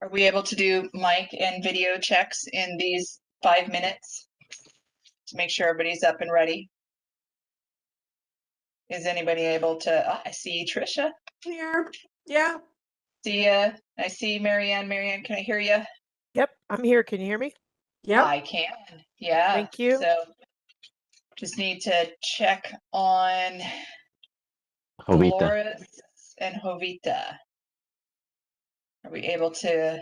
Are we able to do mic and video checks in these 5 minutes to make sure everybody's up and ready? Is anybody able to? I see Trisha. Here. Yeah. See ya. I see Marianne. Marianne, can I hear you? Yep, I'm here. Can you hear me? Yep. I can. Yeah. Thank you. So just need to check on Jovita. Dolores and Jovita. Are we able to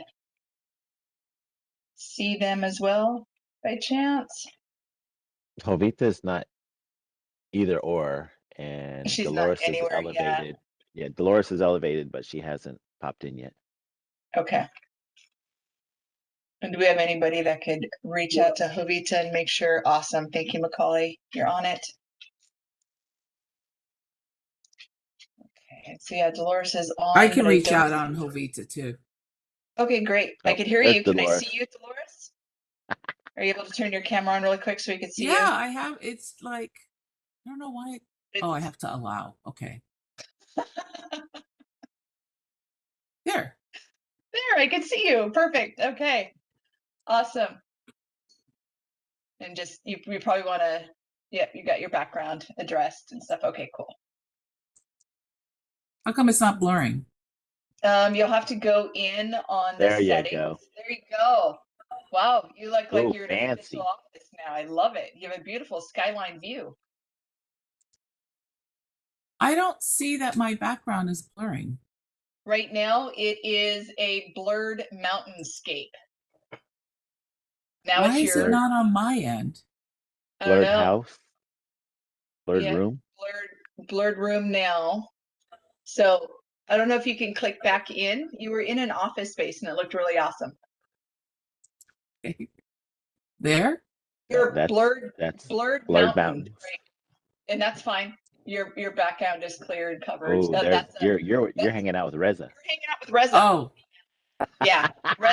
see them as well by chance? Jovita is not either or, and She's not Dolores is anywhere yet. elevated. Yeah, Dolores is elevated, but she hasn't popped in yet. Okay. And do we have anybody that could reach out to Jovita and make sure? Awesome. Thank you, Macaulay. You're on it. Okay. So yeah, Dolores is on. I can but reach don't out see- on Jovita too. Okay, great. I Oh, could hear there's you. Can I Dolores. see you, Dolores? Are you able to turn your camera on really quick so we can see Yeah, I have. It's like, I don't know why. you? Oh, I have to allow. Okay. There. There, I can see you. Perfect. Okay. Awesome. And just you probably want to, yeah, you got your background addressed and stuff. Okay, cool. How come it's not blurring? You'll have to go in on the There you settings. go. There you go. Wow, you look like Ooh, you're in a fancy. official office now. I love it. You have a beautiful skyline view. I don't see that my background is blurring. Right now, it is a blurred mountainscape. Now Why it's is your it not on my end? I don't Blurred know, house. Blurred Yeah. room. blurred room now. So I don't know if you can click back in. You were in an office space and it looked really awesome. There? You're That's blurred blurred mountain, mountains. right? And that's fine. Your background is cleared, covered. Oh, there's That's you're that's- hanging out with Reza. You're hanging out with Reza. Oh, Yeah,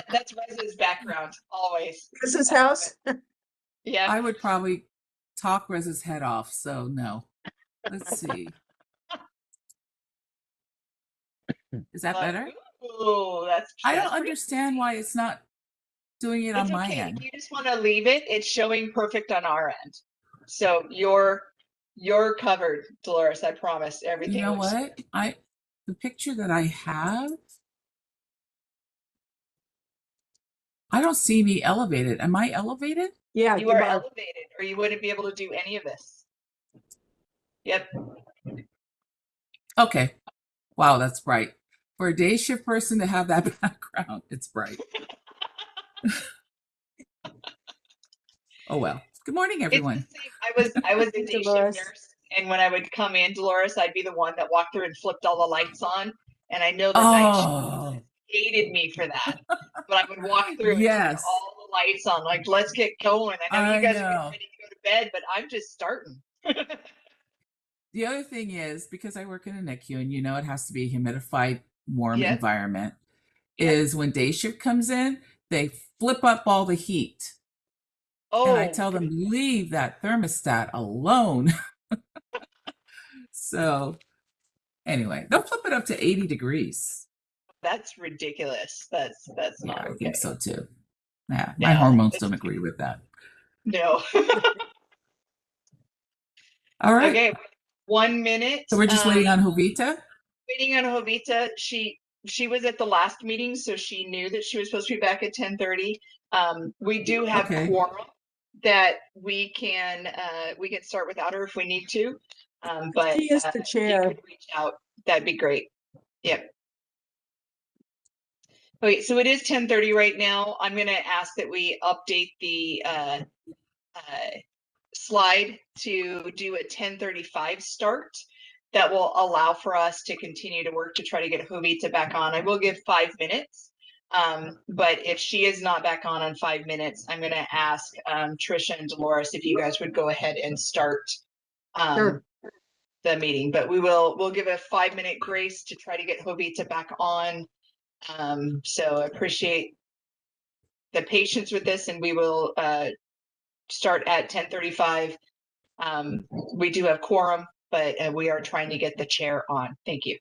that's Reza's background always. This is house. Yeah. I would probably talk Reza's head off. So no. Let's see. Is that better? Ooh, that's. I don't that's pretty- understand why it's not doing it on It's my okay. end. If you just want to leave it, it's showing perfect on our end. So you're covered, Dolores. I promise. Everything. You know looks- what? The picture that I have, I don't see me elevated. Am I elevated? Yeah, You are elevated, or you wouldn't be able to do any of this. Yep. Okay. Wow, that's bright. For a day shift person to have that background, it's bright. Oh well. Good morning, everyone. It's the same. I was a day shift Dolores. nurse, and when I would come in, Dolores, I'd be the one that walked through and flipped all the lights on. And I know the night shift Oh, hated me for that. But I would walk through and turn yes. all the lights on, like, let's get going. I know I you guys are know. getting ready to go to bed, but I'm just starting. The other thing is, because I work in a NICU and you know it has to be a humidified, warm Yep. environment, Yep. is when day shift comes in, they flip up all the heat. Oh, And I tell them, leave that thermostat alone. So anyway, they'll flip it up to 80 degrees. that's ridiculous. That's Yeah, not I okay. think so too. Yeah, my Yeah, hormones it's- don't agree with that. No. All right. Okay, 1 minute. So we're just waiting on Jovita? Waiting on Jovita. She was at the last meeting, so she knew that she was supposed to be back at 10:30. We do have Okay. quorum that we can start without her if we need to. But She is the if you chair. could reach out, that'd be great. Yep. Okay, so it is 10:30 right now. I'm gonna ask that we update the slide to do a 10:35 start. That will allow for us to continue to work to try to get Jovita back on. I will give 5 minutes. But if she is not back on 5 minutes, I'm going to ask Trisha and Dolores if you guys would go ahead and start Sure. the meeting. But we'll give a 5-minute grace to try to get Jovita back on. So I appreciate the patience with this, and we will start at 10:35. We do have quorum, but we are trying to get the chair on. Thank you.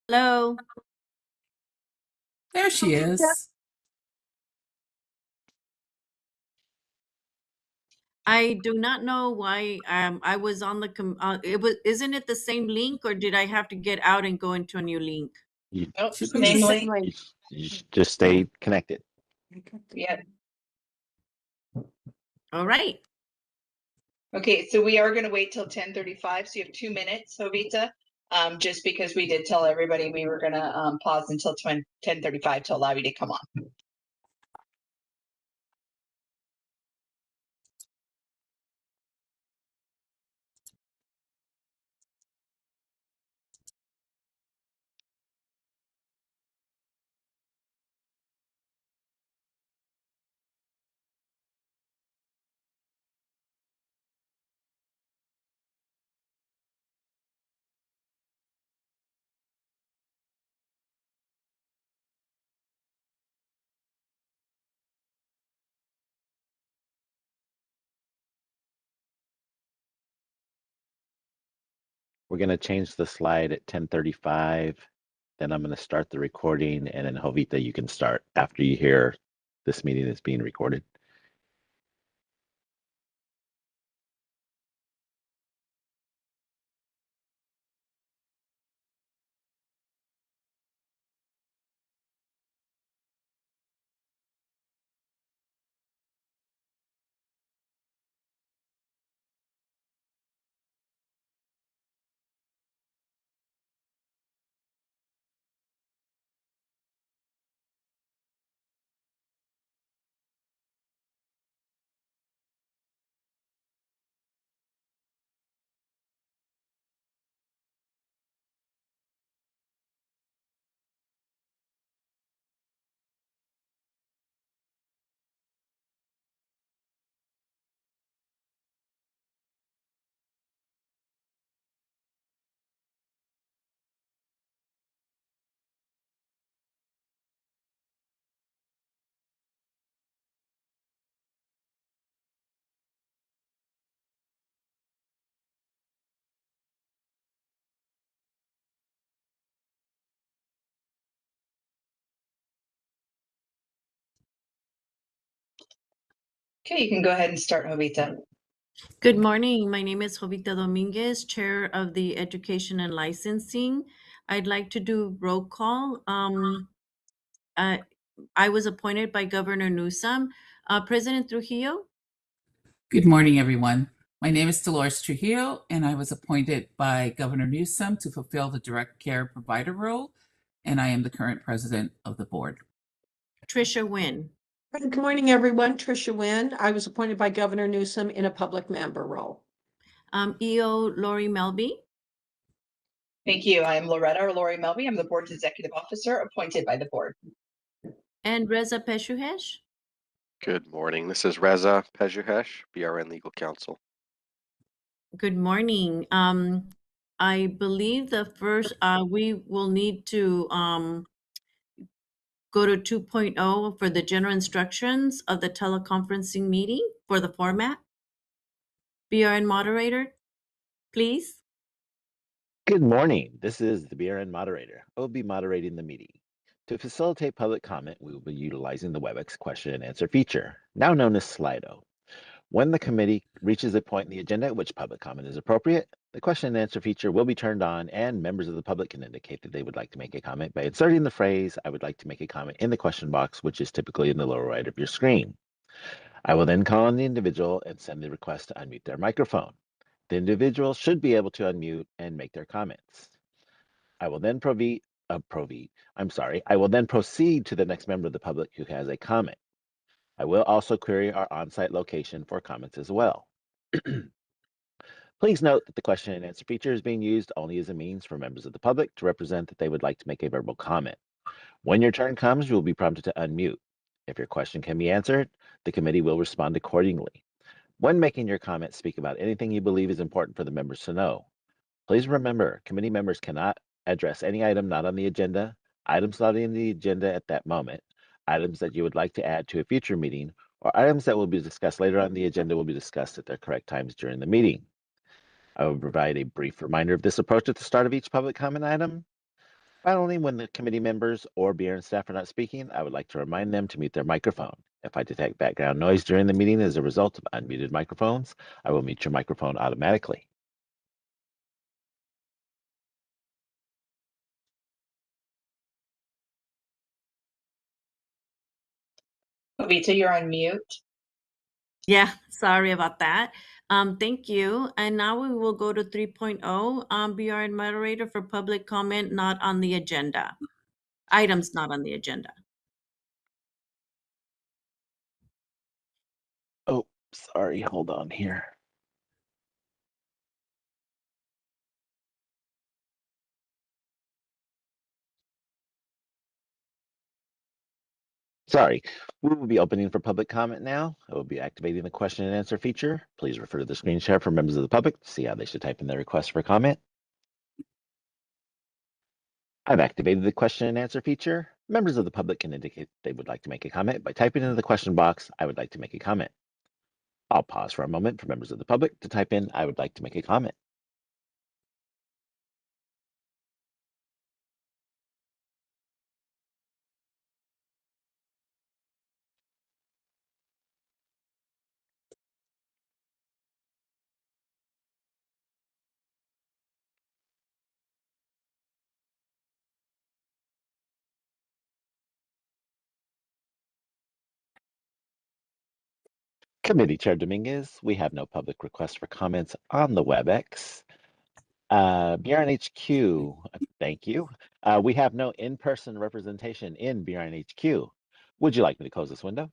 Hello. There she is. I do not know why I was on the isn't it the same link, or did I have to get out and go into a new link? You, Oh, Should be It's the the same same link. link. you just stay connected. Yeah. All right. Okay, so we are going to wait till 10:35. So you have 2 minutes, Jovita. Just because we did tell everybody we were going to pause until 10:35 to allow you to come on. We're going to change the slide at 10:35. Then I'm going to start the recording, and then Jovita, you can start after you hear this meeting is being recorded. Okay, you can go ahead and start, Jovita. Good morning. My name is Jovita Dominguez, Chair of the Education and Licensing. I'd like to do roll call. I was appointed by Governor Newsom. President Trujillo? Good morning, everyone. My name is Dolores Trujillo, and I was appointed by Governor Newsom to fulfill the direct care provider role, and I am the current president of the board. Tricia Nguyen. Good morning, everyone. Tricia Nguyen. I was appointed by Governor Newsom in a public member role. EO Lori Melby. Thank you. I am Loretta or Lori Melby. I'm the board's executive officer appointed by the board. And Reza Peshuhesh. Good morning. This is Reza Pejuhesh, BRN Legal Counsel. Good morning. I believe the first, we will need to go to 2.0 for the general instructions of the teleconferencing meeting for the format. BRN moderator, please. Good morning. This is the BRN moderator. I will be moderating the meeting. To facilitate public comment, we will be utilizing the WebEx question and answer feature, now known as Slido. When the committee reaches a point in the agenda at which public comment is appropriate, the question and answer feature will be turned on, and members of the public can indicate that they would like to make a comment by inserting the phrase, "I would like to make a comment," in the question box, which is typically in the lower right of your screen. I will then call on the individual and send the request to unmute their microphone. The individual should be able to unmute and make their comments. I will then proceed to the next member of the public who has a comment. I will also query our on-site location for comments as well. Please note that the question and answer feature is being used only as a means for members of the public to represent that they would like to make a verbal comment. When your turn comes, you will be prompted to unmute. If your question can be answered, the committee will respond accordingly. When making your comment, speak about anything you believe is important for the members to know. Please remember, committee members cannot address any item not on the agenda, items not on the agenda at that moment, items that you would like to add to a future meeting, or items that will be discussed later on the agenda will be discussed at their correct times during the meeting. I will provide a brief reminder of this approach at the start of each public comment item. Finally, when the committee members or BRN staff are not speaking, I would like to remind them to mute their microphone. If I detect background noise during the meeting as a result of unmuted microphones, I will mute your microphone automatically. Jovita, you're on mute. Yeah, sorry about that. Thank you. And now we will go to 3.0, BRN moderator for public comment not on the agenda. Items not on the agenda. Oh, sorry, hold on here. Sorry, we will be opening for public comment now. I will be activating the question and answer feature. Please refer to the screen share for members of the public to see how they should type in their request for comment. I've activated the question and answer feature. Members of the public can indicate they would like to make a comment by typing into the question box, "I would like to make a comment." I'll pause for a moment for members of the public to type in, "I would like to make a comment." Committee Chair Dominguez, we have no public requests for comments on the WebEx. BRNHQ, thank you. We have no in-person representation in BRNHQ. Would you like me to close this window?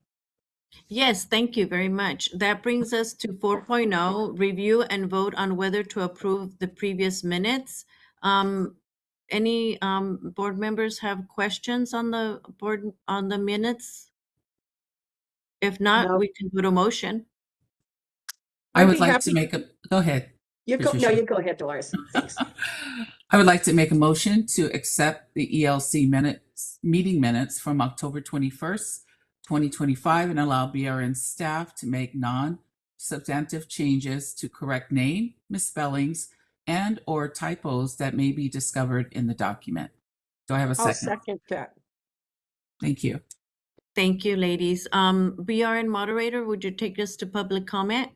Yes, thank you very much. That brings us to 4.0, review and vote on whether to approve the previous minutes. Any board members have questions on the board on the minutes? If not, No. we can go to motion. I I'd would be like happy- to make a, go ahead. You go, no, Patricia. you go ahead, Dolores. Thanks. I would like to make a motion to accept the ELC meeting minutes from October 21st, 2025, and allow BRN staff to make non-substantive changes to correct name, misspellings, and or typos that may be discovered in the document. Do I have a I'll second? second that. Thank you. Thank you, ladies. BRN moderator, would you take us to public comment?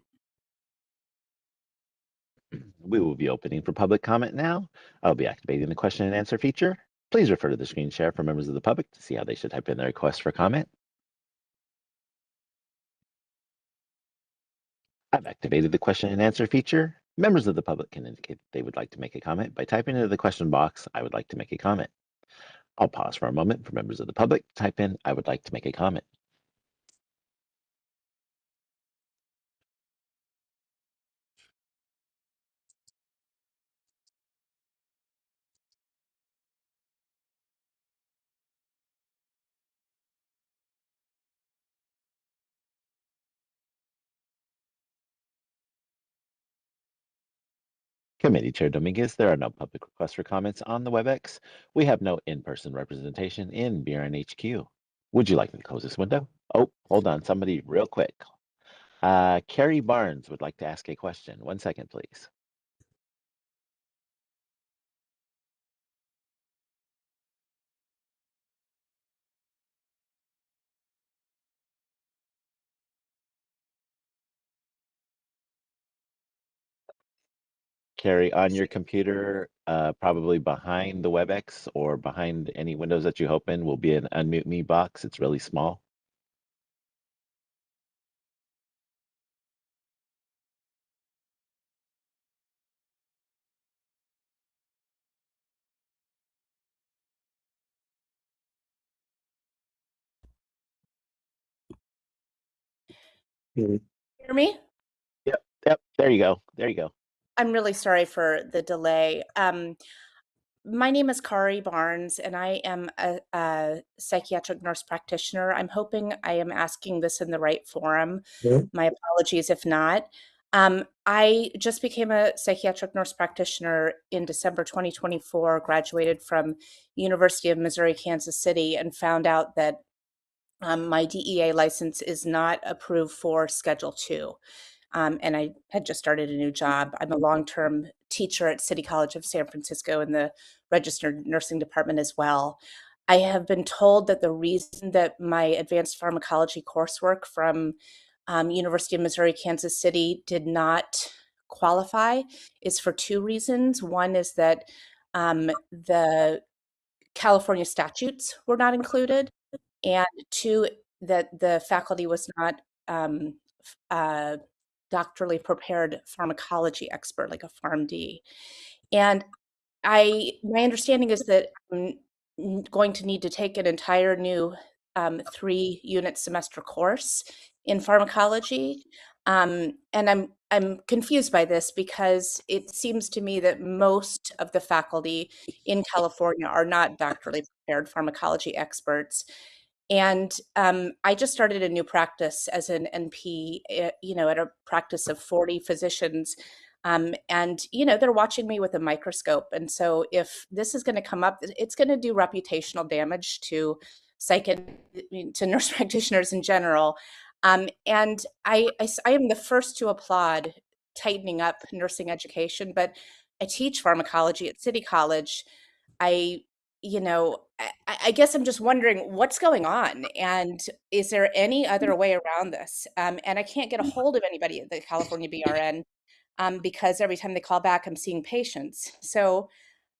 We will be opening for public comment now. I'll be activating the question and answer feature. Please refer to the screen share for members of the public to see how they should type in their request for comment. I've activated the question and answer feature. Members of the public can indicate they would like to make a comment by typing into the question box, "I would like to make a comment." I'll pause for a moment for members of the public to type in, "I would like to make a comment." Committee Chair Dominguez, there are no public requests for comments on the WebEx. We have no in-person representation in BRNHQ. Would you like me to close this window? Oh, hold on, somebody real quick. Carrie Barnes would like to ask a question. 1 second, please. Carrie, on your computer, probably behind the WebEx or behind any windows that you open will be an unmute me box. It's really small. Hear me? Yep, there you go. There you go. I'm really sorry for the delay. My name is Kari Barnes, and I am a psychiatric nurse practitioner. I'm hoping I am asking this in the right forum. My apologies if not. I just became a psychiatric nurse practitioner in December 2024, graduated from University of Missouri, Kansas City, and found out that my DEA license is not approved for Schedule II. And I had just started a new job. I'm a long-term teacher at City College of San Francisco in the registered nursing department as well. I have been told that the reason that my advanced pharmacology coursework from University of Missouri, Kansas City did not qualify is for two reasons. One is that the California statutes were not included, and two, that the faculty was not doctorally prepared pharmacology expert, like a PharmD. And my understanding is that I'm going to need to take an entire new 3-unit semester course in pharmacology. And I'm confused by this because it seems to me that most of the faculty in California are not doctorally prepared pharmacology experts. And I just started a new practice as an NP, at a practice of 40 physicians. And, they're watching me with a microscope. And so if this is going to come up, it's going to do reputational damage to to nurse practitioners in general. And I am the first to applaud tightening up nursing education, but I teach pharmacology at City College. I guess I'm just wondering what's going on, and is there any other way around this? And I can't get a hold of anybody at the California BRN because every time they call back, I'm seeing patients. So,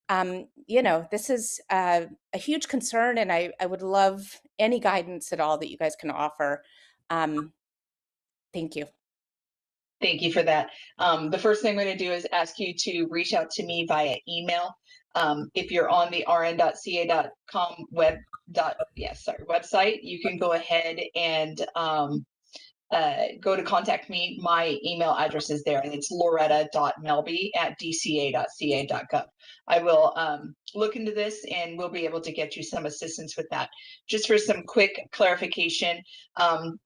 this is a huge concern, and I would love any guidance at all that you guys can offer. Thank you. Thank you for that. The first thing I'm going to do is ask you to reach out to me via email. If you're on the rn.ca.com website, you can go ahead and go to contact me. My email address is there, and it's loretta.melby@dca.ca.gov. I will look into this, and we'll be able to get you some assistance with that. Just for some quick clarification,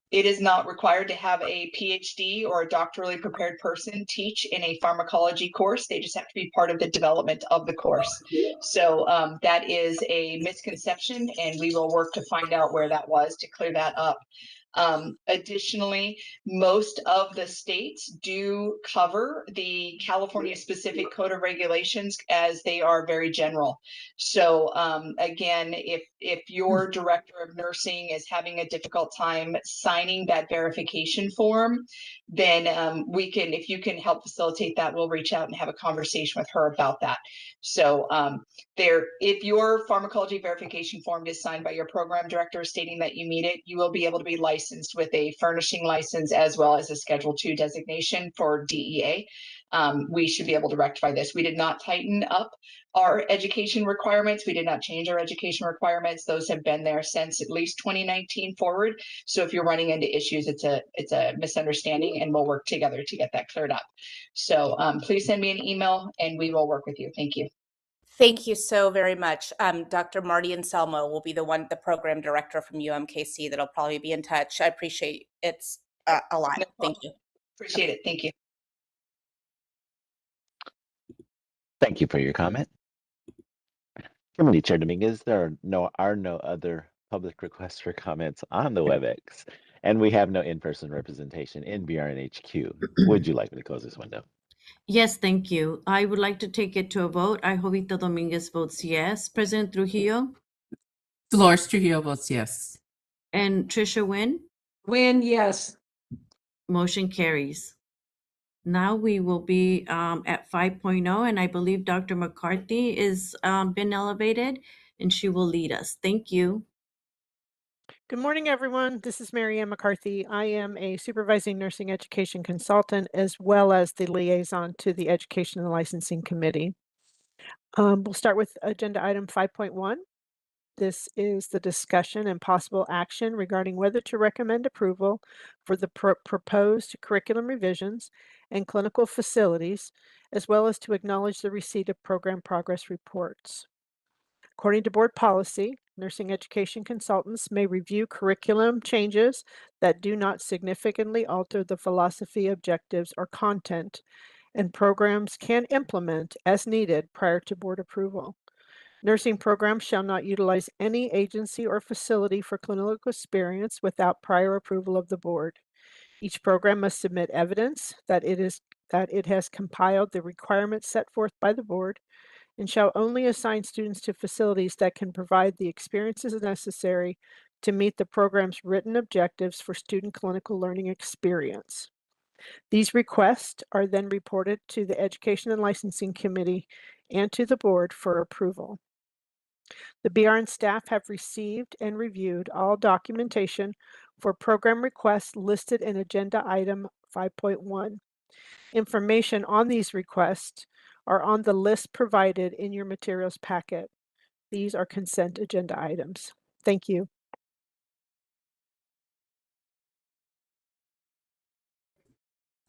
it is not required to have a PhD or a doctorally prepared person teach in a pharmacology course. They just have to be part of the development of the course. So that is a misconception, and we will work to find out where that was to clear that up. Additionally, most of the states do cover the California specific code of regulations as they are very general. So again, if your director of nursing is having a difficult time signing that verification form, then if you can help facilitate that, we'll reach out and have a conversation with her about that. So if your pharmacology verification form is signed by your program director stating that you meet it, you will be able to be licensed with a furnishing license as well as a Schedule II designation for DEA. We should be able to rectify this. We did not tighten up our education requirements. We did not change our education requirements. Those have been there since at least 2019 forward. So if you're running into issues, it's a misunderstanding, and we'll work together to get that cleared up. So please send me an email and we will work with you. Thank you. Thank you so very much. Dr. Marty Anselmo will be the program director from UMKC that'll probably be in touch. I appreciate it's a lot. Thank you. Appreciate it. Thank you. Thank you for your comment. Committee Chair Dominguez, there are no other public requests for comments on the WebEx, and we have no in-person representation in BRNHQ. Would you like me to close this window? Yes, thank you. I would like to take it to a vote. Jovita Dominguez votes yes. President Trujillo Dolores Trujillo votes yes. and Trisha Wynn. Win, yes. Motion carries. Now we will be at 5.0, and I believe Dr. McCarthy is been elevated, and she will lead us. Thank you. Good morning, everyone. This is Mary Ann McCarthy. I am a supervising nursing education consultant as well as the liaison to the Education and Licensing Committee. We'll start with agenda item 5.1. This is the discussion and possible action regarding whether to recommend approval for the proposed curriculum revisions and clinical facilities, as well as to acknowledge the receipt of program progress reports. According to board policy, nursing education consultants may review curriculum changes that do not significantly alter the philosophy, objectives, or content, and programs can implement as needed prior to board approval. Nursing programs shall not utilize any agency or facility for clinical experience without prior approval of the board. Each program must submit evidence that it has compiled the requirements set forth by the board and shall only assign students to facilities that can provide the experiences necessary to meet the program's written objectives for student clinical learning experience. These requests are then reported to the Education and Licensing Committee and to the board for approval. The BRN staff have received and reviewed all documentation for program requests listed in Agenda Item 5.1. Information on these requests are on the list provided in your materials packet. These are consent agenda items. Thank you.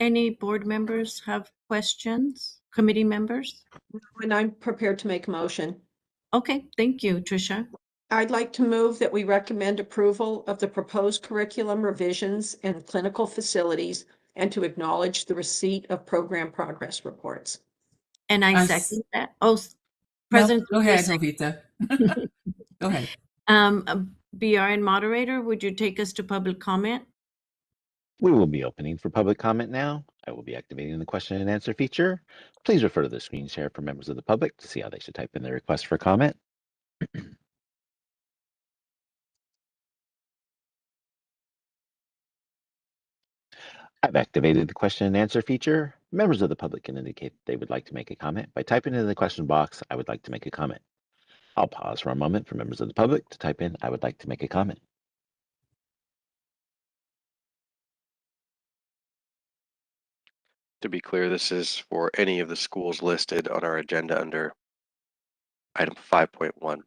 Any board members have questions? Committee members? And I'm prepared to make a motion. Okay, thank you, Tricia. I'd like to move that we recommend approval of the proposed curriculum revisions and clinical facilities and to acknowledge the receipt of program progress reports. And I I s- second that. Oh, No, President. go ahead, Trujillo Jovita. Go ahead. BRN moderator, would you take us to public comment? We will be opening for public comment now. I will be activating the question and answer feature. Please refer to the screen share for members of the public to see how they should type in their request for comment. I've activated the question and answer feature. Members of the public can indicate they would like to make a comment by typing in the question box, "I would like to make a comment." I'll pause for a moment for members of the public to type in, "I would like to make a comment." To be clear, this is for any of the schools listed on our agenda under item 5.1.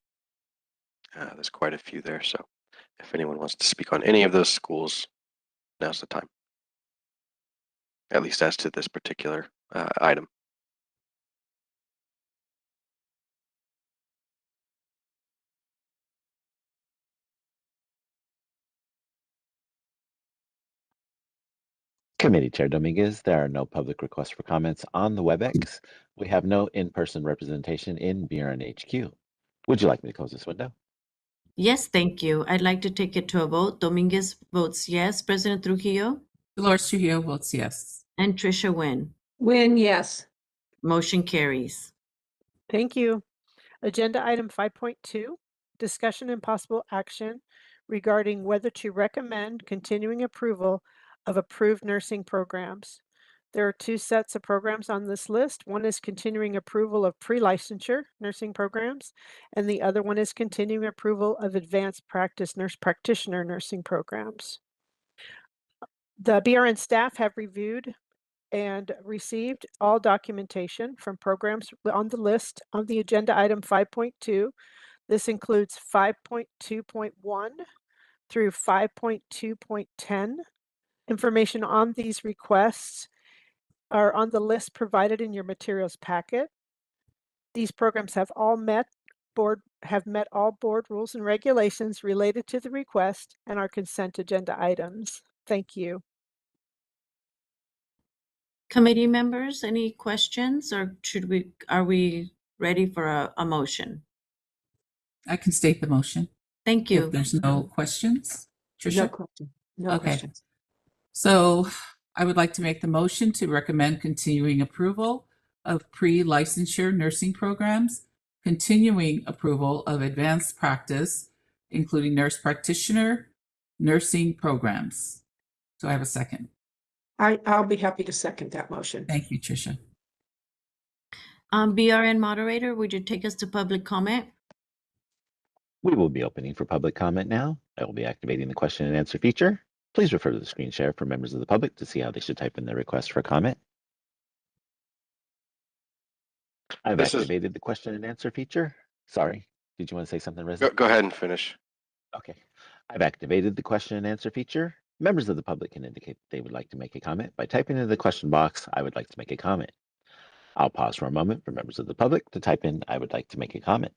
There's quite a few there, so if anyone wants to speak on any of those schools, now's the time. At least as to this particular item. Committee Chair Dominguez, there are no public requests for comments on the WebEx. We have no in-person representation in BRN HQ. Would you like me to close this window? Yes, thank you. I'd like to take it to a vote. Dominguez votes yes. President Trujillo Dolores Trujillo votes yes. and Tricia Wynn. Win, yes. Motion carries. Thank you. Agenda item 5.2, discussion and possible action regarding whether to recommend continuing approval of approved nursing programs. There are two sets of programs on this list. One is continuing approval of pre-licensure nursing programs, and the other one is continuing approval of advanced practice nurse practitioner nursing programs. The BRN staff have reviewed and received all documentation from programs on the list on the agenda item 5.2. This includes 5.2.1 through 5.2.10. Information on these requests are on the list provided in your materials packet. These programs have met all board rules and regulations related to the request and are consent agenda items. Thank you. Committee members, any questions or are we ready for a motion? I can state the motion Thank if you. there's no questions. No Tricia? question. No Okay. questions. So I would like to make the motion to recommend continuing approval of pre-licensure nursing programs, continuing approval of advanced practice, including nurse practitioner nursing programs. Do I have a second? I'll be happy to second that motion. Thank you, Tricia. BRN moderator, would you take us to public comment? We will be opening for public comment now. I will be activating the question and answer feature. Please refer to the screen share for members of the public to see how they should type in their request for comment. I've activated the question and answer feature. Sorry, did you want to say something, Reza? Go ahead and finish. Okay. I've activated the question and answer feature. Members of the public can indicate they would like to make a comment by typing into the question box, "I would like to make a comment." I'll pause for a moment for members of the public to type in, "I would like to make a comment."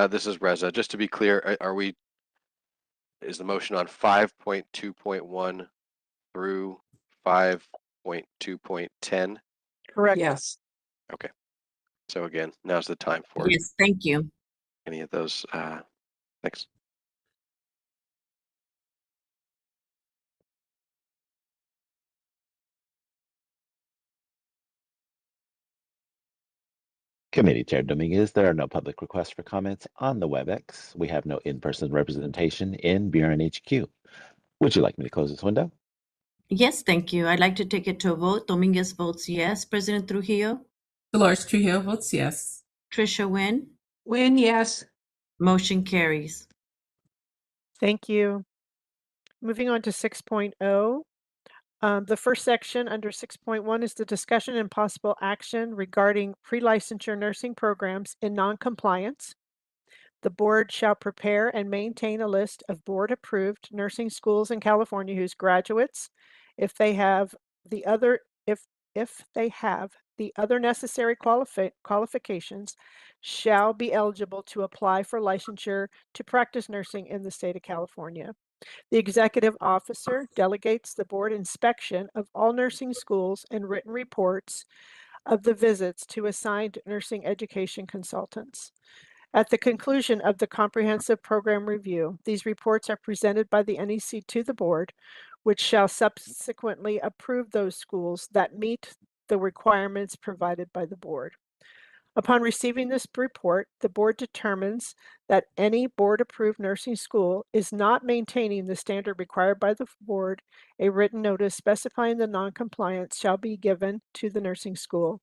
This is Reza. Just to be clear, is the motion on 5.2.1 through 5.2.10? Correct. Yes. So again, now's the time for Yes, thank you. any of those. Thanks. Committee Chair Dominguez, there are no public requests for comments on the WebEx. We have no in-person representation in Buren HQ. Would you like me to close this window? Yes, thank you. I'd like to take it to a vote. Dominguez votes yes. President Trujillo, Dolores Trujillo votes yes. Trisha Wynn, Win, yes. motion carries. Thank you. Moving on to 6.0. The first section under 6.1 is the discussion and possible action regarding pre-licensure nursing programs in non-compliance. The board shall prepare and maintain a list of board-approved nursing schools in California whose graduates, if they have the other necessary qualifications, shall be eligible to apply for licensure to practice nursing in the state of California. The executive officer delegates the board inspection of all nursing schools and written reports of the visits to assigned nursing education consultants. At the conclusion of the comprehensive program review, these reports are presented by the NEC to the board, which shall subsequently approve those schools that meet the requirements provided by the board. Upon receiving this report, the board determines that any board-approved nursing school is not maintaining the standard required by the board. A written notice specifying the noncompliance shall be given to the nursing school.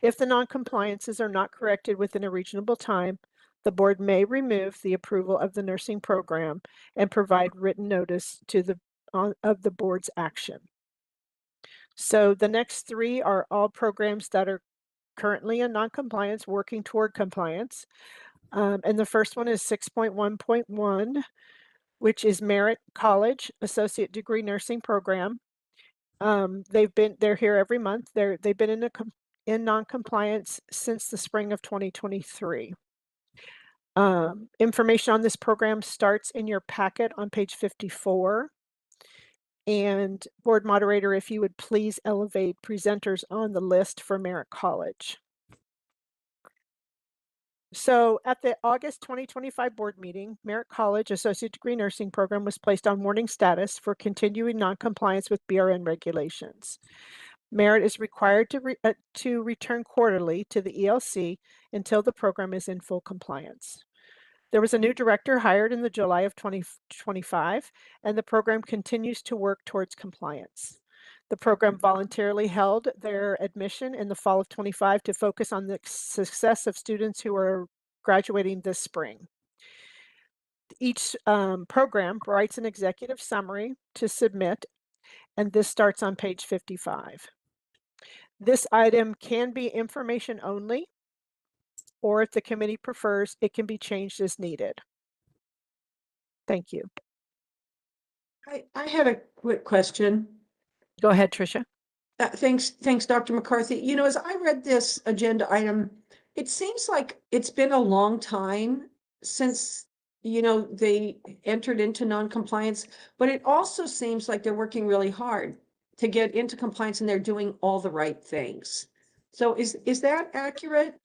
If the noncompliances are not corrected within a reasonable time, the board may remove the approval of the nursing program and provide written notice to of the board's action. So the next three are all programs that are currently in non-compliance, working toward compliance. And the first one is 6.1.1, which is Merit College Associate Degree Nursing Program. They're here every month. They've been in non-compliance since the spring of 2023. Information on this program starts in your packet on page 54. And board moderator, if you would please elevate presenters on the list for Merit College. So at the August 2025 board meeting, Merit College Associate Degree Nursing Program was placed on warning status for continuing non-compliance with BRN regulations. Merit is required to return quarterly to the ELC until the program is in full compliance. There was a new director hired in the July of 2025, and the program continues to work towards compliance. The program voluntarily held their admission in the fall of 25 to focus on the success of students who are graduating this spring. Each program writes an executive summary to submit, and this starts on page 55. This item can be information only, or if the committee prefers, it can be changed as needed. Thank you. I had a quick question. Go ahead, Tricia. Thanks, Dr. McCarthy. You know, as I read this agenda item, it seems like it's been a long time since, you know, they entered into non-compliance, but it also seems like they're working really hard to get into compliance and they're doing all the right things. So is that accurate?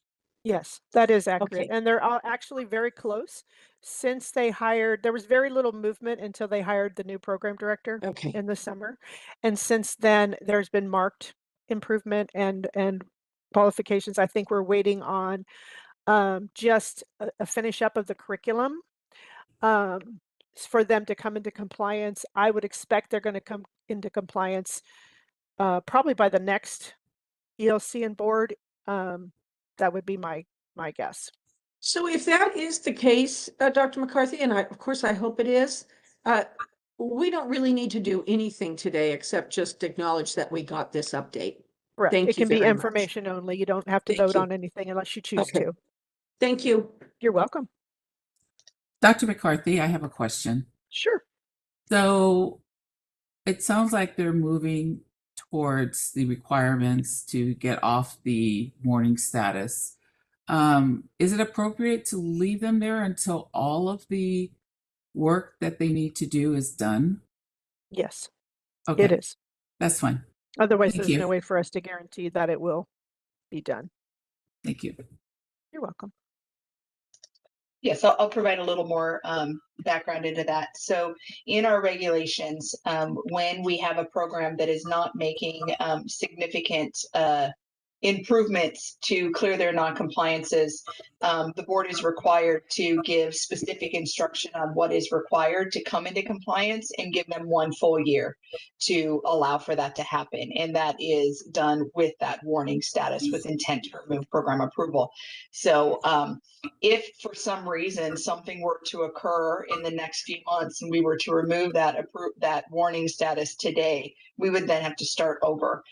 Yes, that is accurate. Okay. And they're all actually very close. Since they hired, there was very little movement until they hired the new program director Okay. in the summer. And since then, there's been marked improvement and qualifications. I think we're waiting on just a finish up of the curriculum for them to come into compliance. I would expect they're going to come into compliance probably by the next ELC and board. That would be my guess. So if that is the case, Dr. McCarthy, and of course I hope it is, we don't really need to do anything today except just acknowledge that we got this update. Correct. Thank It you can be very much. information only. You don't have to Thank vote you. on anything unless you choose Okay. to. Thank you. You're welcome. Dr. McCarthy, I have a question. Sure. So it sounds like they're moving towards the requirements to get off the warning status. Is it appropriate to leave them there until all of the work that they need to do is done? Yes, Okay, it is. that's fine. Otherwise, Thank there's you. no way for us to guarantee that it will be done. Thank you. You're welcome. Yes, I'll provide a little more background into that. So in our regulations, when we have a program that is not making significant improvements to clear their non-compliances, the board is required to give specific instruction on what is required to come into compliance and give them 1 full year to allow for that to happen. And that is done with that warning status with intent to remove program approval. So if for some reason something were to occur in the next few months and we were to remove that warning status today, we would then have to start over.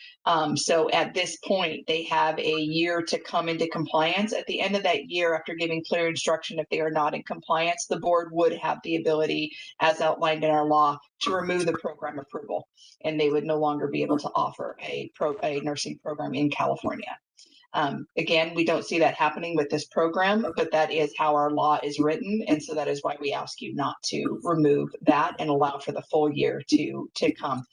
So at this point, they have a year to come into compliance. At the end of that year, after giving clear instruction, if they are not in compliance, the board would have the ability, as outlined in our law, to remove the program approval, and they would no longer be able to offer a nursing program in California. Again, we don't see that happening with this program, but that is how our law is written. And so that is why we ask you not to remove that and allow for the full year to come.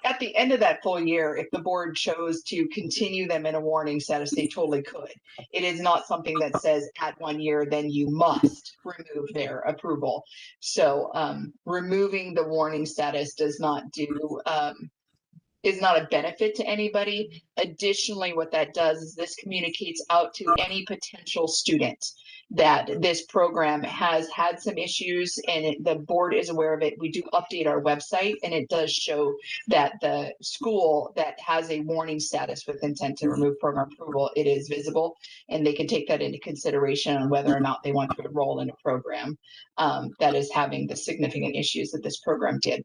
At the end of that full year, if the board chose to continue them in a warning status, they totally could. It is not something that says at 1 year, then you must remove their approval. So removing the warning status does not is not a benefit to anybody. Additionally, what that does is this communicates out to any potential student that this program has had some issues, and the board is aware of it. We do update our website, and it does show that the school that has a warning status with intent to remove program approval, it is visible, and they can take that into consideration on whether or not they want to enroll in a program that is having the significant issues that this program did.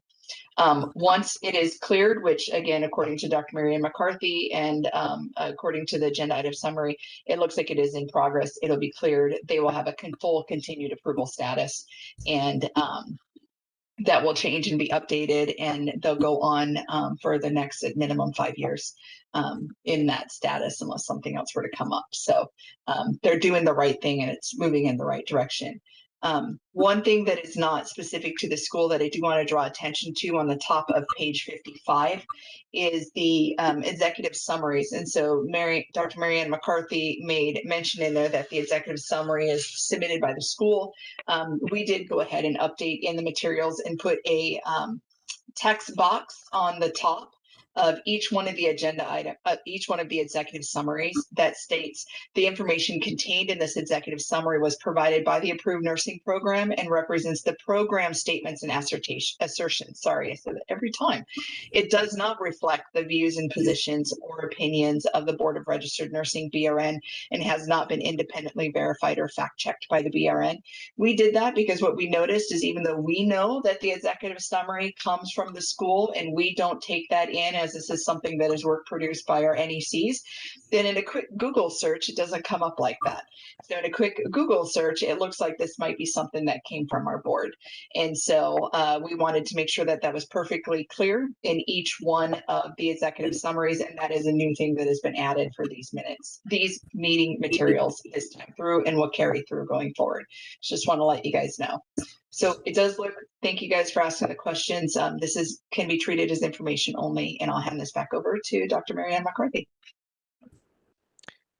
Once it is cleared, which again, according to Dr. Mary Ann McCarthy and according to the agenda item summary, it looks like it is in progress. It'll be cleared. They will have a full continued approval status, and that will change and be updated, and they'll go on for the next at minimum 5 years in that status, unless something else were to come up. So they're doing the right thing, and it's moving in the right direction. One thing that is not specific to the school that I do want to draw attention to on the top of page 55 is the executive summaries. And so Dr. Mary Ann McCarthy made mention in there that the executive summary is submitted by the school. We did go ahead and update in the materials and put a text box on the top of each one of the agenda item, each one of the executive summaries that states the information contained in this executive summary was provided by the approved nursing program and represents the program statements and assertions. Sorry, I said that every time. It does not reflect the views and positions or opinions of the Board of Registered Nursing, BRN, and has not been independently verified or fact-checked by the BRN. We did that because what we noticed is even though we know that the executive summary comes from the school and we don't take that in as this is something that is work produced by our NECs, then in a quick Google search, it doesn't come up like that. So in a quick Google search, it looks like this might be something that came from our board. And so we wanted to make sure that that was perfectly clear in each one of the executive summaries. And that is a new thing that has been added for these meeting materials this time through, and will carry through going forward. Just want to let you guys know. So it does look, thank you guys for asking the questions. This can be treated as information only, and I'll hand this back over to Dr. Mary Ann McCarthy.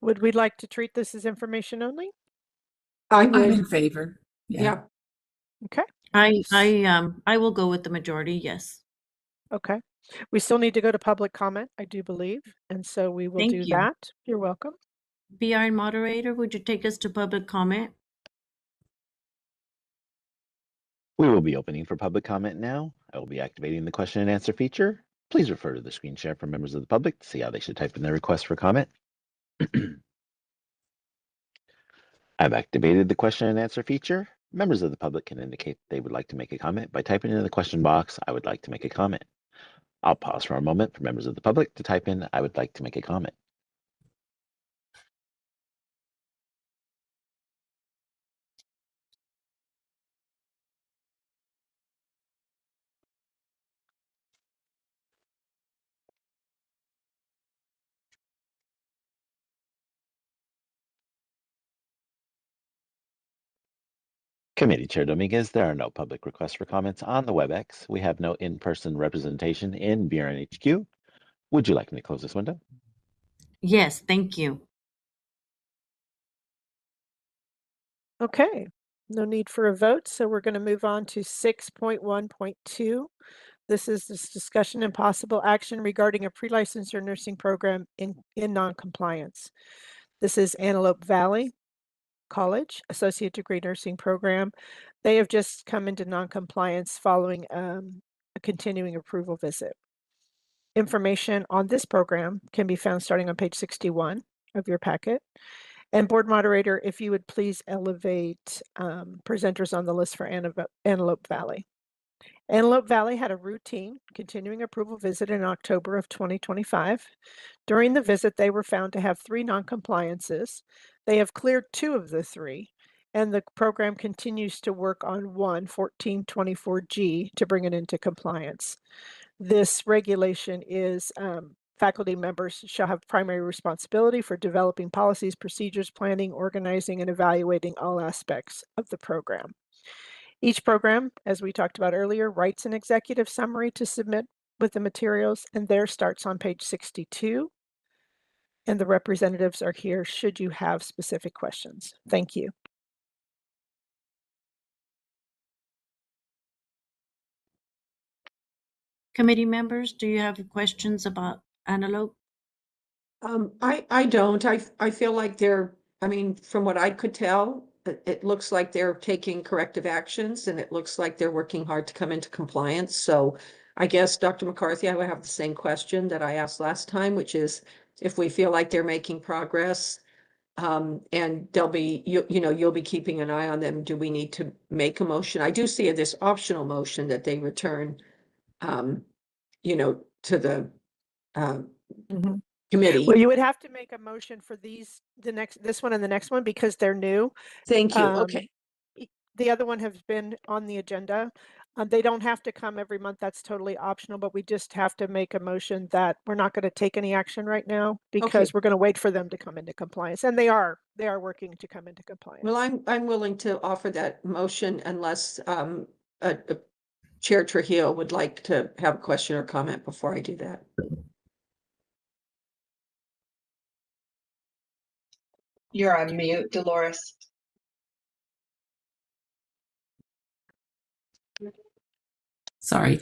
Would we like to treat this as information only? I I'm would, in favor. yeah. Okay. I will go with the majority, yes. Okay. We still need to go to public comment, I do believe. And so we will Thank do you. that. You're welcome. BRN moderator, would you take us to public comment? We will be opening for public comment now. I will be activating the question and answer feature. Please refer to the screen share for members of the public to see how they should type in their request for comment. I've activated the question and answer feature. Members of the public can indicate they would like to make a comment by typing in the question box, "I would like to make a comment." I'll pause for a moment for members of the public to type in, "I would like to make a comment." Committee Chair Dominguez, there are no public requests for comments on the WebEx. We have no in-person representation in BRN HQ. Would you like me to close this window? Yes, thank you. Okay, no need for a vote, so we're going to move on to 6.1.2. This is this discussion and possible action regarding a pre-licensure nursing program in non-compliance. This is Antelope Valley College Associate Degree Nursing Program. They have just come into non-compliance following a continuing approval visit. Information on this program can be found starting on page 61 of your packet. And board moderator, if you would please elevate presenters on the list for Antelope Valley. Antelope Valley had a routine continuing approval visit in October of 2025. During the visit, they were found to have 3 non-compliances. They have cleared 2 of the 3, and the program continues to work on 1424G to bring it into compliance. This regulation is faculty members shall have primary responsibility for developing policies, procedures, planning, organizing, and evaluating all aspects of the program. Each program, as we talked about earlier, writes an executive summary to submit with the materials, and theirs starts on page 62. And the representatives are here should you have specific questions. Thank you. Committee members, do you have questions about Antelope? I don't. I feel like they're, I mean, from what I could tell, it looks like they're taking corrective actions and it looks like they're working hard to come into compliance. So I guess, Dr. McCarthy, I would have the same question that I asked last time, which is if we feel like they're making progress, and they'll be, you know, you'll be keeping an eye on them. Do we need to make a motion? I do see this optional motion that they return, you know, to the, committee. Well, you would have to make a motion for these, this one and the next one, because they're new. Thank you. Okay. The other one has been on the agenda. They don't have to come every month. That's totally optional, but we just have to make a motion that we're not going to take any action right now because we're going to wait for them to come into compliance. And they are working to come into compliance. Well, I'm willing to offer that motion unless Chair Trujillo would like to have a question or comment before I do that. You're on mute, Dolores. Sorry.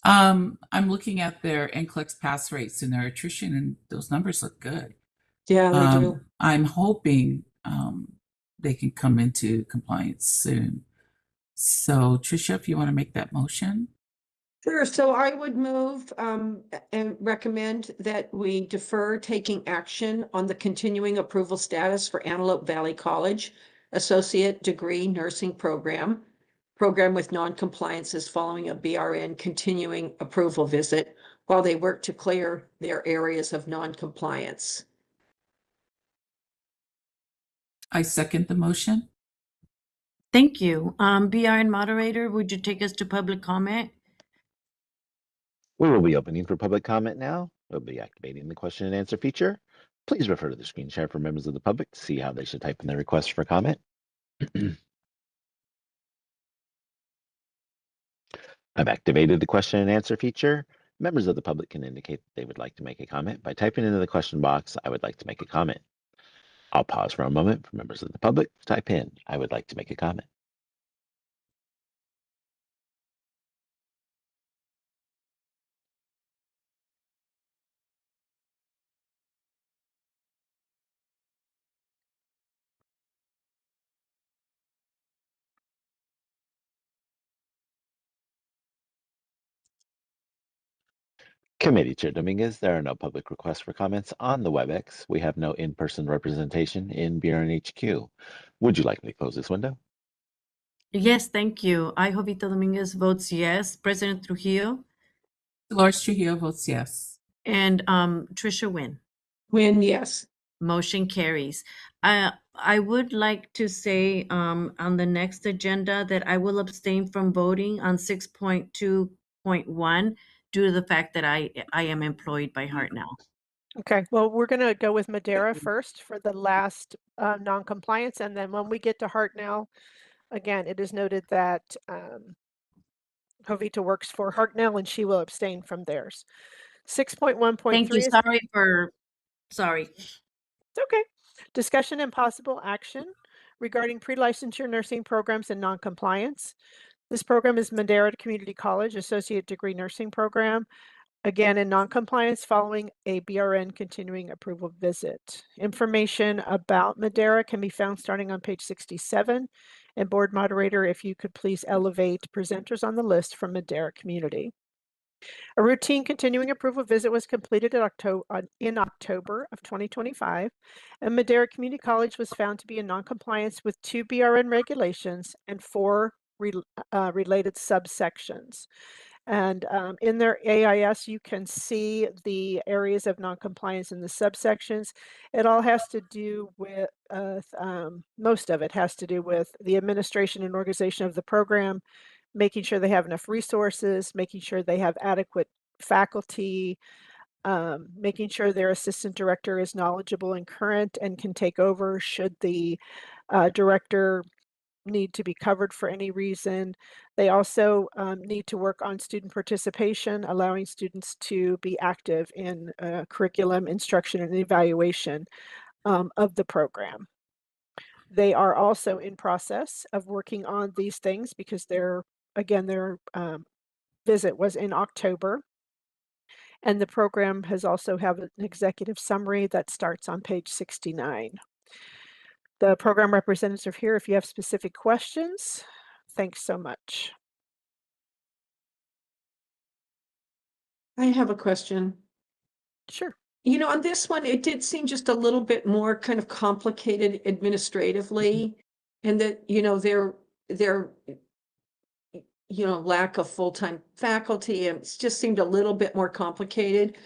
I'm looking at their NCLEX pass rates and their attrition, and those numbers look good. Yeah, they do. I'm hoping they can come into compliance soon. So, Tricia, if you want to make that motion. Sure. So I would move and recommend that we defer taking action on the continuing approval status for Antelope Valley College Associate Degree Nursing Program with non-compliances following a BRN continuing approval visit while they work to clear their areas of non-compliance. I second the motion. Thank you. BRN moderator, would you take us to public comment? We will be opening for public comment now. We'll be activating the question and answer feature. Please refer to the screen share for members of the public to see how they should type in their request for comment. I've activated the question and answer feature. Members of the public can indicate that they would like to make a comment by typing into the question box, "I would like to make a comment." I'll pause for a moment for members of the public to type in, "I would like to make a comment." Committee Chair Dominguez, there are no public requests for comments on the WebEx. We have no in-person representation in BRN HQ. Would you like me to close this window? Yes, thank you. I, Jovita Dominguez, votes yes. President Trujillo Dolores Trujillo votes yes. and Tricia Wynn. Wynn, yes. Motion carries. I would like to say on the next agenda that I will abstain from voting on 6.2.1 due to the fact that I am employed by Hartnell. Okay, well, we're going to go with Madera first for the last non-compliance. And then when we get to Hartnell, again, it is noted that Jovita works for Hartnell and she will abstain from theirs. 6.1.3 Thank you. is Sorry. it's okay. Discussion and possible action regarding pre-licensure nursing programs and noncompliance. This program is Madera Community College Associate Degree Nursing Program, again in noncompliance following a BRN continuing approval visit. Information about Madera can be found starting on page 67. And board moderator, if you could please elevate presenters on the list from Madera Community. A routine continuing approval visit was completed in October of 2025, and Madera Community College was found to be in noncompliance with 2 BRN regulations and 4 related subsections. And in their AIS, you can see the areas of noncompliance in the subsections. It all has to do with, most of it has to do with the administration and organization of the program, making sure they have enough resources, making sure they have adequate faculty, making sure their assistant director is knowledgeable and current and can take over should the director need to be covered for any reason. They also need to work on student participation, allowing students to be active in curriculum, instruction, and evaluation of the program. They are also in process of working on these things because their visit was in October. And the program has also have an executive summary that starts on page 69. The program representatives are here if you have specific questions. Thanks so much. I have a question. Sure. You know, on this one, it did seem just a little bit more kind of complicated administratively, and that, you know, their lack of full-time faculty, and it just seemed a little bit more complicated.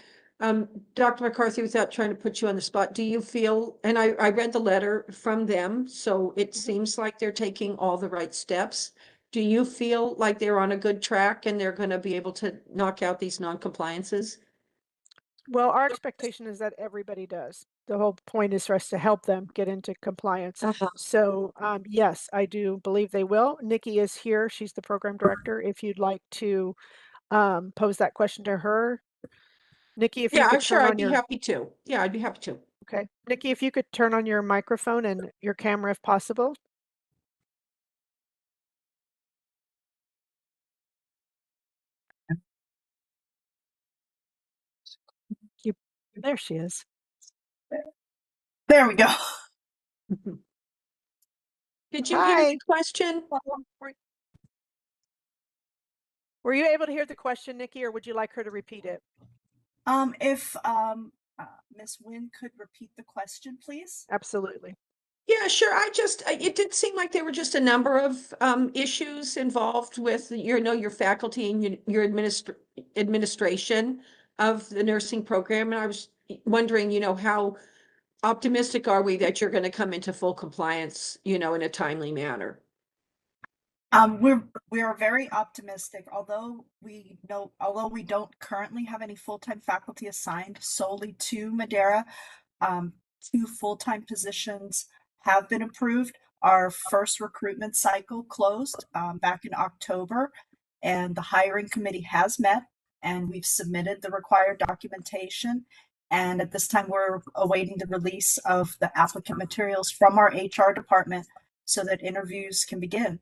Dr. McCarthy, without trying to put you on the spot, do you feel, and I read the letter from them, so it seems like they're taking all the right steps. Do you feel like they're on a good track and they're going to be able to knock out these non-compliances? Well, our expectation is that everybody does. The whole point is for us to help them get into compliance. So yes, I do believe they will. Nikki is here. She's the program director. If you'd like to pose that question to her. Nikki, if you Yeah, could I'm sure turn I'd on be your, happy to. Yeah, I'd be happy to. okay. Nikki, if you could turn on your microphone and your camera if possible. There she is. There we go. Did you hear Hi. the question? Were you able to hear the question, Nikki, or would you like her to repeat it? If Ms. Nguyen could repeat the question, please. Absolutely. Yeah, sure. It did seem like there were just a number of issues involved with your faculty and your administration of the nursing program. And I was wondering, how optimistic are we that you're going to come into full compliance, in a timely manner? We are very optimistic, although we don't currently have any full-time faculty assigned solely to Madera. 2 full-time positions have been approved. Our first recruitment cycle closed back in October, and the hiring committee has met, and we've submitted the required documentation. And at this time, we're awaiting the release of the applicant materials from our HR department so that interviews can begin.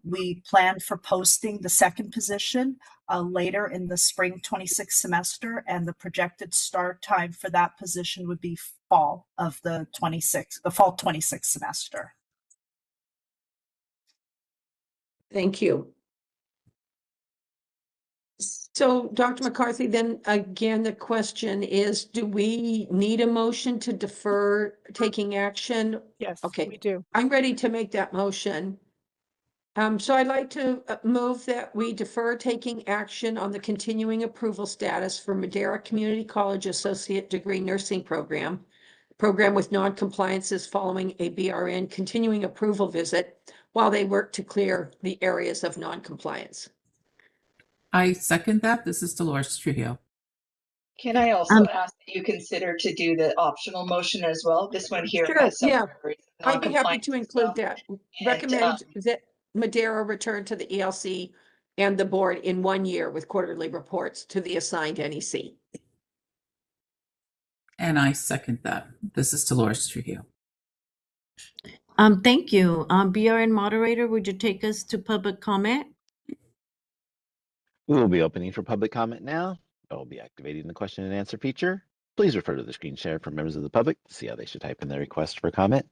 We plan for posting the second position later in the spring 26 semester, and the projected start time for that position would be fall 26 semester. Thank you. So, Dr. McCarthy, then again, the question is, do we need a motion to defer taking action? Yes, Okay. we do. I'm ready to make that motion. So I'd like to move that we defer taking action on the continuing approval status for Madera Community College Associate Degree Nursing Program with non-compliances following a BRN continuing approval visit while they work to clear the areas of non-compliance. I second that. This is Dolores Trujillo. Can I also ask that you consider to do the optional motion as well? This one here Sure, has some yeah. areas of I'd be happy non-compliance to as include well. that. And, Recommend that Madera return to the ELC and the board in 1 year with quarterly reports to the assigned NEC. And I second that. This is Dolores Trujillo. Thank you. BRN moderator, would you take us to public comment? We will be opening for public comment now. I will be activating the question and answer feature. Please refer to the screen share for members of the public to see how they should type in their request for comment.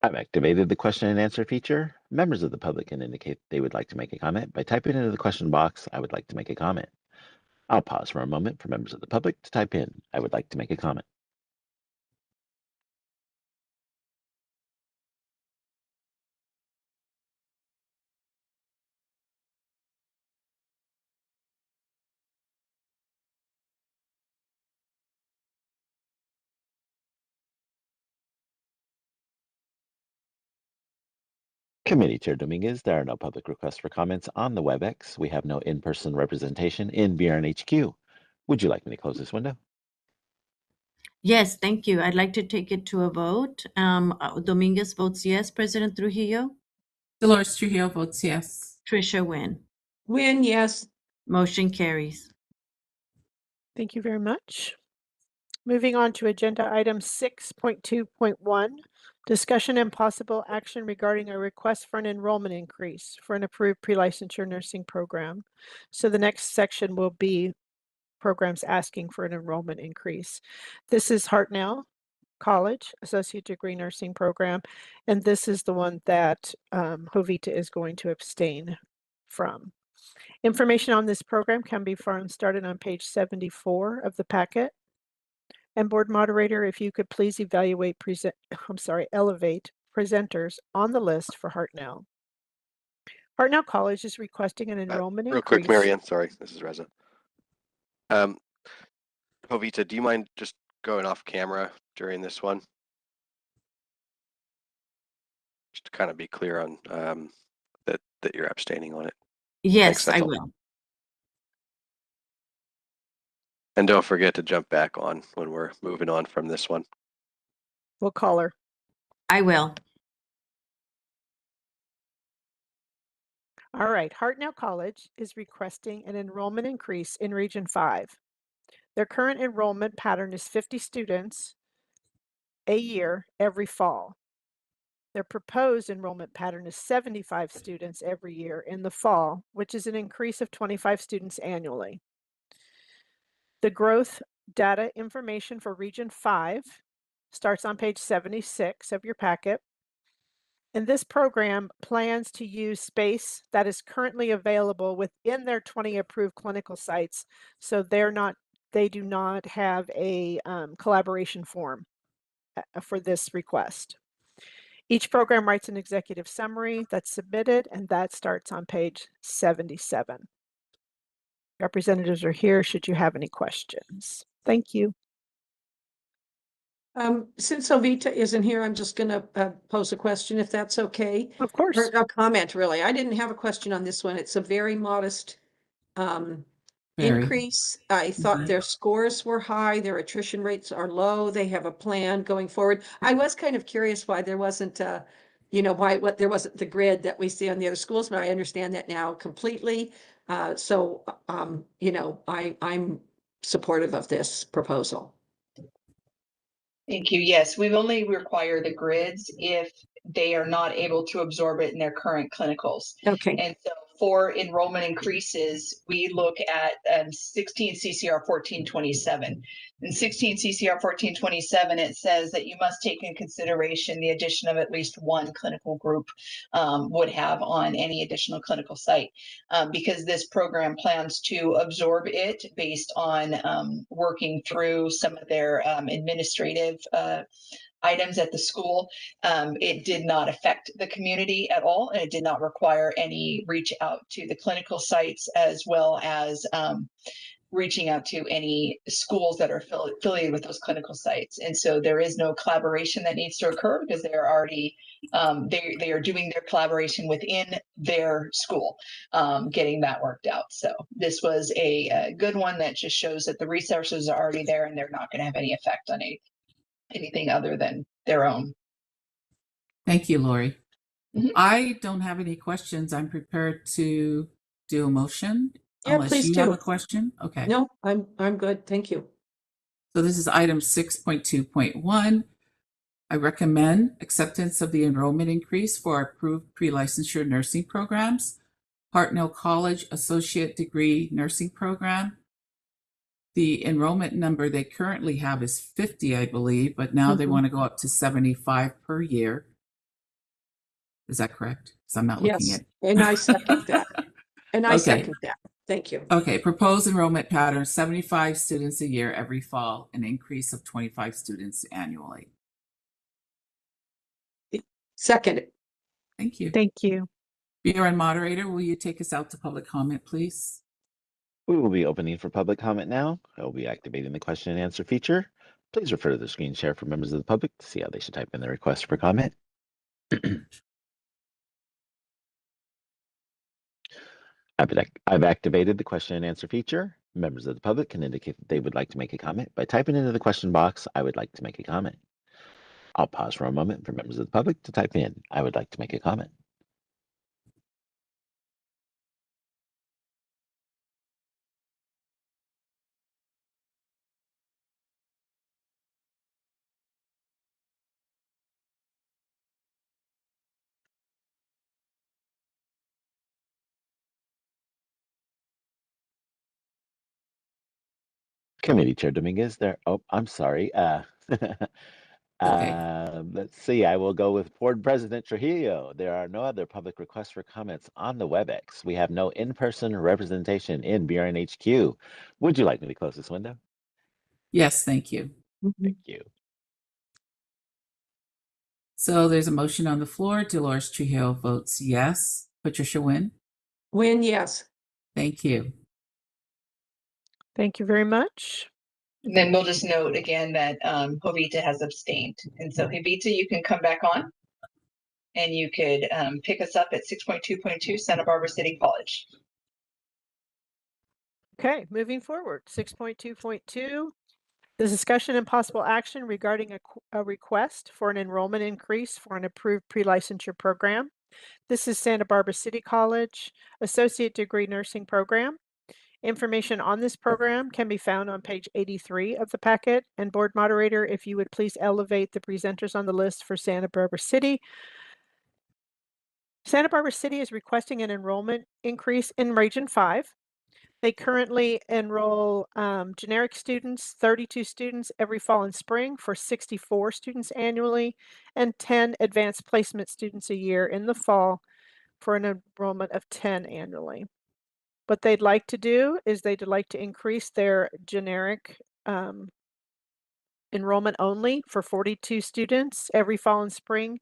I've activated the question and answer feature. Members of the public can indicate they would like to make a comment by typing into the question box, "I would like to make a comment." I'll pause for a moment for members of the public to type in, "I would like to make a comment." Committee Chair Dominguez, there are no public requests for comments on the WebEx. We have no in-person representation in BRNHQ. Would you like me to close this window? Yes, thank you. I'd like to take it to a vote. Dominguez votes yes. President Trujillo? Dolores Trujillo votes yes. Trisha Wynn? Win, yes. Motion carries. Thank you very much. Moving on to agenda item 6.2.1, discussion and possible action regarding a request for an enrollment increase for an approved pre-licensure nursing program. So the next section will be programs asking for an enrollment increase. This is Hartnell College Associate Degree Nursing Program, and this is the one that Jovita is going to abstain from. Information on this program can be found started on page 74 of the packet. And board moderator, if you could please elevate presenters on the list for Hartnell. Hartnell College is requesting an enrollment Real increase. quick, Marianne, sorry, this is Reza. Jovita, do you mind just going off camera during this one? Just to kind of be clear on that you're abstaining on it. Yes, Thanks, I that's all. will. And don't forget to jump back on when we're moving on from this one. We'll call her. I will. All right, Hartnell College is requesting an enrollment increase in Region 5. Their current enrollment pattern is 50 students a year every fall. Their proposed enrollment pattern is 75 students every year in the fall, which is an increase of 25 students annually. The growth data information for Region 5 starts on page 76 of your packet. And this program plans to use space that is currently available within their 20 approved clinical sites. So they do not have a collaboration form for this request. Each program writes an executive summary that's submitted, and that starts on page 77. Representatives are here should you have any questions. Thank you. Since Jovita isn't here, I'm just gonna pose a question if that's okay. Of course. Or a comment, really. I didn't have a question on this one. It's a very modest Very. increase. I thought Mhm. their scores were high, their attrition rates are low, they have a plan going forward. I was kind of curious why there wasn't there wasn't the grid that we see on the other schools, but I understand that now completely. I'm supportive of this proposal. Thank you. Yes, we only require the grids if they are not able to absorb it in their current clinicals. Okay. And so for enrollment increases, we look at 16 CCR 1427. In 16 CCR 1427, it says that you must take in consideration the addition of at least one clinical group would have on any additional clinical site. Because this program plans to absorb it based on working through some of their administrative items at the school. It did not affect the community at all, and it did not require any reach out to the clinical sites, as well as reaching out to any schools that are affiliated with those clinical sites. And so there is no collaboration that needs to occur because they are already they are doing their collaboration within their school, getting that worked out. So this was a good one that just shows that the resources are already there and they're not going to have any effect on anything other than their own. Thank you, Lori. Mhm. I don't have any questions. I'm prepared to do a motion Yeah, unless please you have do. a question. Okay. No, I'm good. Thank you. So this is item 6.2.1. I recommend acceptance of the enrollment increase for our approved pre-licensure nursing programs. Hartnell College Associate Degree Nursing Program. The enrollment number they currently have is 50, I believe, but now they Mhm. want to go up to 75 per year. Is that correct? Because I'm not looking Yes, at. and I second that. And I Okay. second that. Thank you. Okay, proposed enrollment pattern, 75 students a year every fall, an increase of 25 students annually. Second. Thank you. Thank you. BRN moderator, will you take us out to public comment, please? We will be opening for public comment now. I will be activating the question and answer feature. Please refer to the screen share for members of the public to see how they should type in their request for comment. I've activated the question and answer feature. Members of the public can indicate that they would like to make a comment by typing into the question box, "I would like to make a comment." I'll pause for a moment for members of the public to type in, "I would like to make a comment." Committee Chair Dominguez there. Oh, I'm sorry. Okay. Let's see. I will go with Board President Trujillo. There are no other public requests for comments on the WebEx. We have no in-person representation in BRN HQ. Would you like me to close this window? Yes, thank you. Thank you. So there's a motion on the floor. Dolores Trujillo votes yes. Patricia Nguyen? Win, yes. Thank you. Thank you very much. And then we'll just note again that Jovita has abstained. And so Jovita, you can come back on and you could pick us up at 6.2.2 Santa Barbara City College. Okay, moving forward, 6.2.2, the discussion and possible action regarding a request for an enrollment increase for an approved pre-licensure program. This is Santa Barbara City College Associate Degree Nursing Program. Information on this program can be found on page 83 of the packet. And board moderator, if you would please elevate the presenters on the list for Santa Barbara City. Santa Barbara City is requesting an enrollment increase in Region 5. They currently enroll generic students, 32 students every fall and spring for 64 students annually, and 10 advanced placement students a year in the fall for an enrollment of 10 annually. What they'd like to do is they'd like to increase their generic enrollment only for 42 students every fall and spring,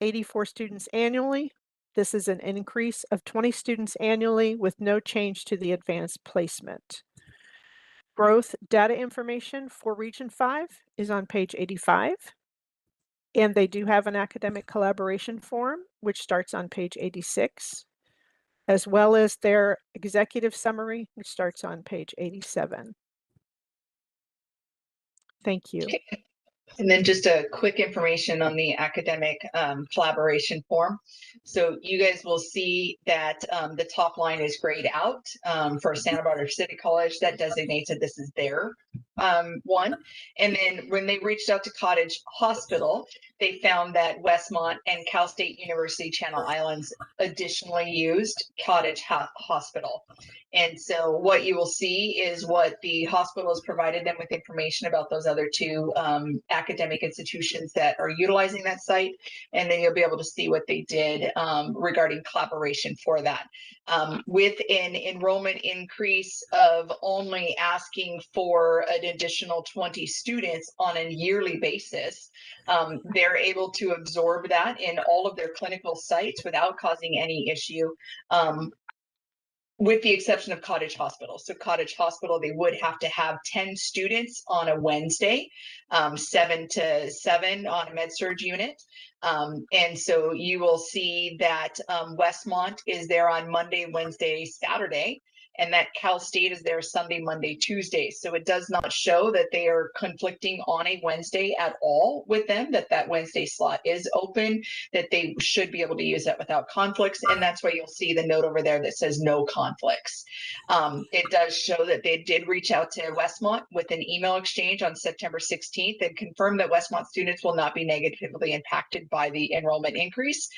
84 students annually. This is an increase of 20 students annually with no change to the advanced placement. Growth data information for Region 5 is on page 85. And they do have an academic collaboration form, which starts on page 86, as well as their executive summary, which starts on page 87. Thank you. And then just a quick information on the academic collaboration form. So you guys will see that the top line is grayed out for Santa Barbara City College. That designates that this is their one. And then when they reached out to Cottage Hospital, they found that Westmont and Cal State University Channel Islands additionally used Cottage Hospital. And so what you will see is what the hospital has provided them with information about those other two academic institutions that are utilizing that site. And then you'll be able to see what they did regarding collaboration for that. With an enrollment increase of only asking for an additional 20 students on a yearly basis, they're able to absorb that in all of their clinical sites without causing any issue. With the exception of Cottage Hospital. So Cottage Hospital, they would have to have 10 students on a Wednesday, 7 to 7 on a med-surg unit. And so you will see that Westmont is there on Monday, Wednesday, Saturday. and that Cal State is there Sunday, Monday, Tuesday. So it does not show that they are conflicting on a Wednesday at all with them, that Wednesday slot is open, that they should be able to use that without conflicts. And that's why you'll see the note over there that says no conflicts. It does show that they did reach out to Westmont with an email exchange on September 16th and confirm that Westmont students will not be negatively impacted by the enrollment increase.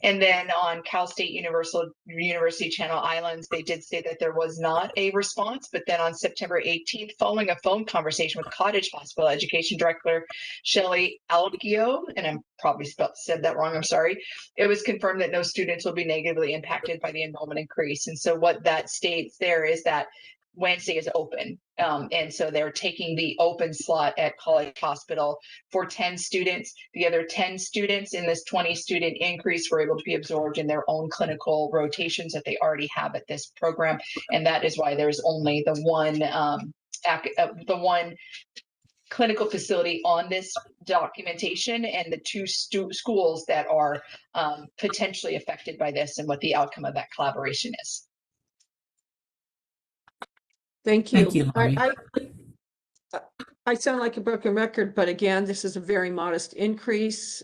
And then on Cal State University Channel Islands, they did say that there was not a response, but then on September 18th, following a phone conversation with Cottage Hospital Education Director Shelley Algio, and I'm probably said that wrong, I'm sorry, it was confirmed that no students will be negatively impacted by the enrollment increase. And so what that states there is that Wednesday is open. And so they're taking the open slot at College Hospital for 10 students. The other 10 students in this 20 student increase were able to be absorbed in their own clinical rotations that they already have at this program. And that is why there's only the one clinical facility on this documentation and the two schools that are potentially affected by this and what the outcome of that collaboration is. Thank you. Thank you, Lori. I sound like a broken record, but again, this is a very modest increase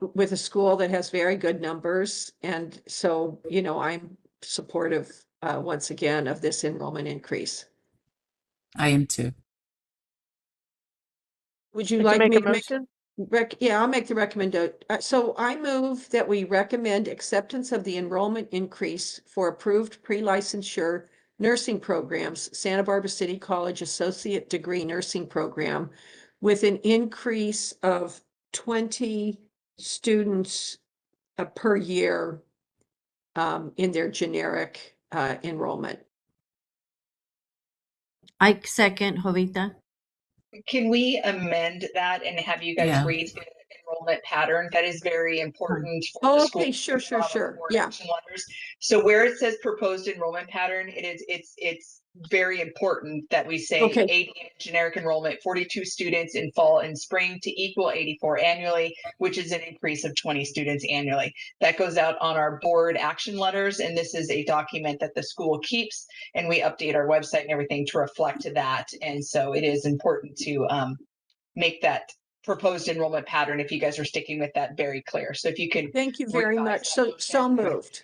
with a school that has very good numbers. And so, you know, I'm supportive once again of this enrollment increase. I am too. Would you Would like you make me a to make? motion? Yeah, I'll make the recommendation. So I move that we recommend acceptance of the enrollment increase for approved pre-licensure nursing programs, Santa Barbara City College Associate Degree Nursing Program, with an increase of 20 students per year in their generic enrollment. I second, Jovita. Can we amend that and have you guys Yeah. read the enrollment pattern? That is very important. For Oh, the okay, school sure. board Yeah. action letters. So where it says proposed enrollment pattern, it's very important that we say Okay. 80 generic enrollment, 42 students in fall and spring to equal 84 annually, which is an increase of 20 students annually. That goes out on our board action letters, and this is a document that the school keeps, and we update our website and everything to reflect that. And so it is important to make that proposed enrollment pattern, if you guys are sticking with that, very clear. So if you can. Thank you very revise much. that So motion. moved.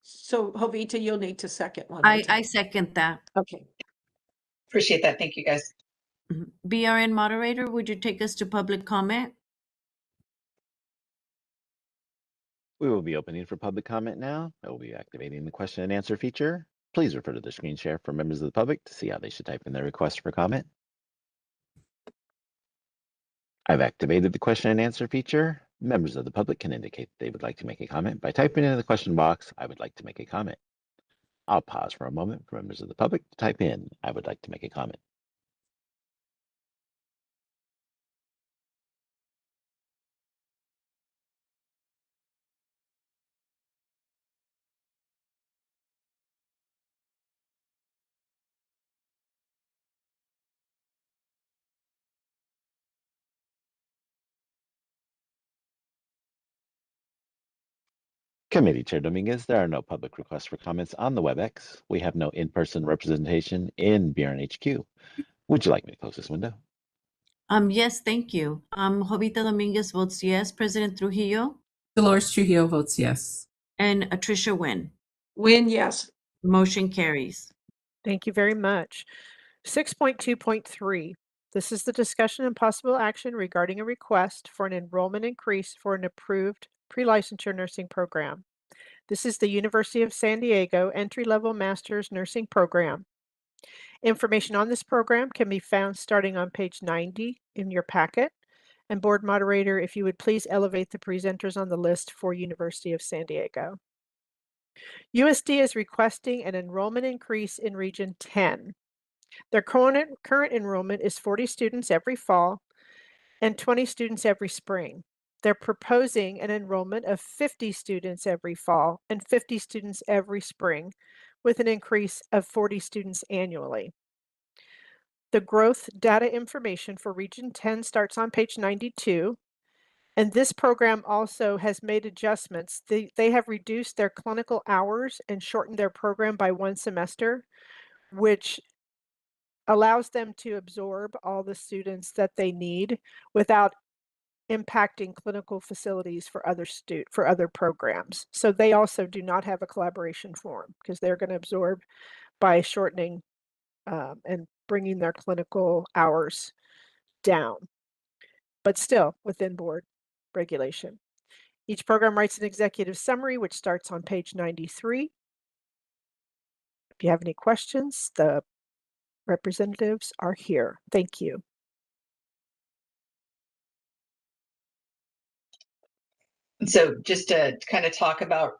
So Jovita, you'll need to second one more I time. second that. Okay. Appreciate that. Thank you, guys. BRN moderator, would you take us to public comment? We will be opening for public comment now. I will be activating the question and answer feature. Please refer to the screen share for members of the public to see how they should type in their request for comment. I've activated the question and answer feature. Members of the public can indicate they would like to make a comment by typing in the question box, "I would like to make a comment." I'll pause for a moment for members of the public to type in, "I would like to make a comment." Committee Chair Dominguez, there are no public requests for comments on the WebEx. We have no in-person representation in BRN HQ. Would you like me to close this window? Yes, thank you. Jovita Dominguez votes yes. President Trujillo Dolores Trujillo votes yes. and Tricia Wynn. Win, yes. Motion carries. Thank you very much. 6.2.3. This is the discussion and possible action regarding a request for an enrollment increase for an approved pre-licensure nursing program. This is the University of San Diego entry-level master's nursing program. Information on this program can be found starting on page 90 in your packet. And board moderator, if you would please elevate the presenters on the list for University of San Diego. USD is requesting an enrollment increase in Region 10. Their current enrollment is 40 students every fall and 20 students every spring. They're proposing an enrollment of 50 students every fall and 50 students every spring, with an increase of 40 students annually. The growth data information for Region 10 starts on page 92. And this program also has made adjustments. They have reduced their clinical hours and shortened their program by 1 semester, which allows them to absorb all the students that they need without impacting clinical facilities for other programs. So they also do not have a collaboration forum because they're going to absorb by shortening and bringing their clinical hours down, but still within board regulation. Each program writes an executive summary, which starts on page 93. If you have any questions, the representatives are here. Thank you. So just to kind of talk about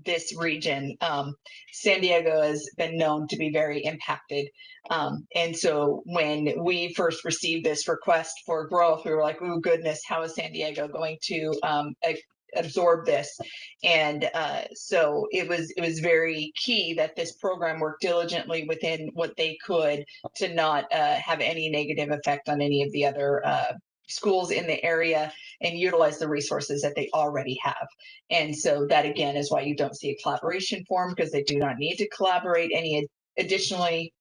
this region, San Diego has been known to be very impacted. And so when we first received this request for growth, we were like, oh goodness, how is San Diego going to absorb this? And so it was very key that this program worked diligently within what they could to not have any negative effect on any of the other schools in the area and utilize the resources that they already have. And so that again is why you don't see a collaboration form, because they do not need to collaborate any additionally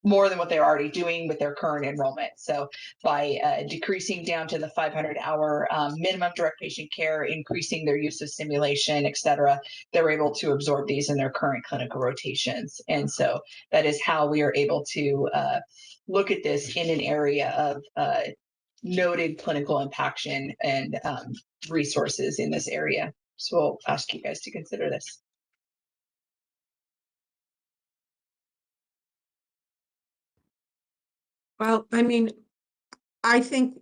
more than what they're already doing with their current enrollment. So by decreasing down to the 500-hour minimum direct patient care, increasing their use of simulation, et cetera, they're able to absorb these in their current clinical rotations. And so that is how we are able to look at this in an area of noted clinical impaction and resources in this area. So we'll ask you guys to consider this. Well, I mean, I think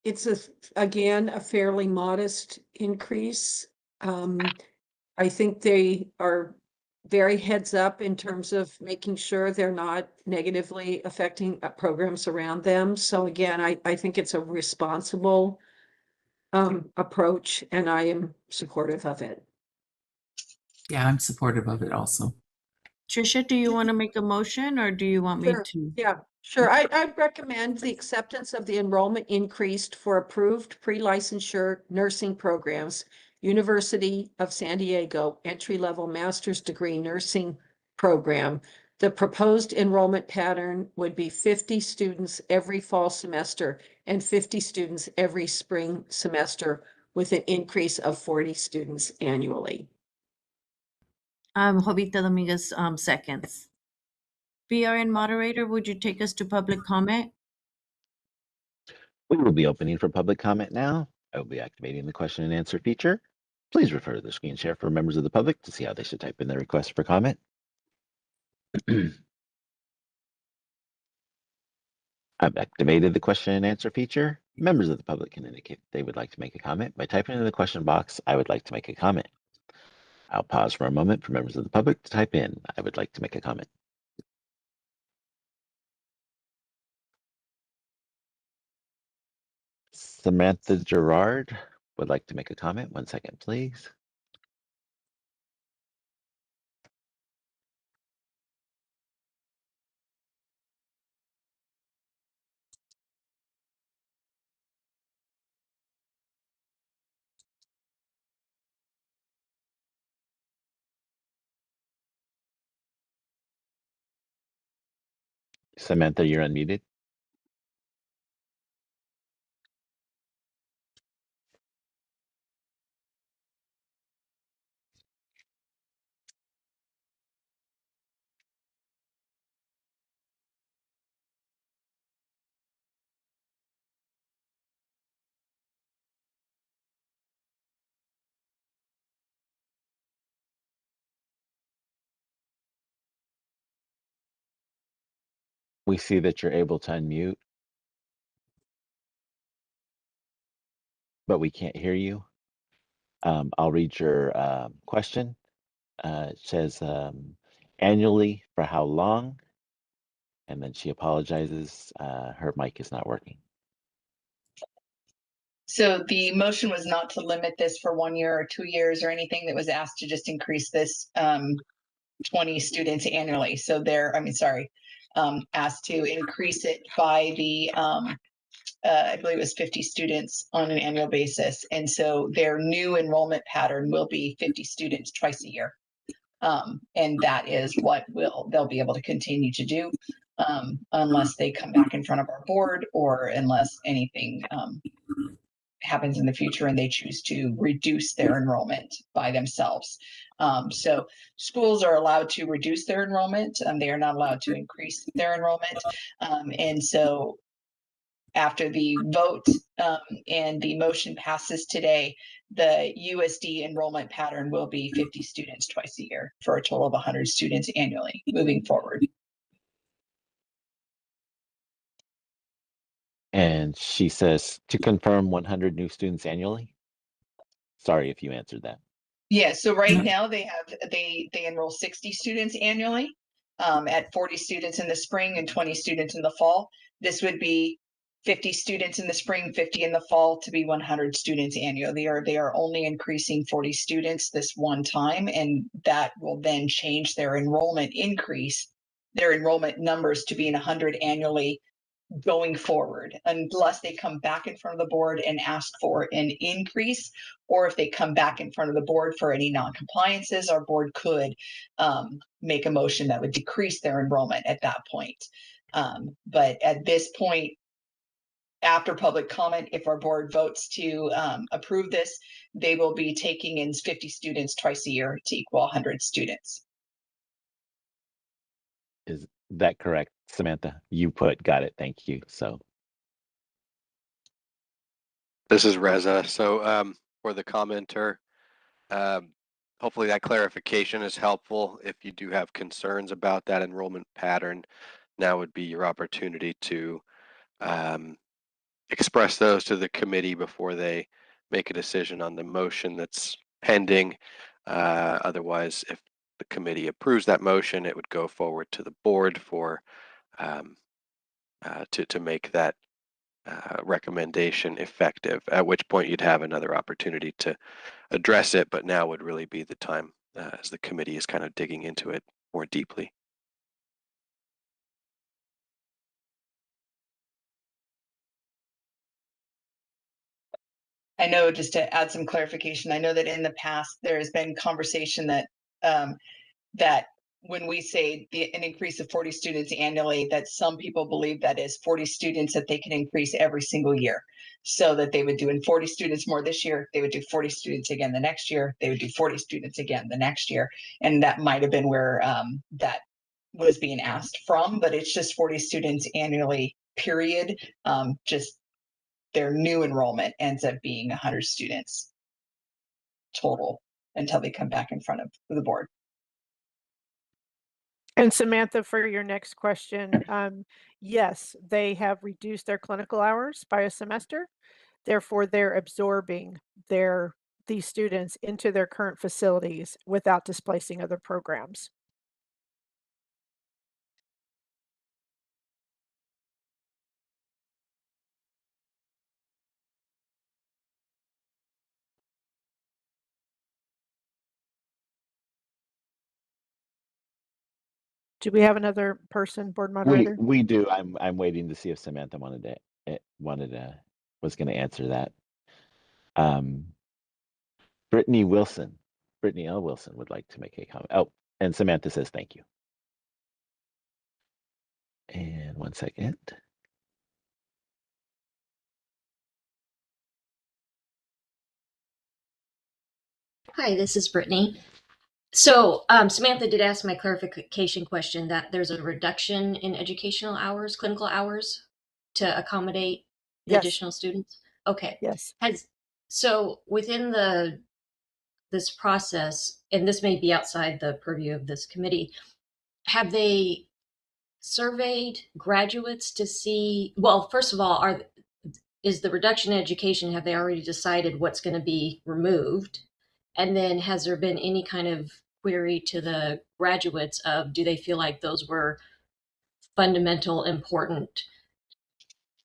it's again, a fairly modest increase. I think they are very heads up in terms of making sure they're not negatively affecting programs around them. So again, I think it's a responsible approach, and I am supportive of it. Yeah, I'm supportive of it also. Trisha, do you want to make a motion or do you want me Sure. to? Yeah, sure. I'd recommend the acceptance of the enrollment increased for approved pre-licensure nursing programs, University of San Diego entry-level master's degree nursing program. The proposed enrollment pattern would be 50 students every fall semester and 50 students every spring semester, with an increase of 40 students annually. Jovita Dominguez seconds. BRN moderator, would you take us to public comment? We will be opening for public comment now. I will be activating the question and answer feature. Please refer to the screen share for members of the public to see how they should type in their request for comment. I've activated the question and answer feature. Members of the public can indicate they would like to make a comment by typing in the question box, I would like to make a comment. I'll pause for a moment for members of the public to type in, I would like to make a comment. Samantha Gerard would like to make a comment. 1 second, please. Samantha, you're unmuted. We see that you're able to unmute, but we can't hear you. I'll read your question. It says annually for how long? And then she apologizes. Her mic is not working. So the motion was not to limit this for 1 year or 2 years or anything. That was asked to just increase this 20 students annually. So asked to increase it by the I believe it was 50 students on an annual basis. And so their new enrollment pattern will be 50 students twice a year. And that is what they'll be able to continue to do, unless they come back in front of our board or unless anything happens in the future and they choose to reduce their enrollment by themselves. So schools are allowed to reduce their enrollment. They are not allowed to increase their enrollment. And so after the vote and the motion passes today, the USD enrollment pattern will be 50 students twice a year for a total of 100 students annually moving forward. And she says to confirm 100 new students annually. Sorry if you answered that. Yeah, so right Mhm. now they enroll 60 students annually at 40 students in the spring and 20 students in the fall. This would be 50 students in the spring, 50 in the fall to be 100 students annually. They are only increasing 40 students this one time, and that will then change their enrollment numbers to being 100 annually going forward, unless they come back in front of the board and ask for an increase, or if they come back in front of the board for any non-compliances, our board could make a motion that would decrease their enrollment at that point. But at this point, after public comment, if our board votes to approve this, they will be taking in 50 students twice a year to equal 100 students. Is that correct, Samantha? Got it. Thank you. So This is Reza. So for the commenter, hopefully that clarification is helpful. If you do have concerns about that enrollment pattern, now would be your opportunity to express those to the committee before they make a decision on the motion that's pending. Otherwise, if the committee approves that motion, it would go forward to the board for to make that recommendation effective, at which point you'd have another opportunity to address it, but now would really be the time as the committee is kind of digging into it more deeply. I know, just to add some clarification, I know that in the past, there has been conversation that that when we say an increase of 40 students annually, that some people believe that is 40 students that they can increase every single year. So that they would do 40 students more this year, they would do 40 students again the next year, they would do 40 students again the next year. And that might have been where that was being asked from, but it's just 40 students annually, period. Just their new enrollment ends up being 100 students total until they come back in front of the board. And Samantha, for your next question, yes, they have reduced their clinical hours by a semester. Therefore, they're absorbing these students into their current facilities without displacing other programs. Do we have another person, board moderator? we do. I'm waiting to see if Samantha was going to answer that. Brittany L. Wilson would like to make a comment. Oh, and Samantha says thank you. And 1 second. Hi, this is Brittany. So Samantha did ask my clarification question that there's a reduction in educational hours, clinical hours, to accommodate the Yes. additional students. Okay. Yes. So within this process, and this may be outside the purview of this committee, have they surveyed graduates to see? Well, first of all, is the reduction in education? Have they already decided what's going to be removed? And then has there been any kind of query to the graduates of, do they feel like those were fundamental, important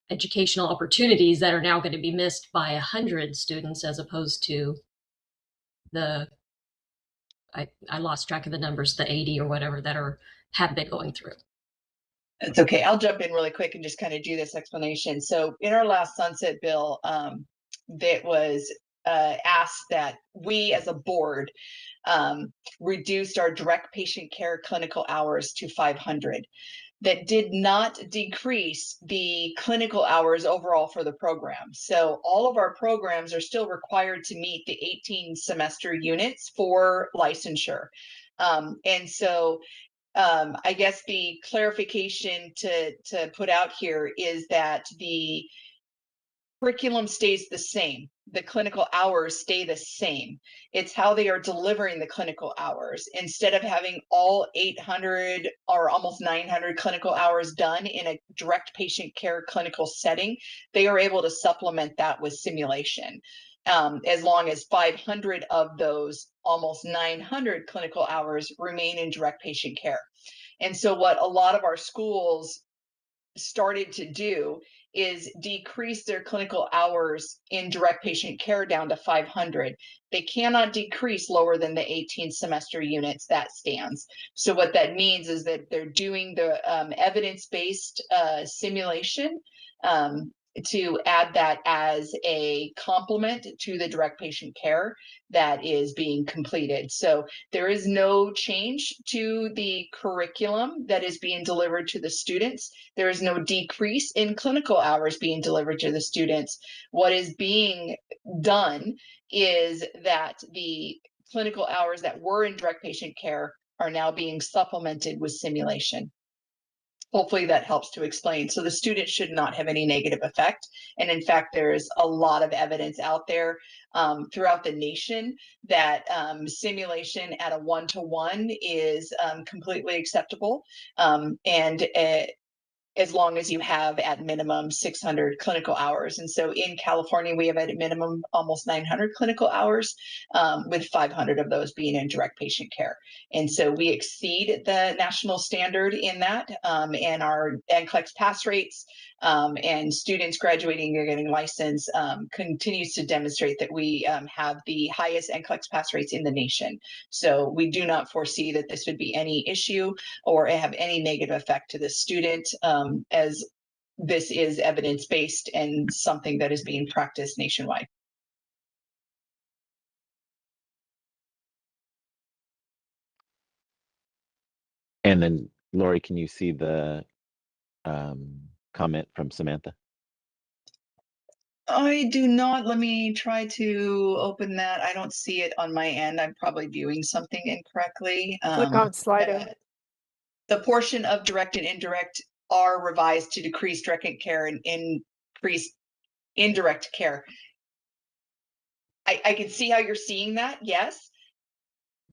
educational opportunities that are now going to be missed by 100 students as opposed to I lost track of the numbers, the 80 or whatever that have been going through? It's okay. I'll jump in really quick and just kind of do this explanation. So in our last sunset bill, that was asked that we as a board reduced our direct patient care clinical hours to 500. That did not decrease the clinical hours overall for the program. So all of our programs are still required to meet the 18 semester units for licensure. And so I guess the clarification to put out here is that the curriculum stays the same. The clinical hours stay the same. It's how they are delivering the clinical hours. Instead of having all 800 or almost 900 clinical hours done in a direct patient care clinical setting, they are able to supplement that with simulation. As long as 500 of those almost 900 clinical hours remain in direct patient care. And so what a lot of our schools started to do is decrease their clinical hours in direct patient care down to 500. They cannot decrease lower than the 18 semester units. That stands. So what that means is that they're doing the evidence-based simulation to add that as a complement to the direct patient care that is being completed. So there is no change to the curriculum that is being delivered to the students. There is no decrease in clinical hours being delivered to the students. What is being done is that the clinical hours that were in direct patient care are now being supplemented with simulation. Hopefully that helps to explain. So the student should not have any negative effect. And in fact, there's a lot of evidence out there throughout the nation that simulation at a 1-to-1 is completely acceptable. As long as you have at minimum 600 clinical hours. And so in California, we have at minimum almost 900 clinical hours, with 500 of those being in direct patient care. And so we exceed the national standard in that, and our NCLEX pass rates and students graduating or getting licensed continues to demonstrate that we have the highest NCLEX pass rates in the nation. So we do not foresee that this would be any issue or have any negative effect to the student, as this is evidence-based and something that is being practiced nationwide. And then, Lori, can you see the comment from Samantha? I do not. Let me try to open that. I don't see it on my end. I'm probably viewing something incorrectly. Click on Slido. The portion of direct and indirect are revised to decrease direct care and increase indirect care. I can see how you're seeing that. Yes.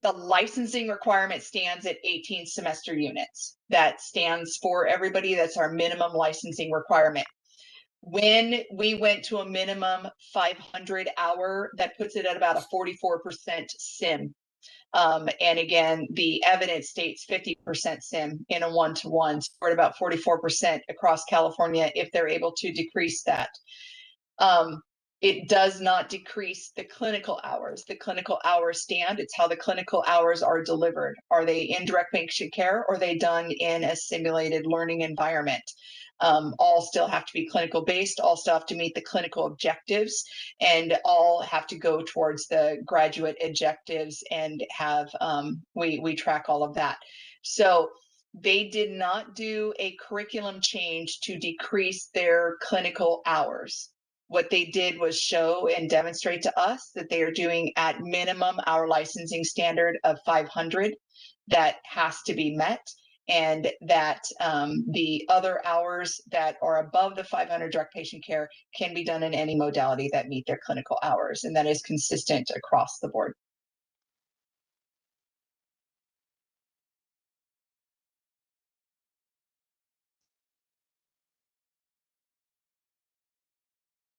The licensing requirement stands at 18 semester units. That stands for everybody. That's our minimum licensing requirement. When we went to a minimum 500 hour, that puts it at about a 44% sim. And again, the evidence states 50% sim in a 1-to-1, so we're at about 44% across California if they're able to decrease that. It does not decrease the clinical hours. The clinical hours stand. It's how the clinical hours are delivered. Are they in direct patient care or are they done in a simulated learning environment? All still have to be clinical based, all still have to meet the clinical objectives, and all have to go towards the graduate objectives and have, we track all of that. So they did not do a curriculum change to decrease their clinical hours. What they did was show and demonstrate to us that they are doing at minimum our licensing standard of 500 that has to be met, and that the other hours that are above the 500 direct patient care can be done in any modality that meet their clinical hours, and that is consistent across the board.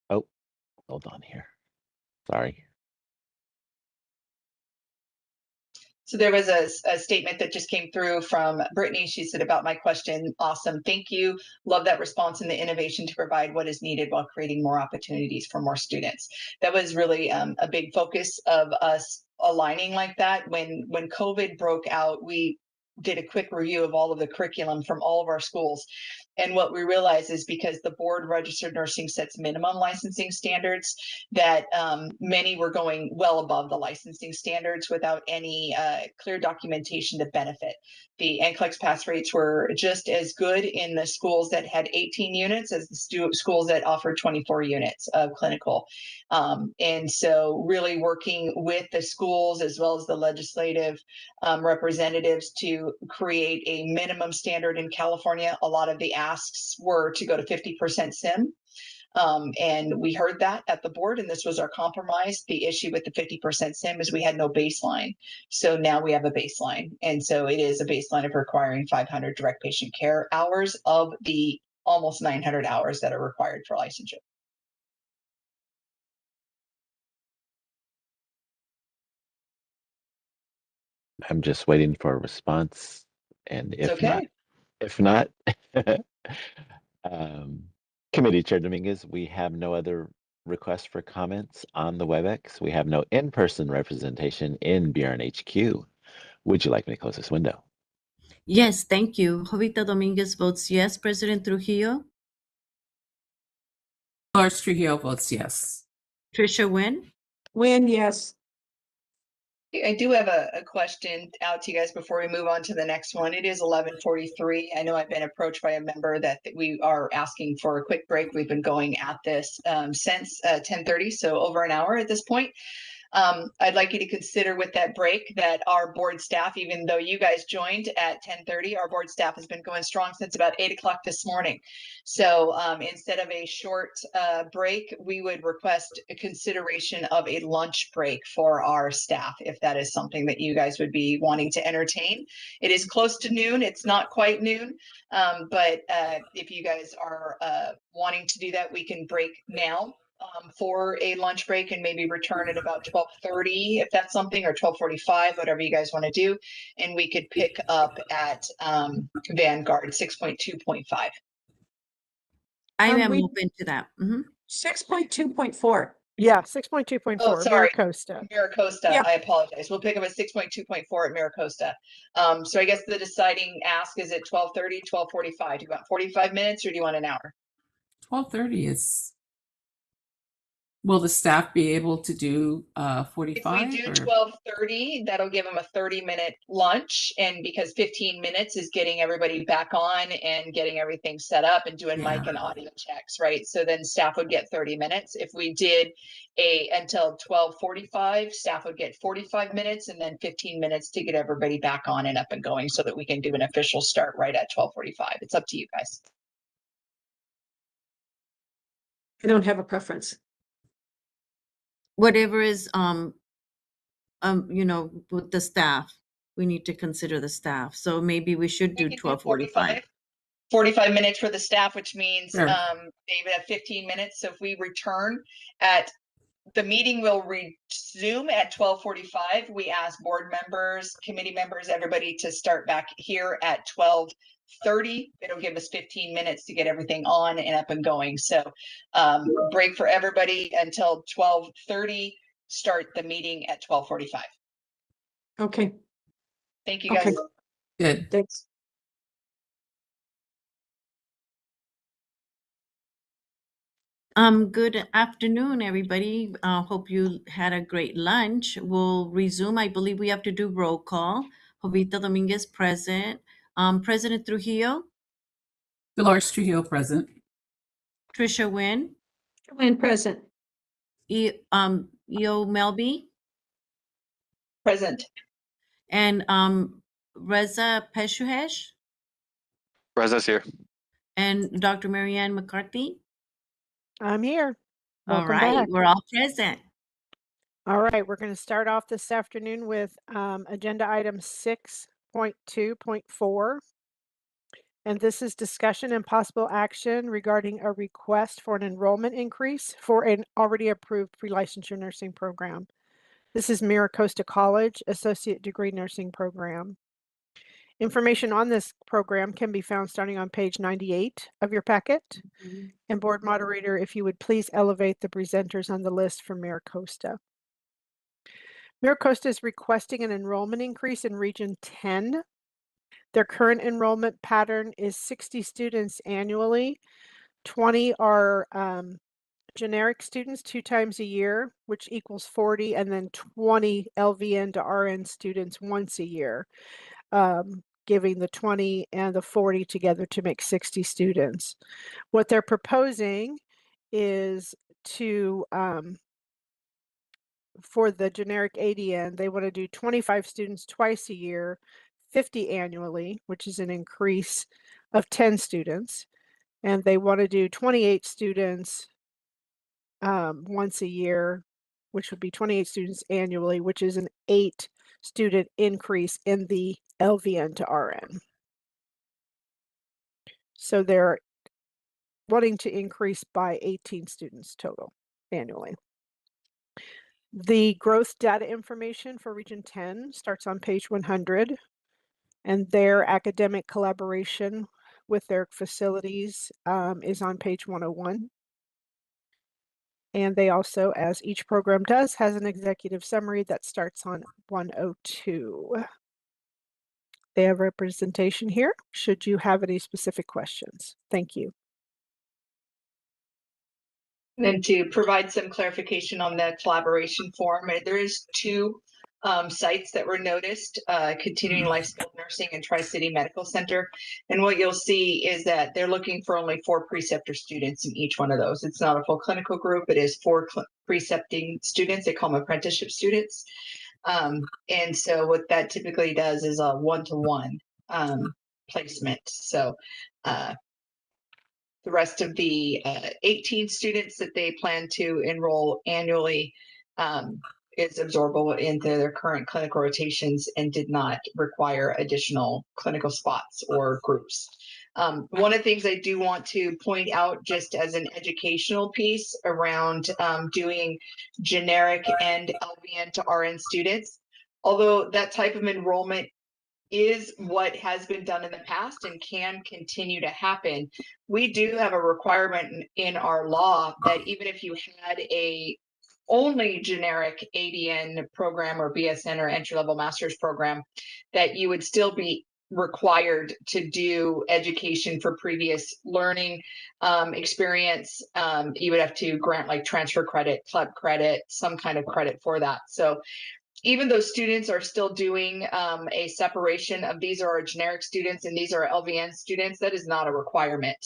Oh, hold on here. Sorry. So there was a statement that just came through from Brittany. She said about my question, awesome, thank you. Love that response and the innovation to provide what is needed while creating more opportunities for more students. That was really a big focus of us aligning like that. When COVID broke out, we did a quick review of all of the curriculum from all of our schools. And what we realized is because the board registered nursing sets minimum licensing standards, that many were going well above the licensing standards without any clear documentation to benefit. The NCLEX pass rates were just as good in the schools that had 18 units as the schools that offered 24 units of clinical. And so really working with the schools as well as the legislative representatives to create a minimum standard in California. A lot of the asks were to go to 50% SIM. And we heard that at the board, and this was our compromise. The issue with the 50% SIM is we had no baseline. So now we have a baseline. And so it is a baseline of requiring 500 direct patient care hours of the almost 900 hours that are required for licensure. I'm just waiting for a response, and It's okay. if not, Committee Chair Dominguez, we have no other requests for comments on the WebEx. We have no in-person representation in BRNHQ. Would you like me to close this window? Yes, thank you. Jovita Dominguez votes yes. President Trujillo? Dolores Trujillo votes yes. Trisha Wynn? Win, yes. I do have a question out to you guys before we move on to the next one. It is 11:43. I know I've been approached by a member that we are asking for a quick break. We've been going at this since 10:30, so over an hour at this point. I'd like you to consider with that break that our board staff, even though you guys joined at 10:30, our board staff has been going strong since about 8 o'clock this morning. So instead of a short break, we would request a consideration of a lunch break for our staff, if that is something that you guys would be wanting to entertain. It is close to noon. It's not quite noon. But if you guys are wanting to do that, we can break now for a lunch break and maybe return at about 12:30 if that's something, or 12:45, whatever you guys want to do. And we could pick up at Vanguard 6.2.5. I am we- open to that. 6.2.4. Yeah, 6.2.4, Oh, sorry. Miracosta. Miracosta, Yeah. I apologize. We'll pick up at 6.2.4 at Miracosta. So I guess the deciding ask is at 12:30, 12:45. Do you want 45 minutes or do you want an hour? 12:30 is. Will the staff be able to do If 45? we do or- 12:30, that'll give them a 30-minute lunch. And because 15 minutes is getting everybody back on and getting everything set up and doing mic Yeah. and audio checks, right? So then staff would get 30 minutes. If we did until 12:45, staff would get 45 minutes and then 15 minutes to get everybody back on and up and going so that we can do an official start right at 12:45. It's up to you guys. I don't have a preference. Whatever is, with the staff, we need to consider the staff. So maybe we should do We can do 12:45. 45 minutes for the staff, which means Sure. David have 15 minutes. So if we return at the meeting will resume at 12:45. We ask board members, committee members, everybody to start back here at 12:30. It'll give us 15 minutes to get everything on and up and going. So break for everybody until 12:30. Start the meeting at 12:45. Okay, Thank you guys. Okay. Good. thanks. Good afternoon, everybody. Hope you had a great lunch. We'll resume. I believe we have to do roll call. Jovita Dominguez present. President Trujillo, Dolores Trujillo present. Trisha Wynn, Win, present. Eo Melby, Present. and Reza Peshuhesh, Reza's here. and Dr. Marianne McCarthy. I'm here. All Welcome right, back. we're all present. All right, we're going to start off this afternoon with agenda item 6.2.4. And this is discussion and possible action regarding a request for an enrollment increase for an already approved pre-licensure nursing program. This is Miracosta College Associate Degree Nursing Program. Information on this program can be found starting on page 98 of your packet. And board moderator, if you would please elevate the presenters on the list for Miracosta. Miracosta is requesting an enrollment increase in Region 10 Their current enrollment pattern is 60 students annually. 20 are generic students 2 times a year, which equals 40, and then 20 LVN to RN students once a year, giving the 20 and the 40 together to make 60 students. What they're proposing is to, for the generic ADN, they want to do 25 students twice a year, 50 annually, which is an increase of 10 students. And they want to do 28 students once a year, which would be 28 students annually, which is an 8 student increase in the LVN to RN. So they're wanting to increase by 18 students total annually. The growth data information for Region 10 starts on page 100, and their academic collaboration with their facilities is on page 101. And they also, as each program does, has an executive summary that starts on 102. They have representation here, should you have any specific questions. Thank you. And to provide some clarification on the collaboration form, there is 2 sites that were noticed, Continuing Life Skilled Nursing and Tri-City Medical Center. And what you'll see is that they're looking for only 4 preceptor students in each one of those. It's not a full clinical group. It is 4 precepting students. They call them apprenticeship students. And so what that typically does is a 1-to-1 placement. So the rest of the 18 students that they plan to enroll annually is absorbable into their current clinical rotations and did not require additional clinical spots or groups. One of the things I do want to point out just as an educational piece around doing generic and LVN to RN students, although that type of enrollment is what has been done in the past and can continue to happen, we do have a requirement in our law that even if you had a only generic ADN program or BSN or entry-level master's program, that you would still be required to do education for previous learning experience. You would have to grant like transfer credit, club credit, some kind of credit for that. So even though students are still doing a separation of these are our generic students and these are LVN students, that is not a requirement.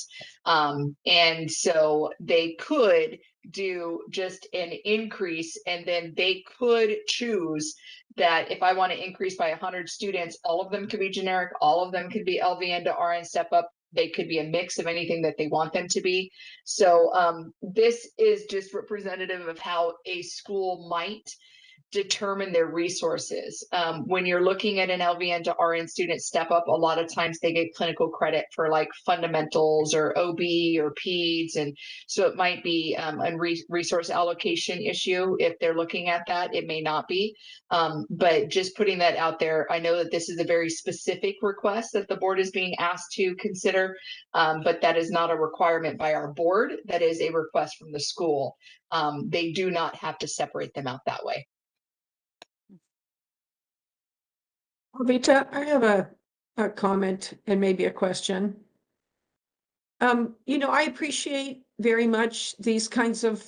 And so they could do just an increase, and then they could choose that if I want to increase by 100 students, all of them could be generic, all of them could be LVN to RN step up. They could be a mix of anything that they want them to be. So this is just representative of how a school might determine their resources. When you're looking at an LVN to RN student step up, a lot of times they get clinical credit for like fundamentals or OB or PEDS. And so it might be a resource allocation issue. If they're looking at that, it may not be. But just putting that out there, I know that this is a very specific request that the board is being asked to consider, but that is not a requirement by our board. That is a request from the school. They do not have to separate them out that way. Vita, I have a comment and maybe a question. I appreciate very much these kinds of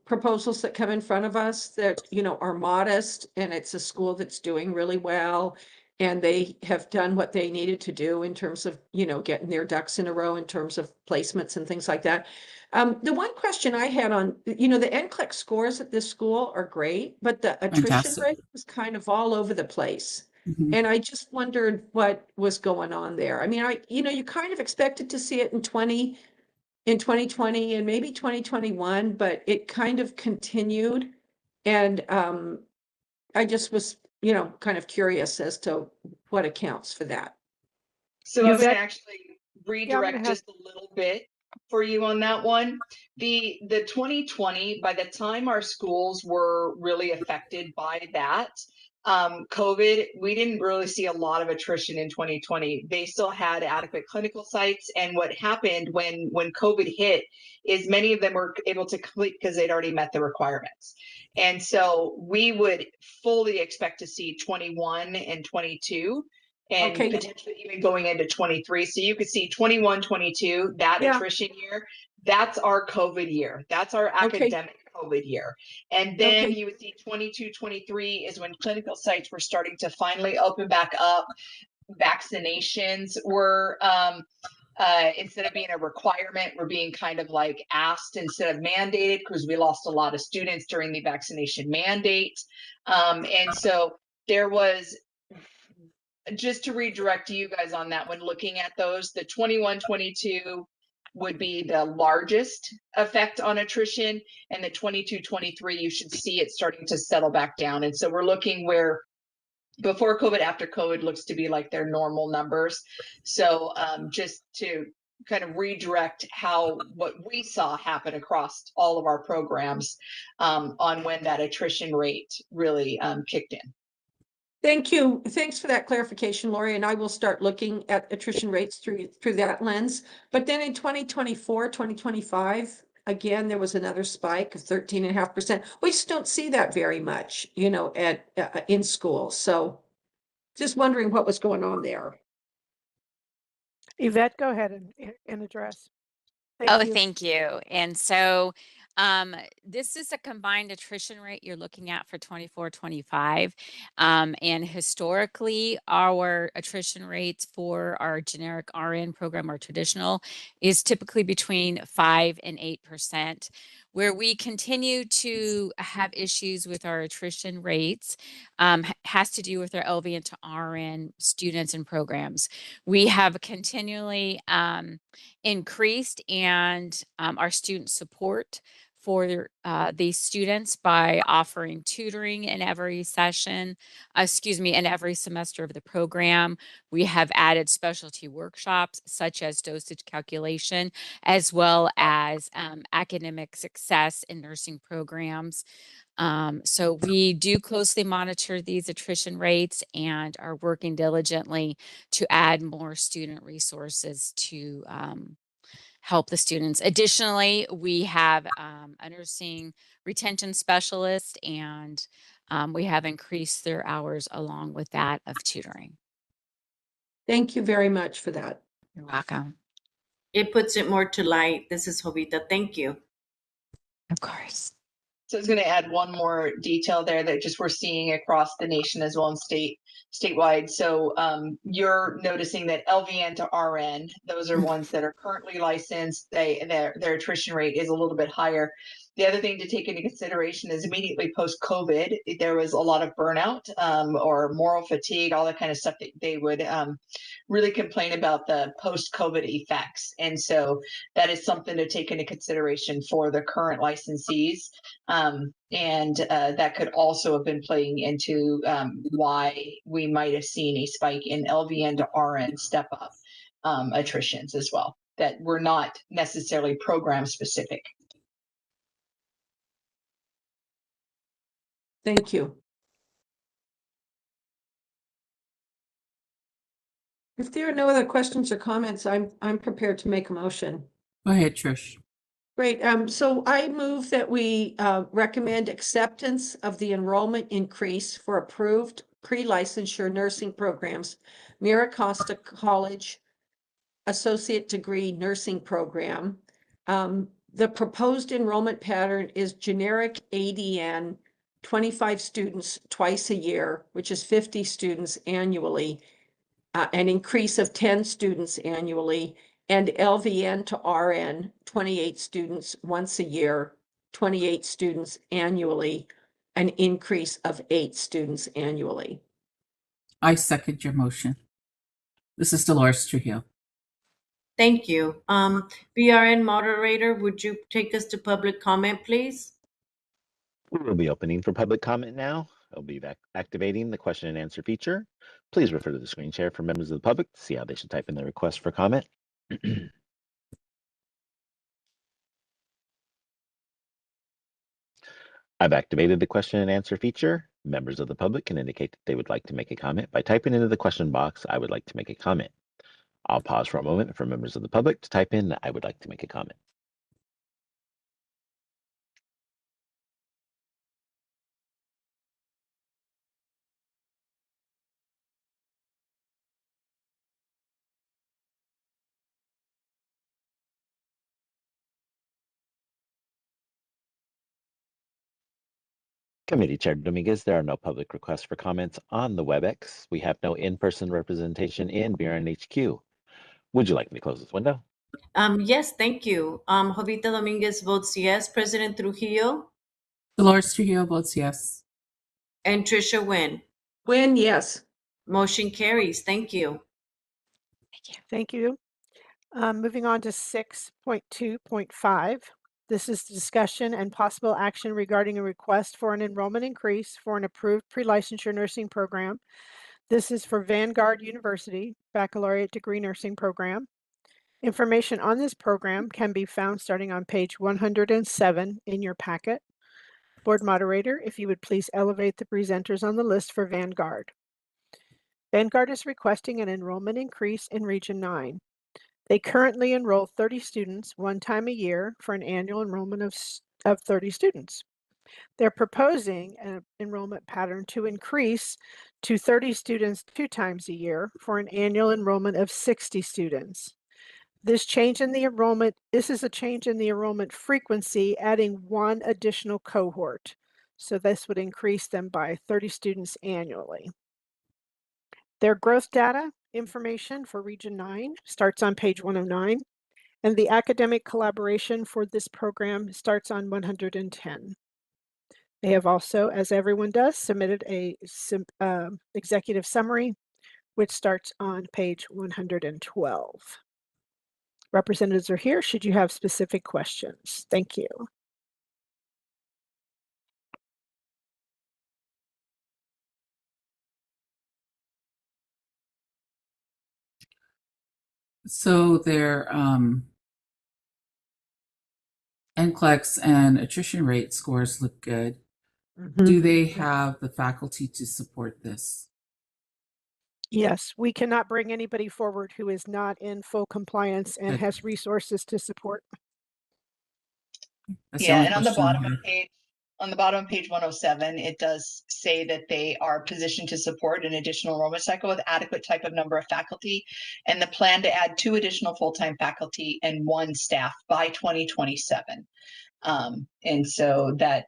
proposals that come in front of us that, are modest, and it's a school that's doing really well. And they have done what they needed to do in terms of, getting their ducks in a row in terms of placements and things like that. The one question I had on, the NCLEX scores at this school are great, but the attrition Fantastic. rate was kind of all over the place. Mhm. And I just wondered what was going on there. I mean, you kind of expected to see it in 2020 and maybe 2021, but it kind of continued. And I just was, kind of curious as to what accounts for that. So I'm going Yvette? to actually redirect just a little bit for you on that one. The 2020, by the time our schools were really affected by that, COVID, we didn't really see a lot of attrition in 2020. They still had adequate clinical sites. And what happened when COVID hit is many of them were able to complete because they'd already met the requirements. And so we would fully expect to see 21 and 22 and Okay. potentially even going into 23. So you could see 21, 22, that Yeah. attrition year, that's our COVID year. That's our Okay. academic COVID year. And then Okay. you would see 22, 23 is when clinical sites were starting to finally open back up. Vaccinations were, instead of being a requirement, were being kind of like asked instead of mandated, because we lost a lot of students during the vaccination mandate. And so there was, just to redirect you guys on that one, looking at those, the 21, 22 would be the largest effect on attrition, and the 22, 23, you should see it starting to settle back down. And so we're looking where before COVID, after COVID looks to be like their normal numbers. So just to kind of redirect what we saw happen across all of our programs on when that attrition rate really kicked in. Thank you. Thanks for that clarification, Lori. And I will start looking at attrition rates through that lens. But then in 2024, 2025, again, there was another spike of 13.5%. We just don't see that very much, at in schools. So just wondering what was going on there. Yvette, go ahead and address. Thank you. And so this is a combined attrition rate you're looking at for 24-25. And historically, our attrition rates for our generic RN program, our traditional, is typically between 5 and 8%. Where we continue to have issues with our attrition rates has to do with our LVN to RN students and programs. We have continually increased and our student support for these students by offering tutoring in every session, in every semester of the program. We have added specialty workshops such as dosage calculation, as well as academic success in nursing programs. So we do closely monitor these attrition rates and are working diligently to add more student resources to help the students. Additionally, we have a nursing retention specialist, and we have increased their hours along with that of tutoring. Thank you very much for that. You're welcome. It puts it more to light. This is Jovita. Thank you. Of course. So I was going to add one more detail there that just we're seeing across the nation as well as statewide. So you're noticing that LVN to RN, those are ones that are currently licensed. Their attrition rate is a little bit higher. The other thing to take into consideration is immediately post-COVID, there was a lot of burnout or moral fatigue, all that kind of stuff that they would really complain about the post-COVID effects. And so that is something to take into consideration for the current licensees. And that could also have been playing into why we might have seen a spike in LVN to RN step up attritions as well, that were not necessarily program specific. Thank you. If there are no other questions or comments, I'm prepared to make a motion. Go ahead, Trish. Great. So I move that we recommend acceptance of the enrollment increase for approved pre-licensure nursing programs, Mira Costa College Associate Degree Nursing Program. The proposed enrollment pattern is generic ADN, 25 students twice a year, which is 50 students annually, an increase of 10 students annually, and LVN to RN, 28 students once a year, 28 students annually, an increase of 8 students annually. I second your motion. This is Dolores Trujillo. Thank you. BRN moderator, would you take us to public comment, please? We will be opening for public comment now. I'll be activating the question and answer feature. Please refer to the screen share for members of the public to see how they should type in their request for comment. I've activated the question and answer feature. Members of the public can indicate that they would like to make a comment by typing into the question box, "I would like to make a comment." I'll pause for a moment for members of the public to type in, "I would like to make a comment." Committee Chair Dominguez, there are no public requests for comments on the WebEx. We have no in-person representation in BRN HQ. Would you like me to close this window? Yes, thank you. Jovita Dominguez votes yes. President Trujillo Dolores Trujillo votes yes. and Trisha Wynn. When, yes. Motion carries. Thank you. Thank you. Moving on to 6.2.5. This is discussion and possible action regarding a request for an enrollment increase for an approved pre-licensure nursing program. This is for Vanguard University Baccalaureate Degree Nursing Program. Information on this program can be found starting on page 107 in your packet. Board moderator, if you would please elevate the presenters on the list for Vanguard. Vanguard is requesting an enrollment increase in Region 9. They currently enroll 30 students one time a year for an annual enrollment of 30 students. They're proposing an enrollment pattern to increase to 30 students 2 times a year for an annual enrollment of 60 students. This is a change in the enrollment frequency, adding 1 additional cohort. So this would increase them by 30 students annually. Their growth data information for Region 9 starts on page 109, and the academic collaboration for this program starts on 110. They have also, as everyone does, submitted a executive summary, which starts on page 112. Representatives are here should you have specific questions. Thank you. So their NCLEX and attrition rate scores look good. Do they have the faculty to support this? Yes, we cannot bring anybody forward who is not in full compliance and Good. has resources to support. That's the Yeah, only and on the question I bottom of have. page 107, it does say that they are positioned to support an additional enrollment cycle with adequate type of number of faculty, and the plan to add 2 additional full-time faculty and 1 staff by 2027. And so that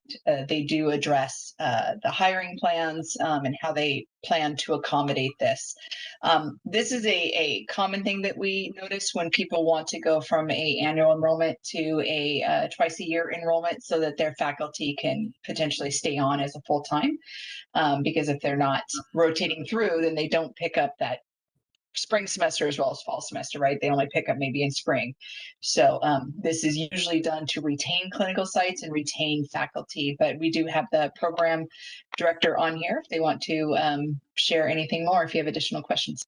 they do address the hiring plans and how they plan to accommodate this. This is a common thing that we notice when people want to go from a annual enrollment to a twice a year enrollment so that their faculty can potentially stay on as a full-time. Because if they're not rotating through, then they don't pick up that spring semester as well as fall semester, right? They only pick up maybe in spring. So this is usually done to retain clinical sites and retain faculty, but we do have the program director on here if they want to share anything more, if you have additional questions.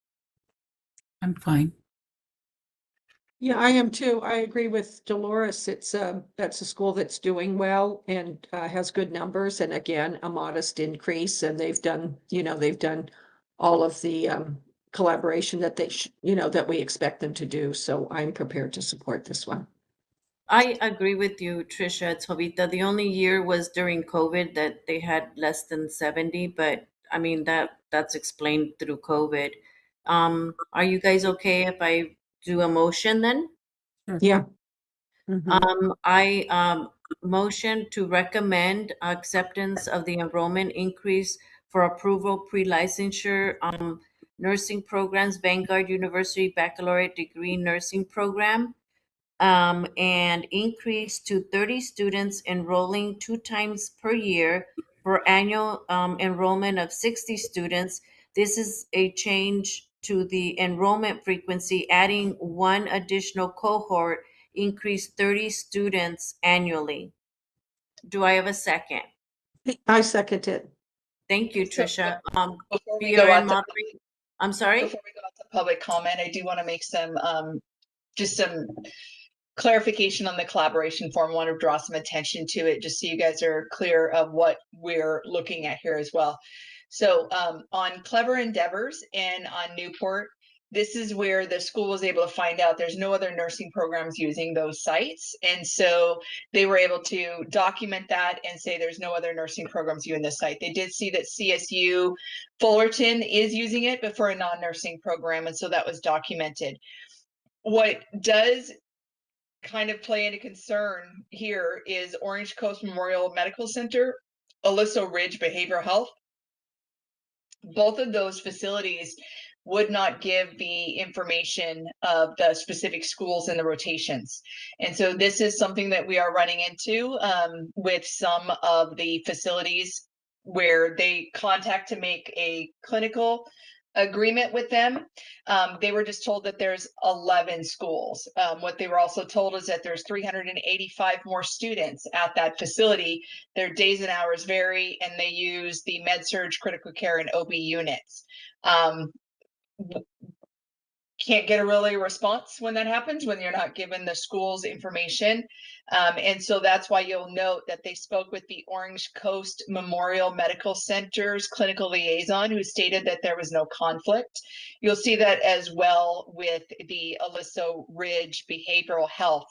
I'm fine. Yeah, I am too. I agree with Dolores. That's a school that's doing well and has good numbers, and again, a modest increase. And they've done all of the collaboration that that we expect them to do. So I'm prepared to support this one. I agree with you, Trisha. It's Jovita. The only year was during COVID that they had less than 70, but I mean that's explained through COVID. Are you guys okay if I do a motion then? Yeah. Mhm. I motion to recommend acceptance of the enrollment increase for approval pre-licensure nursing programs, Vanguard University Baccalaureate Degree Nursing Program, and increase to 30 students enrolling 2 times per year for annual enrollment of 60 students. This is a change to the enrollment frequency, adding 1 additional cohort, increase 30 students annually. Do I have a second? I second it. Thank you, So, Trisha. before we go BRN on to moderator. I'm sorry? before we go on to public comment, I do want to make some just some clarification on the collaboration form. I want to draw some attention to it just so you guys are clear of what we're looking at here as well. So on Clever Endeavors and on Newport, this is where the school was able to find out there's no other nursing programs using those sites. And so they were able to document that and say there's no other nursing programs using this site. They did see that CSU Fullerton is using it, but for a non-nursing program. And so that was documented. What does kind of play into concern here is Orange Coast Memorial Medical Center Aliso Ridge Behavioral Health. Both of those facilities would not give the information of the specific schools and the rotations. And so this is something that we are running into with some of the facilities where they contact to make a clinical agreement with them. They were just told that there's 11 schools. What they were also told is that there's 385 more students at that facility. Their days and hours vary, and they use the med-surg, critical care, and OB units. Can't get a really response when that happens, when you're not given the school's information. And so that's why you'll note that they spoke with the Orange Coast Memorial Medical Center's clinical liaison, who stated that there was no conflict. You'll see that as well with the Aliso Ridge Behavioral Health.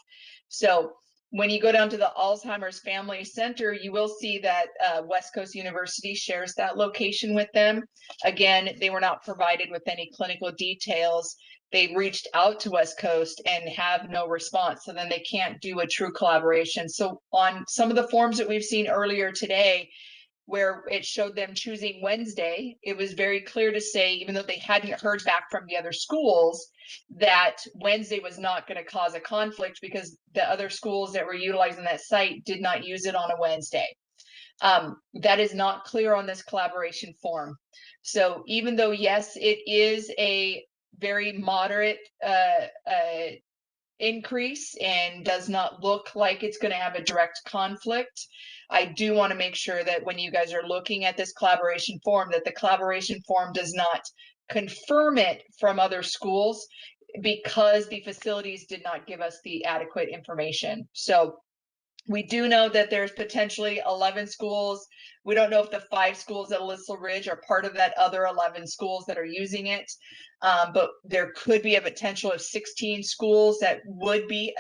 So when you go down to the Alzheimer's Family Center, you will see that West Coast University shares that location with them. Again, they were not provided with any clinical details. They reached out to West Coast and have no response. So then they can't do a true collaboration. So on some of the forms that we've seen earlier today, where it showed them choosing Wednesday, it was very clear to say, even though they hadn't heard back from the other schools, that Wednesday was not going to cause a conflict because the other schools that were utilizing that site did not use it on a Wednesday. That is not clear on this collaboration form. So even though, yes, it is a very moderate increase and does not look like it's going to have a direct conflict, I do want to make sure that when you guys are looking at this collaboration form, that the collaboration form does not confirm it from other schools, because the facilities did not give us the adequate information. So we do know that there's potentially 11 schools. We don't know if the 5 schools at Aliso Ridge are part of that other 11 schools that are using it. But there could be a potential of 16 schools that would be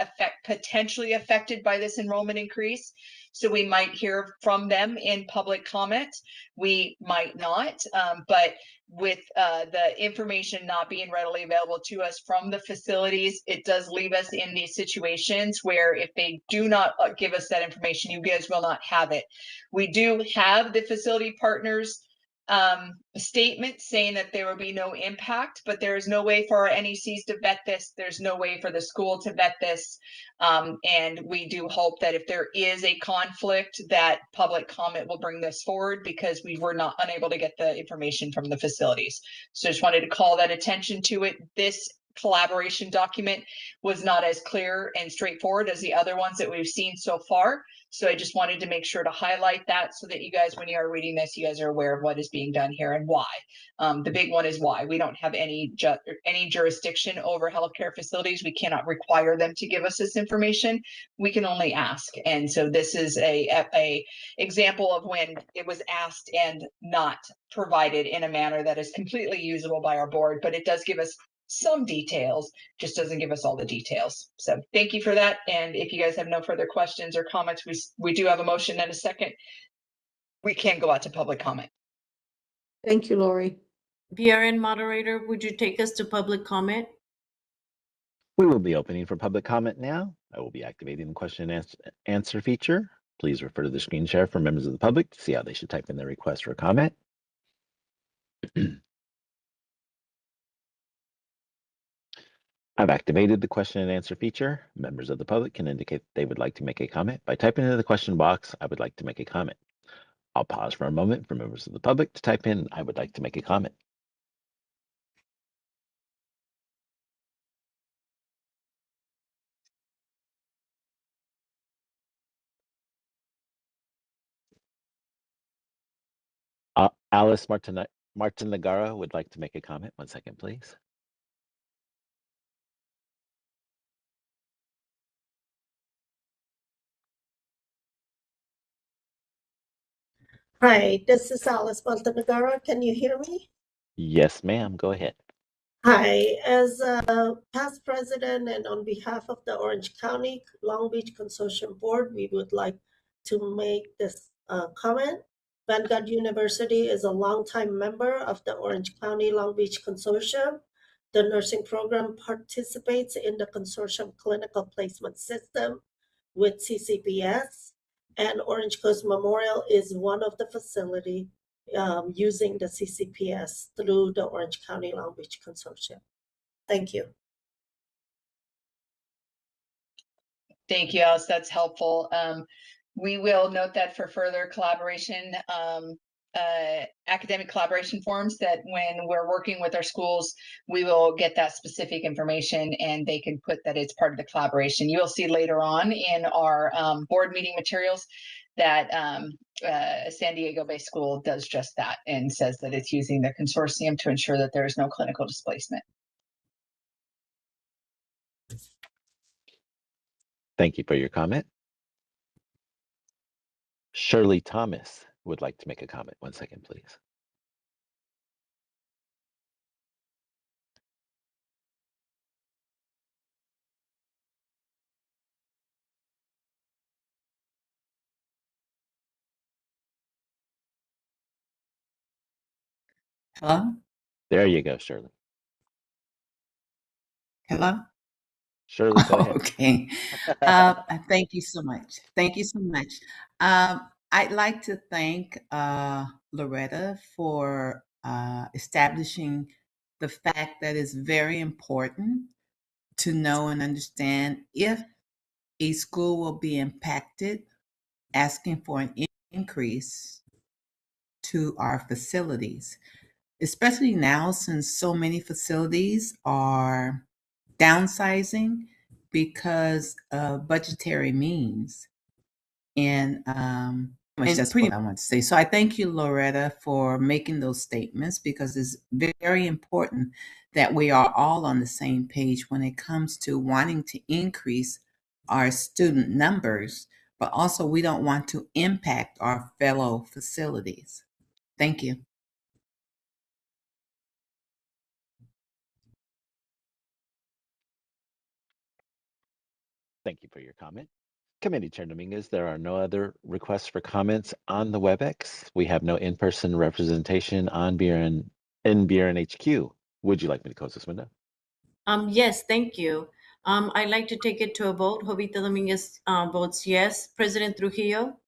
potentially affected by this enrollment increase. So we might hear from them in public comment. We might not, but with the information not being readily available to us from the facilities, it does leave us in these situations where if they do not give us that information, you guys will not have it. We do have the facility partners statement saying that there will be no impact, but there is no way for our NECs to vet this. There's no way for the school to vet this. And we do hope that if there is a conflict, that public comment will bring this forward, because we were not unable to get the information from the facilities. So just wanted to call that attention to it. This collaboration document was not as clear and straightforward as the other ones that we've seen so far. So I just wanted to make sure to highlight that so that you guys, when you are reading this, you guys are aware of what is being done here and why. The big one is why. We don't have any jurisdiction over healthcare facilities. We cannot require them to give us this information. We can only ask. And so this is a example of when it was asked and not provided in a manner that is completely usable by our board, but it does give us some details, just doesn't give us all the details. So thank you for that. And if you guys have no further questions or comments, we do have a motion and a second. We can go out to public comment. Thank you, Lori. BRN moderator, would you take us to public comment? We will be opening for public comment now. I will be activating the question and answer feature. Please refer to the screen share for members of the public to see how they should type in their request for comment. I've activated the question and answer feature. Members of the public can indicate they would like to make a comment by typing into the question box, "I would like to make a comment." I'll pause for a moment for members of the public to type in, "I would like to make a comment." Alice Martin-Nagara would like to make a comment. 1 second, please. Hi, this is Alice Montenegro. Can you hear me? Yes, ma'am. Go ahead. Hi, as a past president and on behalf of the Orange County Long Beach Consortium Board, we would like to make this comment. Vanguard University is a longtime member of the Orange County Long Beach Consortium. The nursing program participates in the consortium clinical placement system with CCBS. and Orange Coast Memorial is one of the facility using the CCPS through the Orange County Long Beach Consortium. Thank you. Thank you, Alice. That's helpful. We will note that for further collaboration, academic collaboration forums, that when we're working with our schools, we will get that specific information and they can put that it's part of the collaboration. You will see later on in our board meeting materials that a San Diego-based school does just that and says that it's using the consortium to ensure that there is no clinical displacement. Thank you for your comment. Shirley Thomas would like to make a comment. 1 second, please. Hello? There you go, Shirley. Hello? Shirley, go ahead. Okay. Thank you so much. Thank you so much. I'd like to thank Loretta for establishing the fact that it's very important to know and understand if a school will be impacted, asking for an increase to our facilities, especially now since so many facilities are downsizing because of budgetary means. And that's pretty much I want to say. So I thank you, Loretta, for making those statements, because it's very important that we are all on the same page when it comes to wanting to increase our student numbers, but also we don't want to impact our fellow facilities. Thank you. Thank you for your comment. Committee Chair Dominguez, there are no other requests for comments on the WebEx. We have no in-person representation on BRN HQ. Would you like me to close this window? Yes, thank you. I'd like to take it to a vote. Jovita Dominguez votes yes. President Trujillo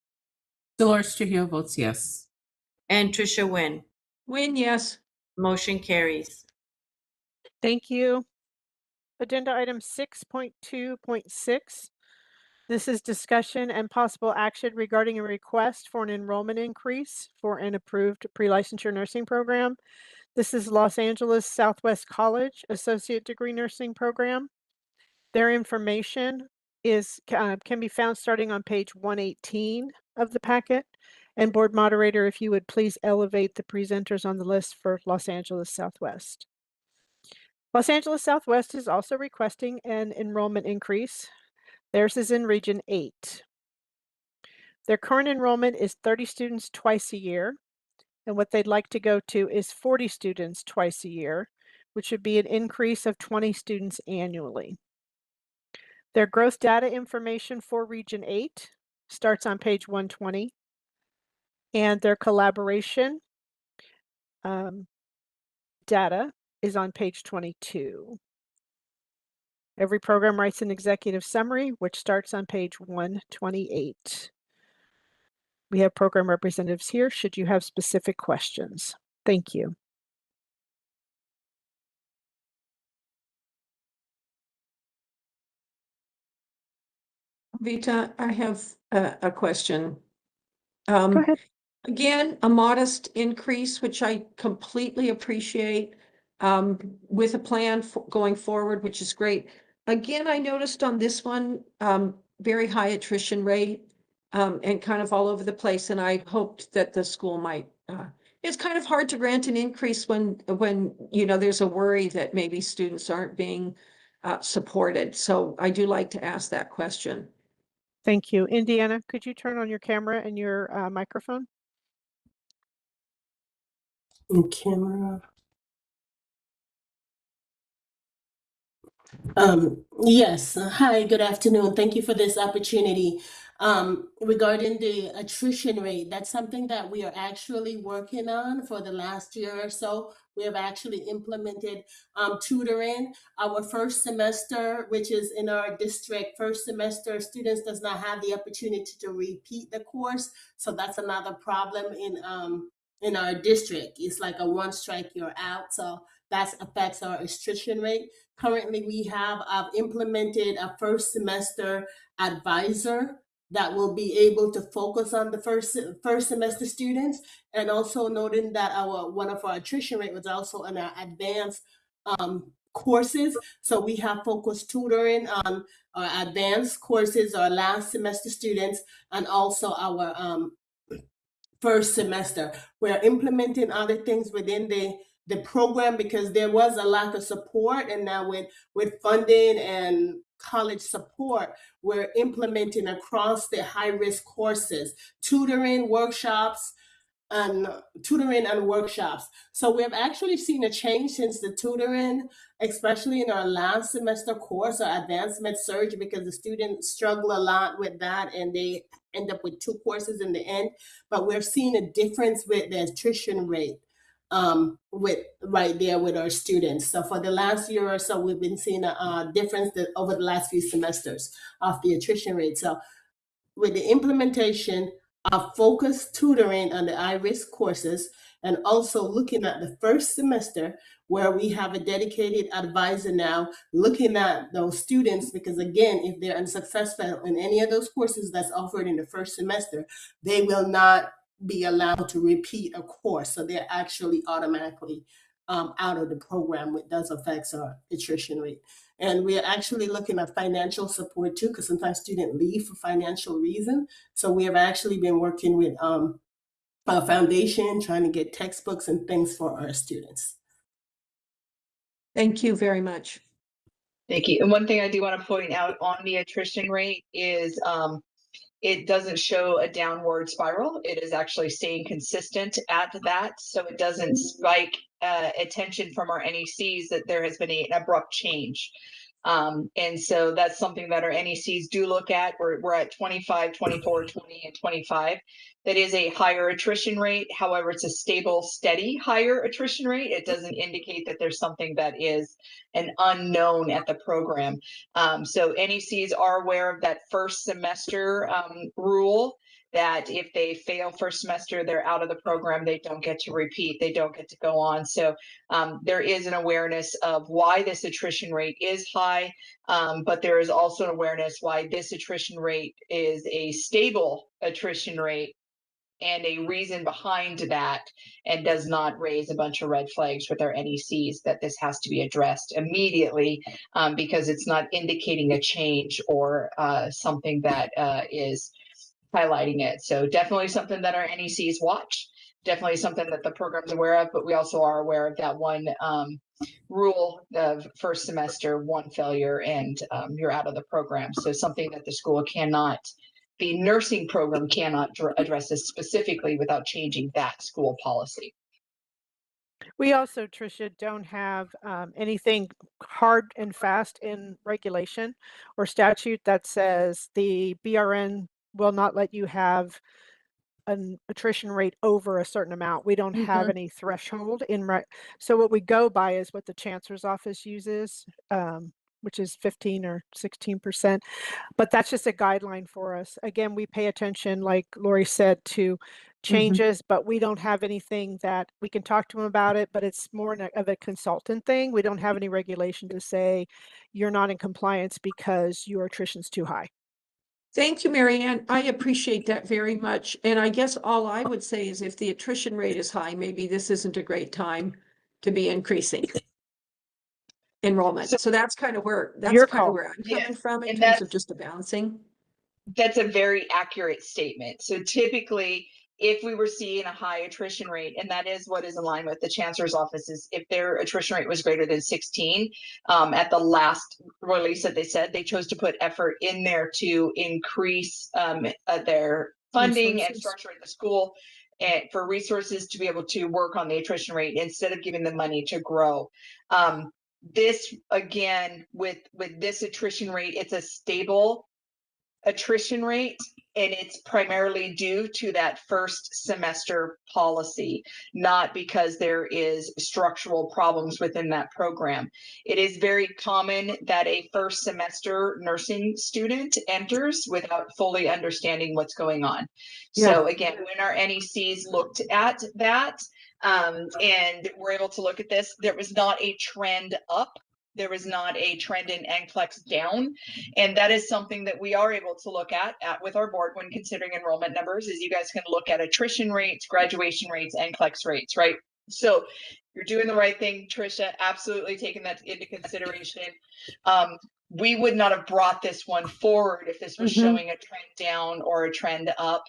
Dolores Trujillo votes yes. and Trisha Wynn. Win, yes. Motion carries. Thank you. Agenda item 6.2.6. This is discussion and possible action regarding a request for an enrollment increase for an approved pre-licensure nursing program. This is Los Angeles Southwest College Associate Degree Nursing Program. Their information can be found starting on page 118 of the packet. And board moderator, if you would please elevate the presenters on the list for Los Angeles Southwest. Los Angeles Southwest is also requesting an enrollment increase. Theirs is in Region 8. Their current enrollment is 30 students twice a year, and what they'd like to go to is 40 students twice a year, which would be an increase of 20 students annually. Their growth data information for Region 8 starts on page 120, and their collaboration data is on page 22. Every program writes an executive summary, which starts on page 128. We have program representatives here should you have specific questions. Thank you. Vita, I have a question. Go ahead. Again, a modest increase, which I completely appreciate, with a plan going forward, which is great. Again, I noticed on this one, very high attrition rate, and kind of all over the place. And I hoped that the school might, it's kind of hard to grant an increase when, you know, there's a worry that maybe students aren't being supported. So I do like to ask that question. Thank you. Indiana, could you turn on your camera and your microphone? Camera. Yes. Hi, good afternoon. Thank you for this opportunity. Regarding the attrition rate, that's something that we are actually working on for the last year or so. We have actually implemented tutoring. Our first semester, which is in our district, first semester students does not have the opportunity to repeat the course. So that's another problem in our district. It's like a one strike, you're out. So that affects our attrition rate. Currently, we have implemented a first semester advisor that will be able to focus on the first semester students, and also noting that one of our attrition rate was also in our advanced courses. So we have focused tutoring on our advanced courses, our last semester students, and also our first semester. We're implementing other things within the program because there was a lack of support, and now with funding and college support, we're implementing across the high-risk courses, tutoring workshops, and workshops. So we have actually seen a change since the tutoring, especially in our last semester course, our advanced med surg, because the students struggle a lot with that and they end up with 2 courses in the end. But we're seeing a difference with the attrition rate with right there with our students. So for the last year or so, we've been seeing a difference over the last few semesters of the attrition rate. So with the implementation of focused tutoring on the high-risk courses, and also looking at the first semester where we have a dedicated advisor now looking at those students, because again, if they're unsuccessful in any of those courses that's offered in the first semester, they will not be allowed to repeat a course. So they're actually automatically out of the program, which does affect our attrition rate. And we're actually looking at financial support too, because sometimes students leave for financial reason. So we have actually been working with a foundation, trying to get textbooks and things for our students. Thank you very much. Thank you. And one thing I do want to point out on the attrition rate is it doesn't show a downward spiral. It is actually staying consistent at that. So it doesn't spike attention from our NECs that there has been an abrupt change. And so that's something that our NECs do look at. We're at 25, 24, 20, and 25. That is a higher attrition rate. However, it's a stable, steady higher attrition rate. It doesn't indicate that there's something that is an unknown at the program. So NECs are aware of that first semester rule, that if they fail first semester, they're out of the program. They don't get to repeat. They don't get to go on. So there is an awareness of why this attrition rate is high, but there is also an awareness why this attrition rate is a stable attrition rate and a reason behind that, and does not raise a bunch of red flags with our NECs that this has to be addressed immediately, because it's not indicating a change or something that is highlighting it. So definitely something that our NECs watch, definitely something that the program's aware of, but we also are aware of that one rule of first semester, one failure, and you're out of the program. So something that the school cannot, the nursing program cannot address this specifically without changing that school policy. We also, Tricia, don't have anything hard and fast in regulation or statute that says the BRN will not let you have an attrition rate over a certain amount. We don't have any threshold in so what we go by is what the chancellor's office uses, which is 15 or 16%. But that's just a guideline for us. Again, we pay attention, like Lori said, to changes, but we don't have anything that we can talk to them about it, but it's more of a consultant thing. We don't have any regulation to say you're not in compliance because your attrition's too high. Thank you, Mary Ann. I appreciate that very much. And I guess all I would say is if the attrition rate is high, maybe this isn't a great time to be increasing enrollment. So that's kind of where I'm coming from in terms of just a balancing. That's a very accurate statement. So typically, if we were seeing a high attrition rate, and that is what is in line with the chancellor's office, is if their attrition rate was greater than 16, at the last release that they said, they chose to put effort in there to increase their funding and structure at the school, and for resources to be able to work on the attrition rate instead of giving them money to grow. This, again, with this attrition rate, it's a stable attrition rate, and it's primarily due to that first semester policy, not because there is structural problems within that program. It is very common that a first semester nursing student enters without fully understanding what's going on. So again, when our NECs looked at that, and we're able to look at this, there was not a trend up. There was not a trend in NCLEX down. And that is something that we are able to look at with our board when considering enrollment numbers, is you guys can look at attrition rates, graduation rates, NCLEX rates, right? So you're doing the right thing, Tricia, absolutely taking that into consideration. We would not have brought this one forward if this was showing a trend down or a trend up.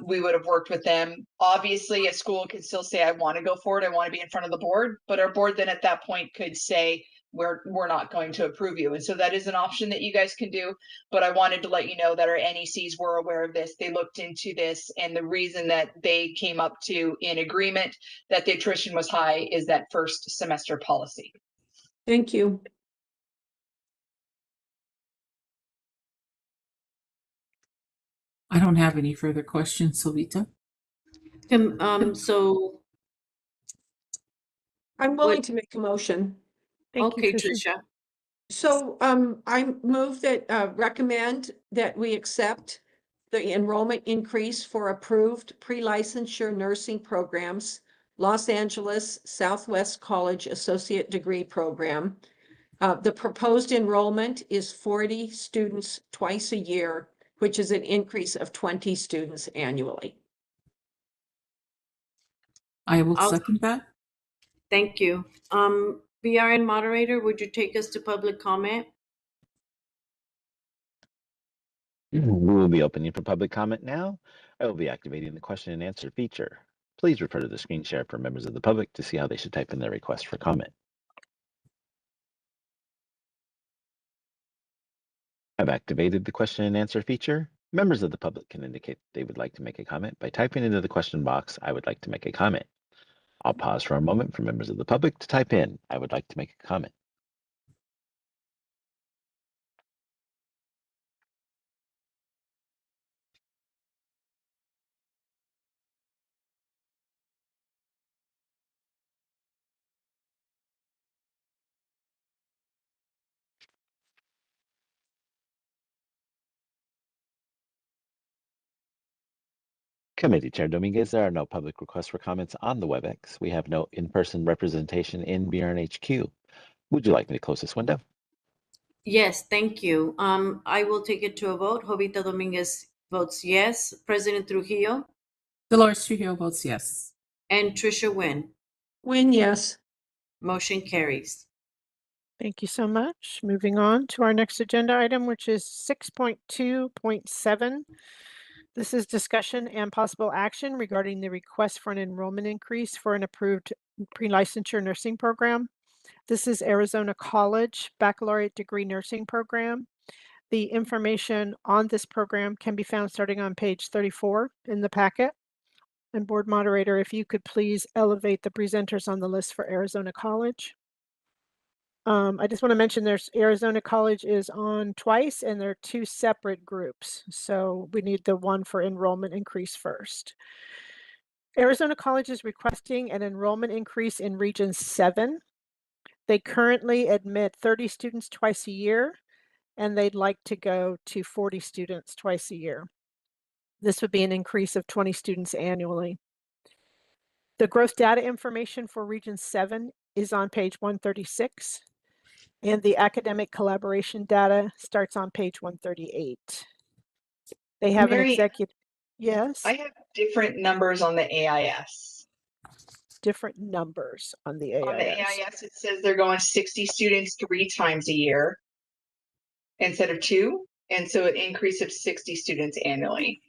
We would have worked with them. Obviously, a school can still say, I want to go forward, I want to be in front of the board, but our board then at that point could say, we're not going to approve you. And so that is an option that you guys can do. But I wanted to let you know that our NECs were aware of this. They looked into this, and the reason that they came up to in agreement that the attrition was high is that first semester policy. Thank you. I don't have any further questions, Sovita. So I'm willing to make a motion. Thank you, okay, Tricia. Tricia. So I move that recommend that we accept the enrollment increase for approved pre-licensure nursing programs, Los Angeles Southwest College Associate Degree Program. The proposed enrollment is 40 students twice a year, which is an increase of 20 students annually. I will I'll- second that. Thank you. BRN moderator, would you take us to public comment? We will be opening for public comment now. I will be activating the question and answer feature. Please refer to the screen share for members of the public to see how they should type in their request for comment. I've activated the question and answer feature. Members of the public can indicate they would like to make a comment by typing into the question box, I would like to make a comment. I'll pause for a moment for members of the public to type in, I would like to make a comment. Committee Chair Dominguez, there are no public requests for comments on the WebEx. We have no in-person representation in BRNHQ. Would you like me to close this window? Yes, thank you. I will take it to a vote. Jovita Dominguez votes yes. President Trujillo Dolores Trujillo votes yes. and Tricia Wynn. Win, yes. Motion carries. Thank you so much. Moving on to our next agenda item, which is 6.2.7. This is discussion and possible action regarding the request for an enrollment increase for an approved pre-licensure nursing program. This is Arizona College Baccalaureate Degree Nursing Program. The information on this program can be found starting on page 34 in the packet. And board moderator, if you could please elevate the presenters on the list for Arizona College. I just want to mention there's Arizona College is on twice and they're two separate groups. So we need the one for enrollment increase first. Arizona College is requesting an enrollment increase in Region 7. They currently admit 30 students twice a year, and they'd like to go to 40 students twice a year. This would be an increase of 20 students annually. The growth data information for Region 7 is on page 136, and the academic collaboration data starts on page 138. They have Mary, an executive, yes, I have different numbers on the AIS. different numbers on the AIS. On the AIS, it says they're going 60 students 3 times a year instead of 2. And so an increase of 60 students annually.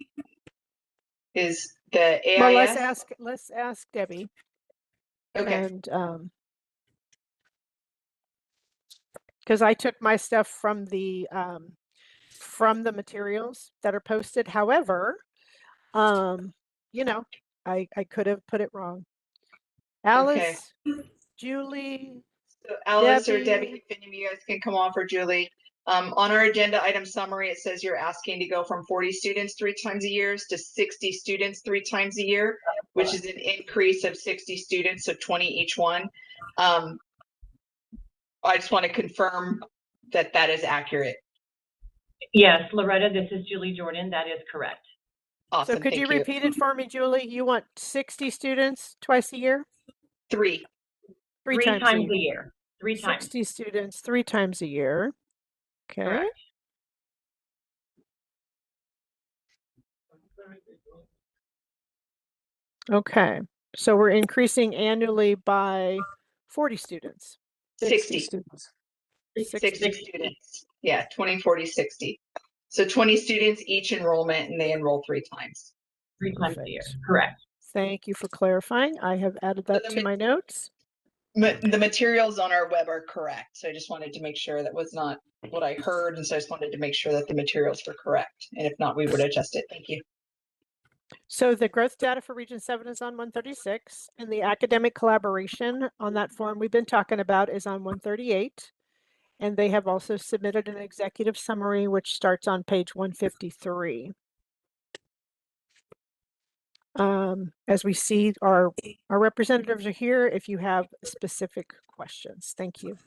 Is the AIS? Well, let's ask Debbie. Okay. And because I took my stuff from the materials that are posted. However, you know, I could have put it wrong. Alice, Julie, So Alice or Debbie. Debbie, if any of you guys can come on for Julie. On our agenda item summary, it says you're asking to go from 40 students 3 times a year to 60 students 3 times a year, which is an increase of 60 students, so 20 each one. I just want to confirm that that is accurate. Yes, Loretta, this is Julie Jordan. That is correct. Awesome. So could you thank repeat it for me, Julie? You want 60 students twice a year? 3. Three Three times times a a year. year. 3 times. 60 students 3 times a year. Okay. Correct. Okay. So we're increasing annually by 40 students. 60. students. 60 students. Yeah, 20, 40, 60. So 20 students each enrollment, and they enroll 3 times. 3 times a year. Perfect. Correct. Thank you for clarifying. I have added that to my notes. The materials on our web are correct. So I just wanted to make sure that was not what I heard. And so I just wanted to make sure that the materials were correct. And if not, we would adjust it. Thank you. So the growth data for Region 7 is on 136, and the academic collaboration on that form we've been talking about is on 138. And they have also submitted an executive summary, which starts on page 153. As we see, our representatives are here if you have specific questions. Thank you.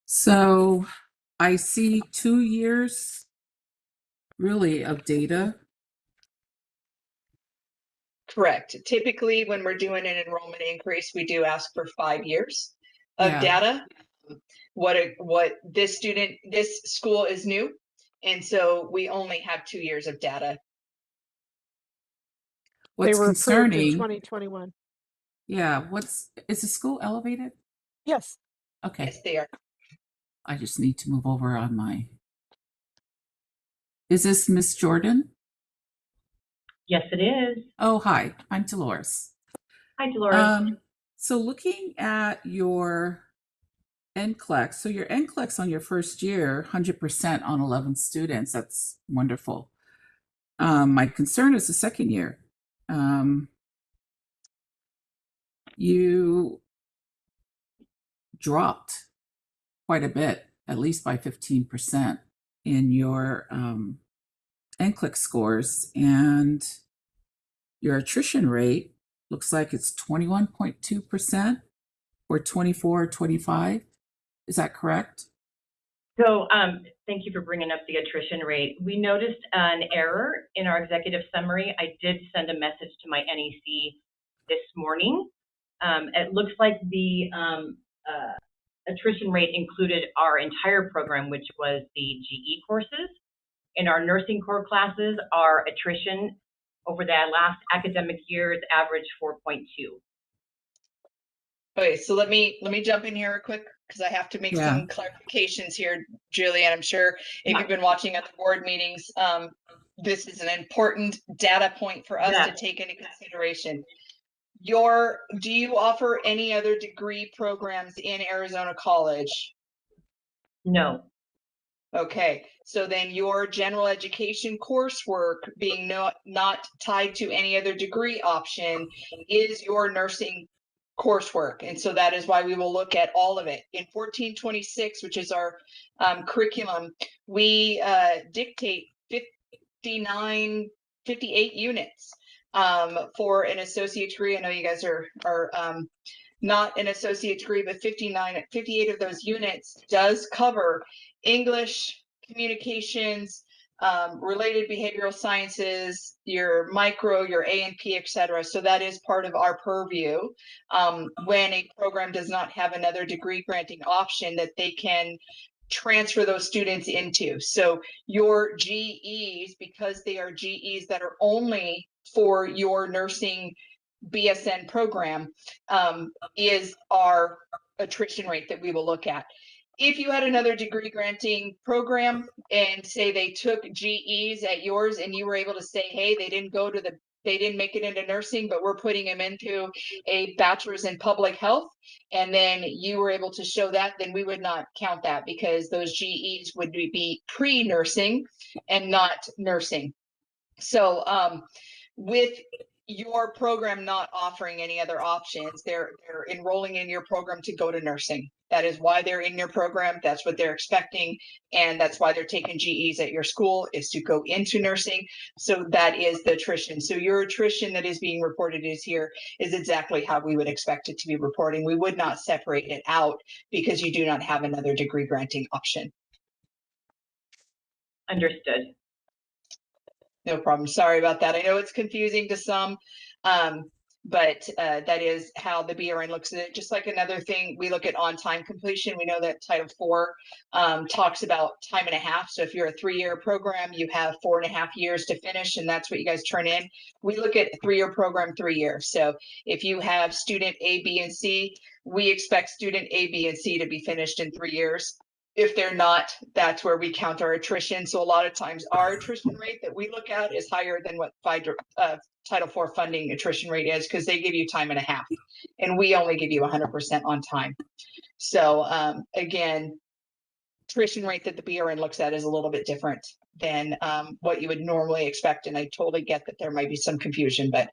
So I see 2 years really of data. Correct. Typically, when we're doing an enrollment increase, we do ask for 5 years of Yeah. data. What this school is new. And so we only have 2 years of data. What's They were approved in concerning, 2021. yeah, is the school elevated? Yes. Okay, Yes, they are. I just need to move over on my. Is this Miss Jordan? Yes, it is. Oh, hi, I'm Dolores. Hi, Dolores. So looking at your NCLEX, so your NCLEX on your first year, 100% on 11 students, that's wonderful. My concern is the second year. You dropped quite a bit, at least by 15% in your NCLEX scores, and your attrition rate looks like it's 21.2% or 24 or 25. Is that correct? So thank you for bringing up the attrition rate. We noticed an error in our executive summary. I did send a message to my NEC this morning. It looks like the attrition rate included our entire program, which was the GE courses. In our nursing core classes, our attrition over that last academic year is average 4.2. Okay, so let me jump in here real quick because I have to make some clarifications here, Julian. I'm sure if you've been watching at the board meetings, this is an important data point for us to take into consideration. Do you offer any other degree programs in Arizona College? No. Okay, so then your general education coursework being not tied to any other degree option is your nursing coursework. And so that is why we will look at all of it. In 1426, which is our curriculum, we dictate 58 units for an associate degree. I know you guys are not an associate degree, but 58 of those units does cover English, communications, related behavioral sciences, your micro, your A&P, et cetera. So that is part of our purview when a program does not have another degree granting option that they can transfer those students into. So your GEs, because they are GEs that are only for your nursing BSN program, is our attrition rate that we will look at. If you had another degree granting program and say they took GEs at yours and you were able to say, hey, they didn't make it into nursing, but we're putting them into a bachelor's in public health, and then you were able to show that, then we would not count that because those GEs would be pre-nursing and not nursing. So with your program not offering any other options. They're enrolling in your program to go to nursing. That is why they're in your program. That's what they're expecting. And that's why they're taking GEs at your school, is to go into nursing. So that is the attrition. So your attrition that is being reported is here is exactly how we would expect it to be reporting. We would not separate it out because you do not have another degree granting option. Understood. No problem. Sorry about that. I know it's confusing to some, but that is how the BRN looks at it. Just like another thing, we look at on-time completion. We know that Title IV talks about time and a half. So if you're a 3-year program, you have 4.5 years to finish, and that's what you guys turn in. We look at a 3-year program, 3 years. So if you have student A, B, and C, we expect student A, B, and C to be finished in 3 years. If they're not, that's where we count our attrition. So a lot of times our attrition rate that we look at is higher than what Title IV funding attrition rate is, because they give you time and a half and we only give you 100% on time. So again, attrition rate that the BRN looks at is a little bit different than what you would normally expect. And I totally get that there might be some confusion, but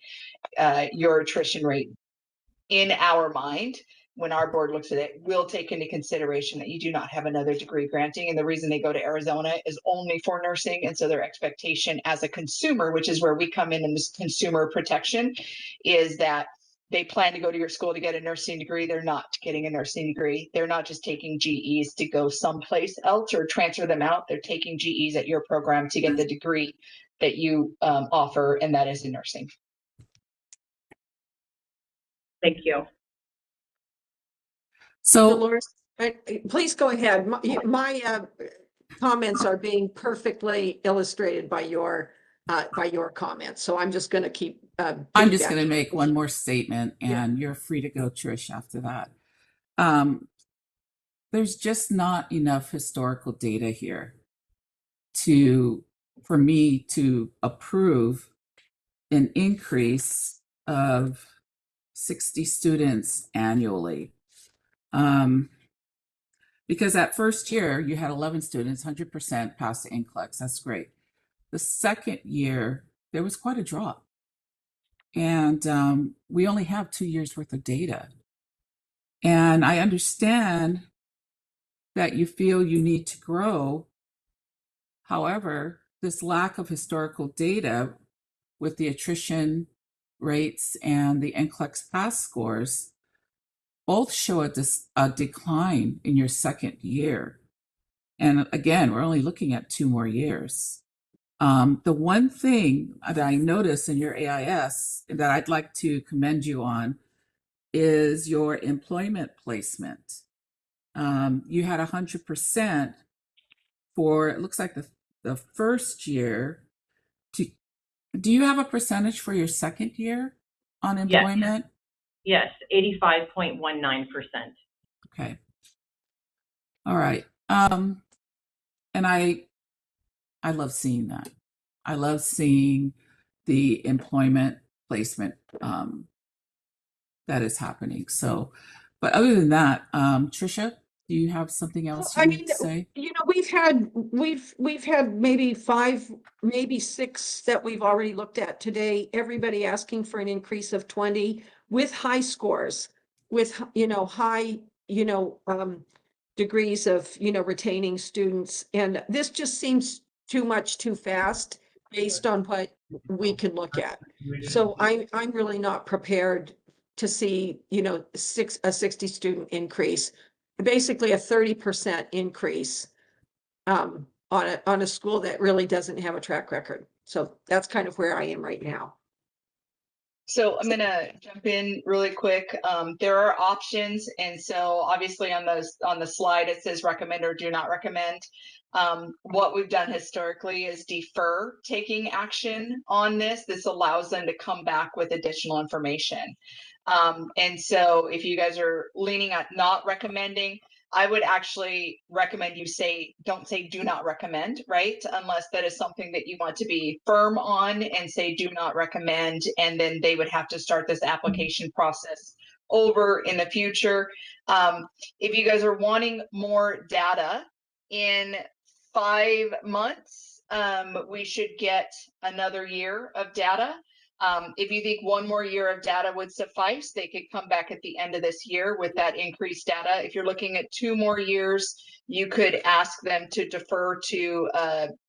your attrition rate in our mind, when our board looks at it, will take into consideration that you do not have another degree granting. And the reason they go to Arizona is only for nursing. And so their expectation as a consumer, which is where we come in this consumer protection, is that they plan to go to your school to get a nursing degree. They're not getting a nursing degree. They're not just taking GEs to go someplace else or transfer them out. They're taking GEs at your program to get the degree that you offer, and that is in nursing. Thank you. So, So Dolores, please go ahead. My comments are being perfectly illustrated by your comments. So I'm just going to keep. I'm just going to piggybacking. make one more statement, and you're free to go, Trish, after that. There's just not enough historical data here for me to approve an increase of 60 students annually. Because that first year you had 11 students, 100% pass the NCLEX. That's great. The second year, there was quite a drop. And we only have 2 years worth of data. And I understand that you feel you need to grow. However, this lack of historical data with the attrition rates and the NCLEX pass scores both show a decline in your second year. And again, we're only looking at 2 more years. The one thing that I noticed in your AIS that I'd like to commend you on is your employment placement. You had 100% for, it looks like the first year. Do you have a percentage for your second year on employment? Yes, 85.19%. Okay. All right. And I love seeing that. I love seeing the employment placement that is happening. So, but other than that, Trisha, do you have something else you need to say? You know, we've had maybe 5, maybe 6 that we've already looked at today. Everybody asking for an increase of 20 with high scores, with, you know, high, you know, degrees of, you know, retaining students. And this just seems too much too fast based on what we can look at. So I'm really not prepared to see, you know, a 60 student increase, basically a 30% increase on a school that really doesn't have a track record. So that's kind of where I am right now. So I'm going to jump in really quick. There are options. And so obviously on the slide, it says recommend or do not recommend. What we've done historically is defer taking action on this. This allows them to come back with additional information. And so if you guys are leaning at not recommending, I would actually recommend you don't say do not recommend, right? Unless that is something that you want to be firm on, and say do not recommend. And then they would have to start this application process over in the future. If you guys are wanting more data in 5 months, we should get another year of data. If you think one more year of data would suffice, they could come back at the end of this year with that increased data. If you're looking at 2 more years, you could ask them to defer to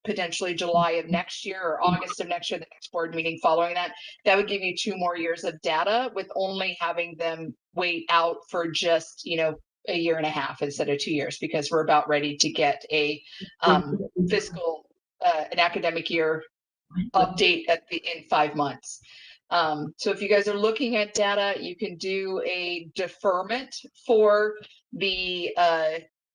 potentially July of next year or August of next year, the next board meeting following that. That would give you 2 more years of data with only having them wait out for just, you know, a year and a half instead of 2 years, because we're about ready to get a fiscal, an academic year update in 5 months. So if you guys are looking at data, you can do a deferment for the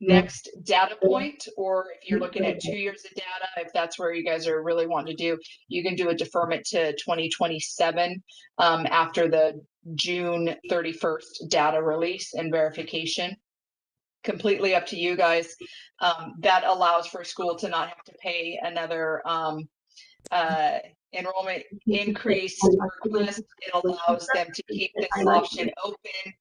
next data point, or if you're looking at 2 years of data, if that's where you guys are really wanting to do, you can do a deferment to 2027 after the June 31st data release and verification. Completely up to you guys. That allows for school to not have to pay another enrollment increase request. It allows them to keep this option open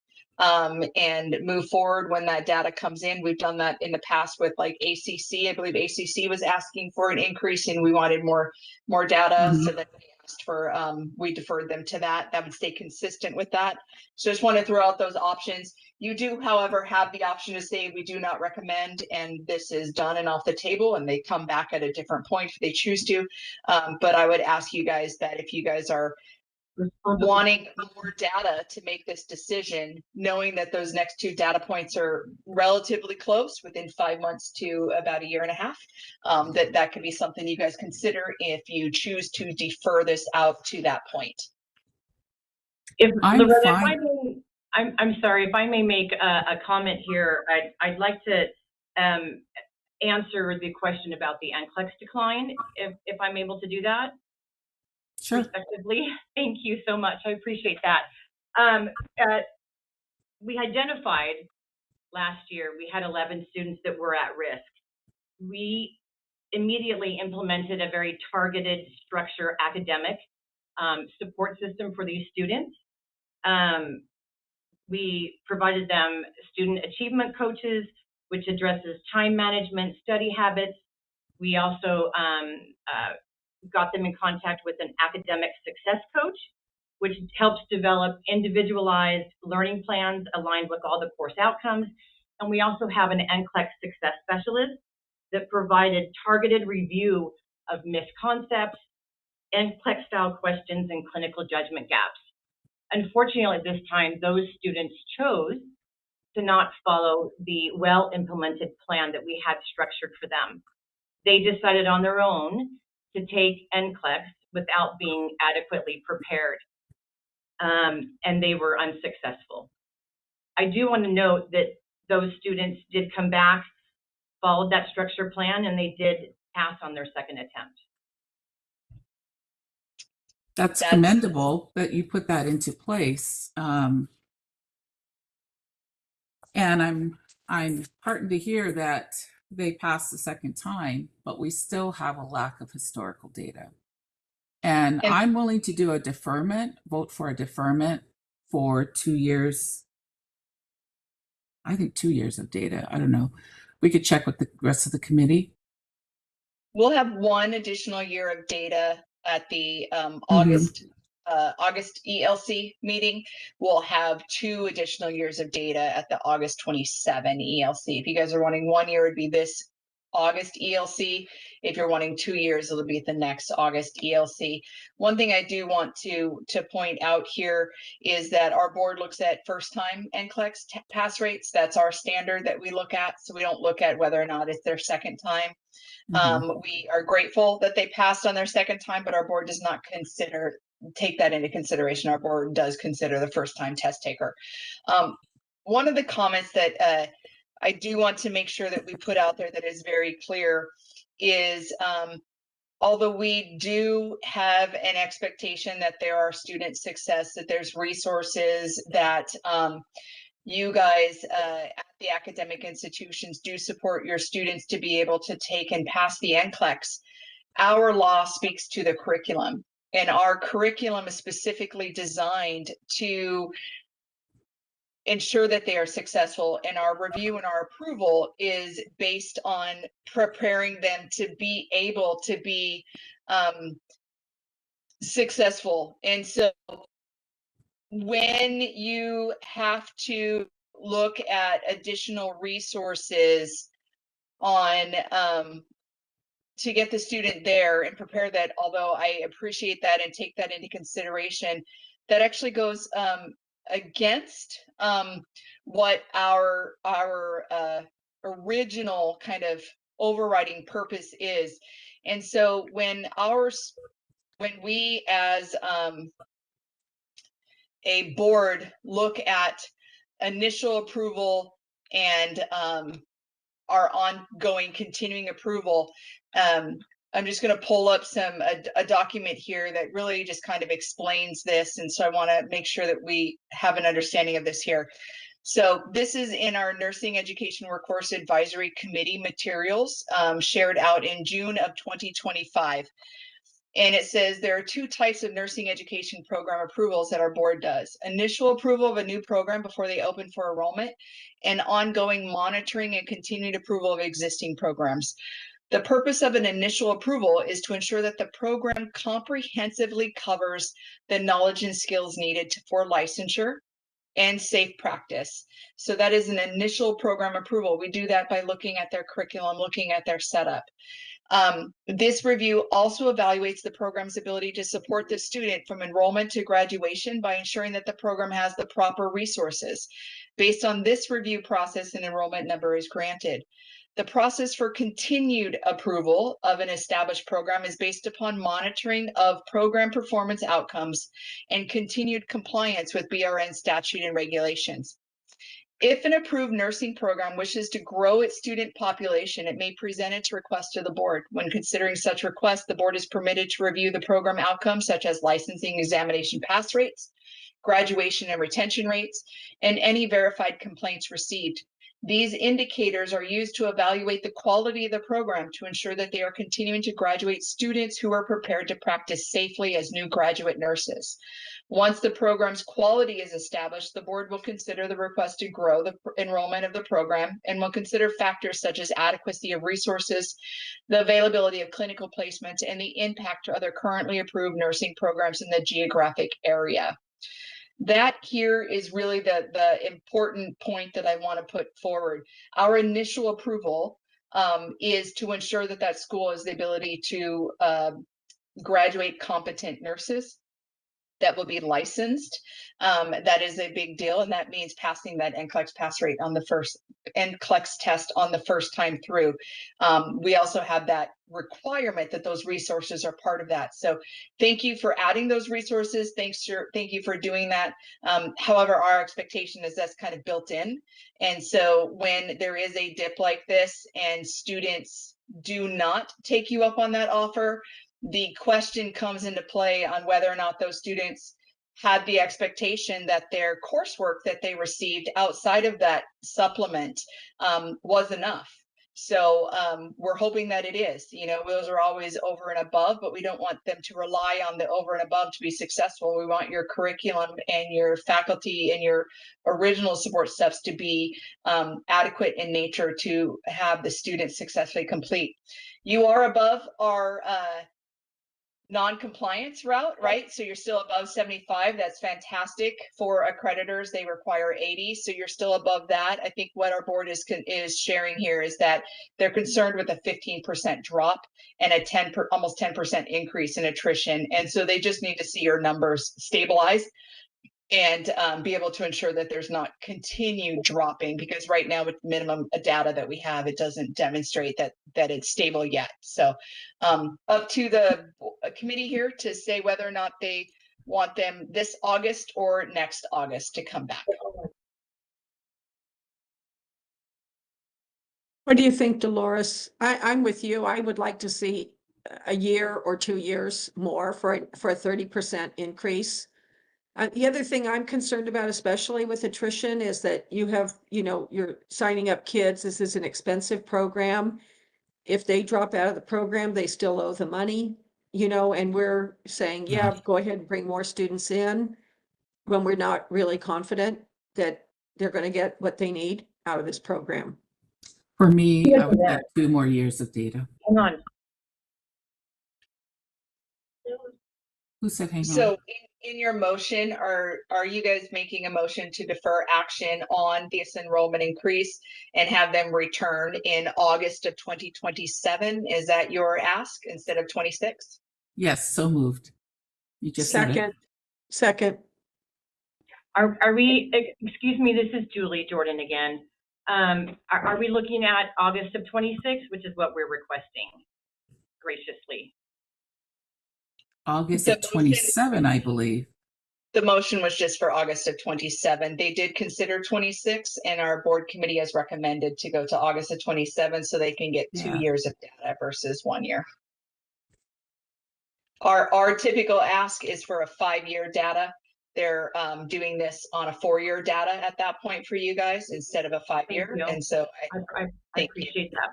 and move forward when that data comes in. We've done that in the past with like ACC. I believe ACC was asking for an increase and we wanted more data, so that they asked for, we deferred them to that. That would stay consistent with that. So just want to throw out those options. You do, however, have the option to say we do not recommend, and this is done and off the table, and they come back at a different point if they choose to. But I would ask you guys that if you guys are wanting more data to make this decision, knowing that those next 2 data points are relatively close, within 5 months to about a year and a half, that could be something you guys consider if you choose to defer this out to that point. I'm sorry, if I may make a comment here, I'd like to answer the question about the NCLEX decline, if I'm able to do that. Sure. Respectively. Thank you so much. I appreciate that. We identified last year, we had 11 students that were at risk. We immediately implemented a very targeted structure academic support system for these students. We provided them student achievement coaches, which addresses time management, study habits. We also got them in contact with an academic success coach, which helps develop individualized learning plans aligned with all the course outcomes. And we also have an NCLEX success specialist that provided targeted review of missed concepts, NCLEX style questions, and clinical judgment gaps. Unfortunately, at this time, those students chose to not follow the well-implemented plan that we had structured for them. They decided on their own to take NCLEX without being adequately prepared, and they were unsuccessful. I do want to note that those students did come back, followed that structure plan, and they did pass on their second attempt. That's commendable that you put that into place. And I'm heartened to hear that they passed the second time, but we still have a lack of historical data. And I'm willing to do a deferment, vote for a deferment for 2 years. I think 2 years of data. I don't know. We could check with the rest of the committee. We'll have 1 additional year of data at the August ELC meeting. We'll have 2 additional years of data at the August 27 ELC. If you guys are wanting 1 year, it'd be this August ELC. If you're wanting 2 years, it'll be the next August ELC. One thing I do want to point out here is that our board looks at first time NCLEX pass rates. That's our standard that we look at. So we don't look at whether or not it's their second time. We are grateful that they passed on their second time, but our board does not take that into consideration. Our board does consider the first time test taker. One of the comments that I do want to make sure that we put out there that is very clear is, although we do have an expectation that there are student success, that there's resources, that you guys at the academic institutions do support your students to be able to take and pass the NCLEX, our law speaks to the curriculum. And our curriculum is specifically designed to ensure that they are successful, and our review and our approval is based on preparing them to be able to be successful. And so when you have to look at additional resources on to get the student there and prepare that, although I appreciate that and take that into consideration, that actually goes against what our original kind of overriding purpose is. And so when we as a board look at initial approval and our ongoing continuing approval, I'm just going to pull up a document here that really just kind of explains this. And so I want to make sure that we have an understanding of this here. So this is in our Nursing Education Workforce Advisory Committee materials shared out in June of 2025. And it says there are two types of nursing education program approvals that our board does: initial approval of a new program before they open for enrollment, and ongoing monitoring and continued approval of existing programs. The purpose of an initial approval is to ensure that the program comprehensively covers the knowledge and skills needed for licensure and safe practice. So that is an initial program approval. We do that by looking at their curriculum, looking at their setup. This review also evaluates the program's ability to support the student from enrollment to graduation by ensuring that the program has the proper resources. Based on this review process, an enrollment number is granted. The process for continued approval of an established program is based upon monitoring of program performance outcomes and continued compliance with BRN statute and regulations. If an approved nursing program wishes to grow its student population, it may present its request to the board. When considering such request, the board is permitted to review the program outcomes such as licensing examination pass rates, graduation and retention rates, and any verified complaints received. These indicators are used to evaluate the quality of the program to ensure that they are continuing to graduate students who are prepared to practice safely as new graduate nurses. Once the program's quality is established, the board will consider the request to grow the enrollment of the program and will consider factors such as adequacy of resources, the availability of clinical placements, and the impact to other currently approved nursing programs in the geographic area. That here is really the important point that I want to put forward. Our initial approval is to ensure that that school has the ability to graduate competent nurses that will be licensed. That is a big deal, and that means passing that NCLEX pass rate on the first NCLEX test on the first time through. We also have that requirement that those resources are part of that. So thank you for adding those resources. Thank you for doing that. However, our expectation is that's kind of built in. And so when there is a dip like this and students do not take you up on that offer, the question comes into play on whether or not those students had the expectation that their coursework that they received outside of that supplement was enough. So we're hoping that it is. You know, those are always over and above, but we don't want them to rely on the over and above to be successful. We want your curriculum and your faculty and your original support steps to be adequate in nature to have the students successfully complete. You are above our non-compliance route, right? So you're still above 75. That's fantastic. For accreditors, they require 80. So you're still above that. I think what our board is sharing here is that they're concerned with a 15% drop and a almost 10% increase in attrition. And so they just need to see your numbers stabilize and be able to ensure that there's not continued dropping, because right now with minimum data that we have, it doesn't demonstrate that it's stable yet. So up to the committee here to say whether or not they want them this August or next August to come back. What do you think, Dolores? I'm with you. I would like to see a year or 2 years more for a 30% increase. The other thing I'm concerned about, especially with attrition, is that you're signing up kids. This is an expensive program. If they drop out of the program, they still owe the money, and we're saying, yeah, go ahead and bring more students in when we're not really confident that they're going to get what they need out of this program. For me, I would like 2 more years of data. Hang on. Who said hang on? So in your motion, are you guys making a motion to defer action on this enrollment increase and have them return in August of 2027? Is that your ask instead of 26? Yes, so moved. You just said it. Second. Are we, excuse me, this is Julie Jordan again. Are we looking at August of 26, which is what we're requesting graciously? August The of 27, I believe. The motion was just for August of 27. They did consider 26 and our board committee has recommended to go to August of 27 so they can get 2 Yeah. years of data versus 1 year. Our typical ask is for a 5-year data. They're doing this on a 4-year data at that point for you guys instead of a 5-year. you. And so I appreciate that.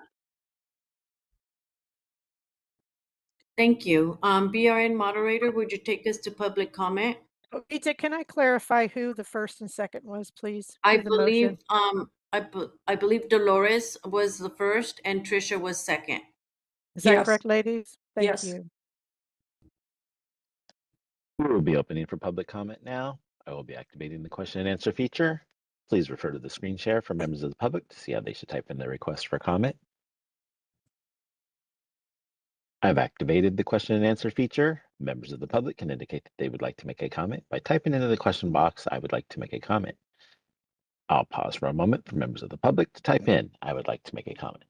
Thank you. BRN moderator, would you take us to public comment? Rita, can I clarify who the first and second was, please? I for the motion? believe I believe Dolores was the first and Trisha was second. Is that Yes. correct, ladies? Thank Yes. you. We will be opening for public comment now. I will be activating the question and answer feature. Please refer to the screen share for members of the public to see how they should type in their request for comment. I've activated the question and answer feature. Members of the public can indicate that they would like to make a comment by typing into the question box, "I would like to make a comment." I'll pause for a moment for members of the public to type in, "I would like to make a comment."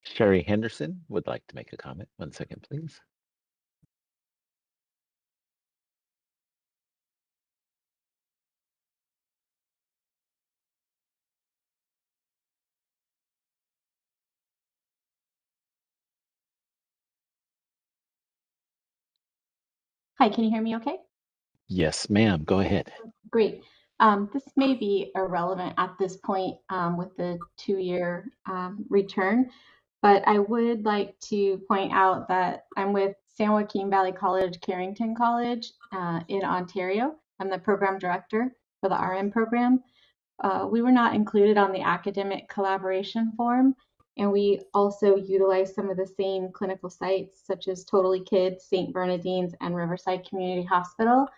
Sherry Henderson would like to make a comment. 1 second, please. Hi, can you hear me okay? Yes, ma'am. Go ahead. Great. This may be irrelevant at this point with the 2-year return, but I would like to point out that I'm with San Joaquin Valley College, Carrington College in Ontario. I'm the program director for the RN program. We were not included on the academic collaboration form, and we also utilize some of the same clinical sites such as Totally Kids, St. Bernardine's, and Riverside Community Hospital.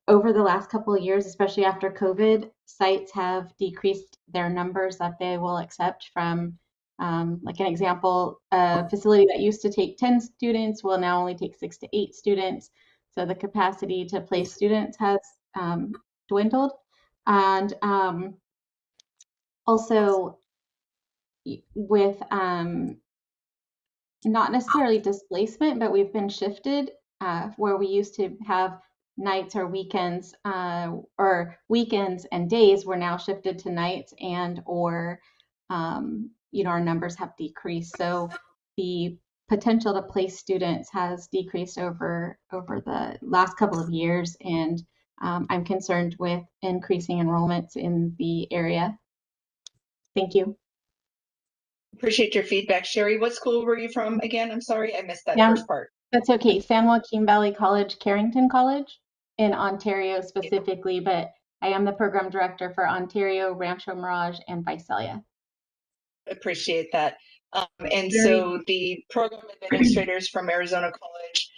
Over the last couple of years, especially after COVID, sites have decreased their numbers that they will accept from, like an example, a facility that used to take 10 students will now only take 6 to 8 students. So the capacity to place students has dwindled. And also with not necessarily displacement, but we've been shifted where we used to have nights or weekends and days, we're now shifted to nights and or our numbers have decreased. So the potential to place students has decreased over the last couple of years, and I'm concerned with increasing enrollments in the area. Thank you. Appreciate your feedback. Sherry, what school were you from again? I'm sorry, I missed that first part. That's okay. San Joaquin Valley College, Carrington College in Ontario specifically, but I am the program director for Ontario, Rancho Mirage, and Visalia. Appreciate that. And so the program administrators from Arizona College,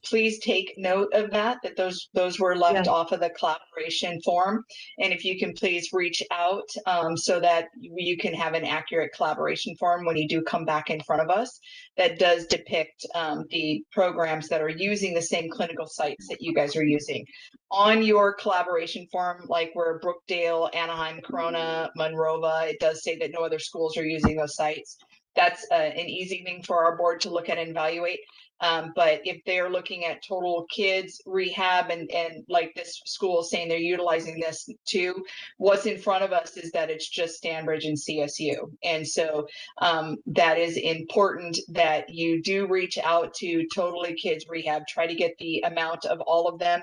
please take note of that those were left off of the collaboration form. And if you can please reach out so that you can have an accurate collaboration form when you do come back in front of us that does depict the programs that are using the same clinical sites that you guys are using. On your collaboration form, like where Brookdale, Anaheim, Corona, Monrovia, it does say that no other schools are using those sites. That's an easy thing for our board to look at and evaluate. But if they're looking at Total Kids rehab and like this school is saying they're utilizing this too, what's in front of us is that it's just Stanbridge and CSU. And so that is important that you do reach out to Totally Kids Rehab, try to get the amount of all of them.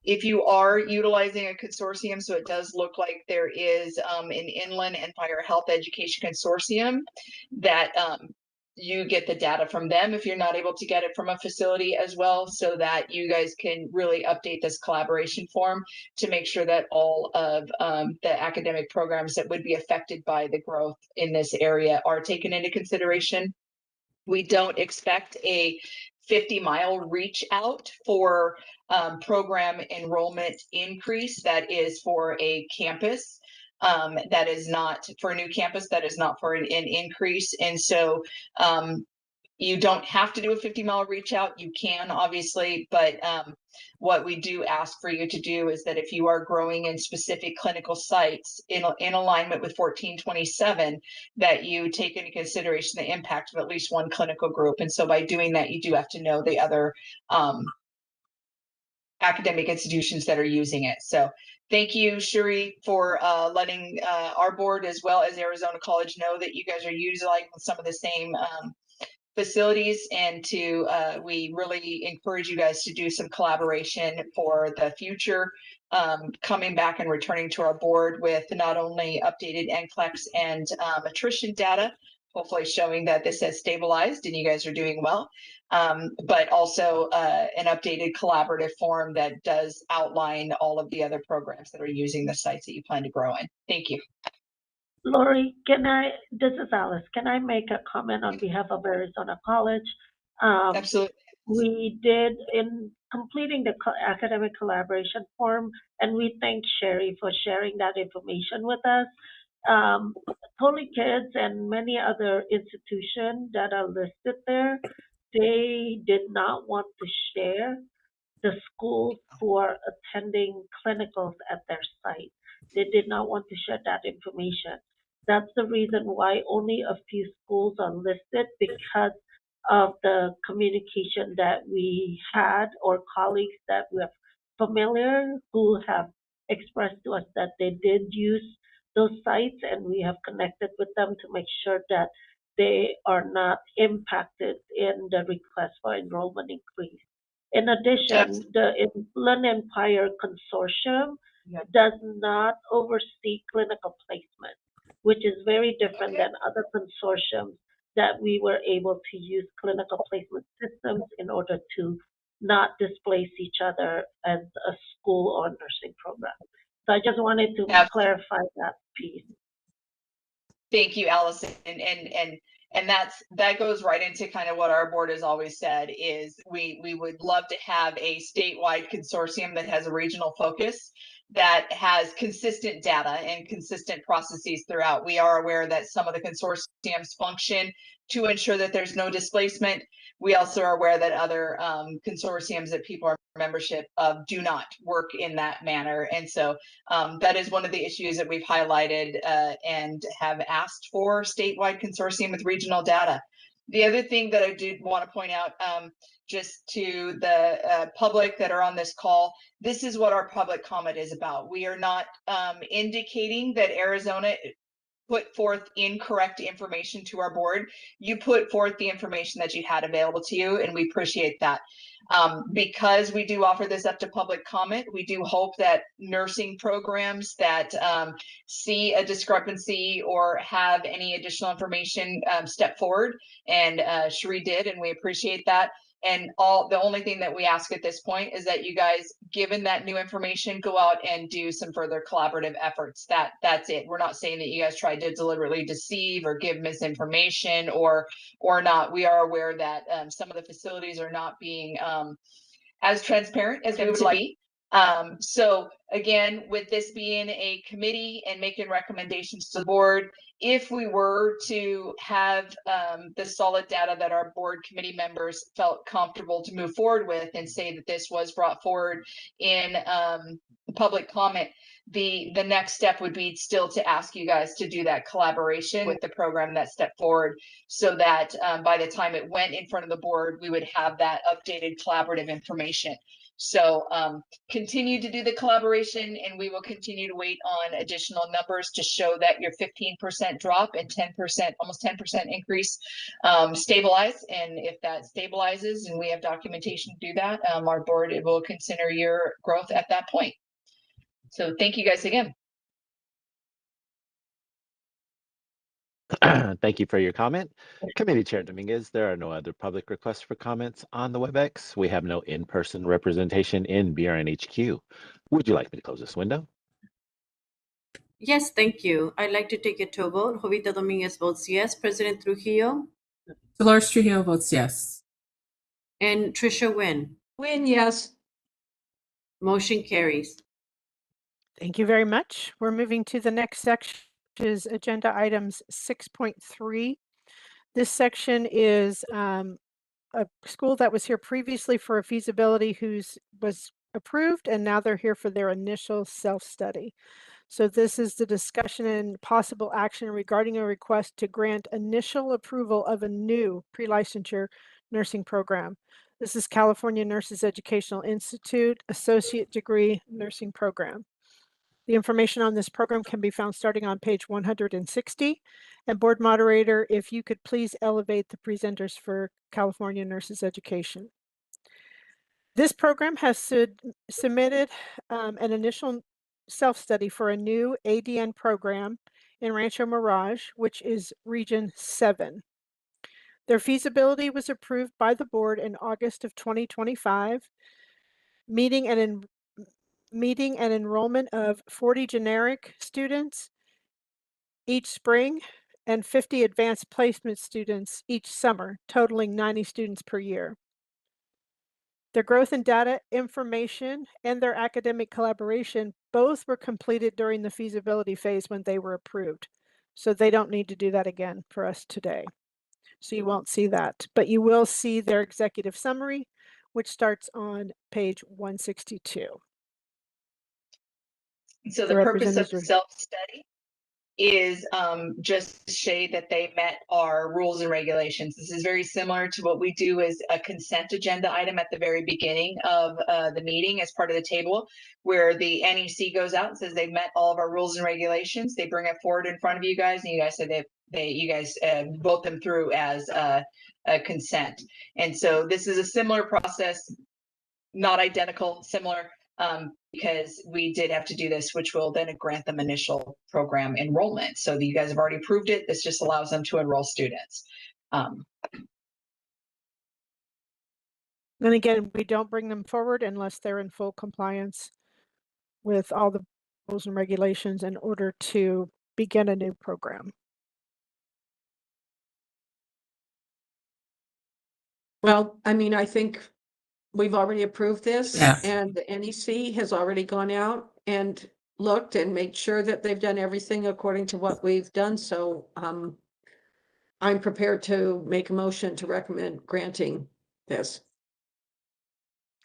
If you are utilizing a consortium, so it does look like there is an Inland Empire Health Education Consortium that you get the data from them if you're not able to get it from a facility as well, so that you guys can really update this collaboration form to make sure that all of the academic programs that would be affected by the growth in this area are taken into consideration. We don't expect a 50-mile reach out for program enrollment increase that is for a campus. That is not for a new campus, that is not for an increase. And so you don't have to do a 50-mile reach out. You can, obviously, but what we do ask for you to do is that if you are growing in specific clinical sites in alignment with 1427, that you take into consideration the impact of at least one clinical group. And so by doing that, you do have to know the other academic institutions that are using it. So thank you, Shuri, for letting our board as well as Arizona College know that you guys are utilizing some of the same facilities, and to we really encourage you guys to do some collaboration for the future, coming back and returning to our board with not only updated NCLEX and attrition data, hopefully showing that this has stabilized and you guys are doing well, but also an updated collaborative form that does outline all of the other programs that are using the sites that you plan to grow in. Thank you. Lori, this is Alice. Can I make a comment on behalf of Arizona College? Absolutely. We did, in completing the academic collaboration form, and we thank Sherry for sharing that information with us. Holy Kids and many other institutions that are listed there, they did not want to share the schools who are attending clinicals at their site. They did not want to share that information. That's the reason why only a few schools are listed, because of the communication that we had, or colleagues that we are familiar who have expressed to us that they did use those sites, and we have connected with them to make sure that they are not impacted in the request for enrollment increase. In addition, the Inland Empire Consortium does not oversee clinical placement, which is very different than other consortiums that we were able to use clinical placement systems in order to not displace each other as a school or nursing program. So I just wanted to clarify that piece. Thank you, Allison. And that goes right into kind of what our board has always said is we would love to have a statewide consortium that has a regional focus, that has consistent data and consistent processes throughout. We are aware that some of the consortiums function to ensure that there's no displacement. We also are aware that other consortiums that people are membership of do not work in that manner. And so that is one of the issues that we've highlighted and have asked for statewide consortium with regional data. The other thing that I did want to point out, just to the public that are on this call, this is what our public comment is about. We are not indicating that Arizona put forth incorrect information to our board. You put forth the information that you had available to you, and we appreciate that. Because we do offer this up to public comment, we do hope that nursing programs that see a discrepancy or have any additional information step forward, and Shri did, and we appreciate that. And the only thing that we ask at this point is that you guys, given that new information, go out and do some further collaborative efforts. That's it. We're not saying that you guys tried to deliberately deceive or give misinformation or not. We are aware that some of the facilities are not being as transparent as we would like. So again, with this being a committee and making recommendations to the board, if we were to have the solid data that our board committee members felt comfortable to move forward with and say that this was brought forward in public comment, the next step would be still to ask you guys to do that collaboration with the program that stepped forward, so that by the time it went in front of the board, we would have that updated collaborative information. So continue to do the collaboration, and we will continue to wait on additional numbers to show that your 15% drop and 10%, almost 10% increase stabilize. And if that stabilizes and we have documentation to do that, our board will consider your growth at that point. So thank you guys again. Thank you for your comment. Committee Chair Dominguez, there are no other public requests for comments on the WebEx. We have no in-person representation in BRNHQ. Would you like me to close this window? Yes, thank you. I'd like to take it to a vote. Jovita Dominguez votes yes. President Trujillo Dolores Trujillo votes yes. and Trisha Wynn. Win, yes. Motion carries. Thank you very much. We're moving to the next section, which is agenda items 6.3. This section is a school that was here previously for a feasibility whose was approved, and now they're here for their initial self-study. So this is the discussion and possible action regarding a request to grant initial approval of a new pre-licensure nursing program. This is California Nurses Educational Institute Associate Degree Nursing Program. The information on this program can be found starting on page 160. And board moderator, if you could please elevate the presenters for California Nurses Education. This program has submitted an initial self-study for a new ADN program in Rancho Mirage, which is Region 7. Their feasibility was approved by the board in August of 2025, meeting an enrollment of 40 generic students each spring and 50 advanced placement students each summer, totaling 90 students per year. Their growth in data information and their academic collaboration both were completed during the feasibility phase when they were approved. So they don't need to do that again for us today. So you won't see that, but you will see their executive summary, which starts on page 162. So the purpose of the self-study is just to say that they met our rules and regulations. This is very similar to what we do as a consent agenda item at the very beginning of the meeting as part of the table, where the NEC goes out and says they've met all of our rules and regulations. They bring it forward in front of you guys, and you guys say you guys vote them through as a consent. And so this is a similar process, not identical, similar. Because we did have to do this, which will then grant them initial program enrollment. So you guys have already approved it. This just allows them to enroll students. And again, we don't bring them forward unless they're in full compliance with all the rules and regulations in order to begin a new program. Well, I mean, I think we've already approved this, Yeah. and the NEC has already gone out and looked and made sure that they've done everything according to what we've done. So I'm prepared to make a motion to recommend granting this.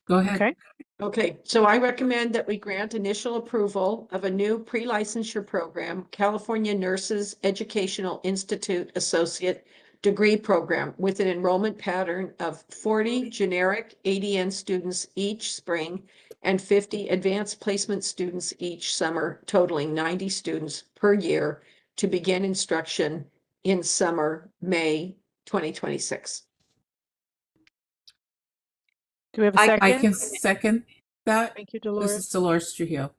Go ahead. Okay. Okay, so I recommend that we grant initial approval of a new pre-licensure program, California Nurses Educational Institute Associate Degree Program, with an enrollment pattern of 40 generic ADN students each spring and 50 advanced placement students each summer, totaling 90 students per year, to begin instruction in summer, May 2026. Do we have a second? I can second that. Thank you, This Dolores. is Dolores Trujillo.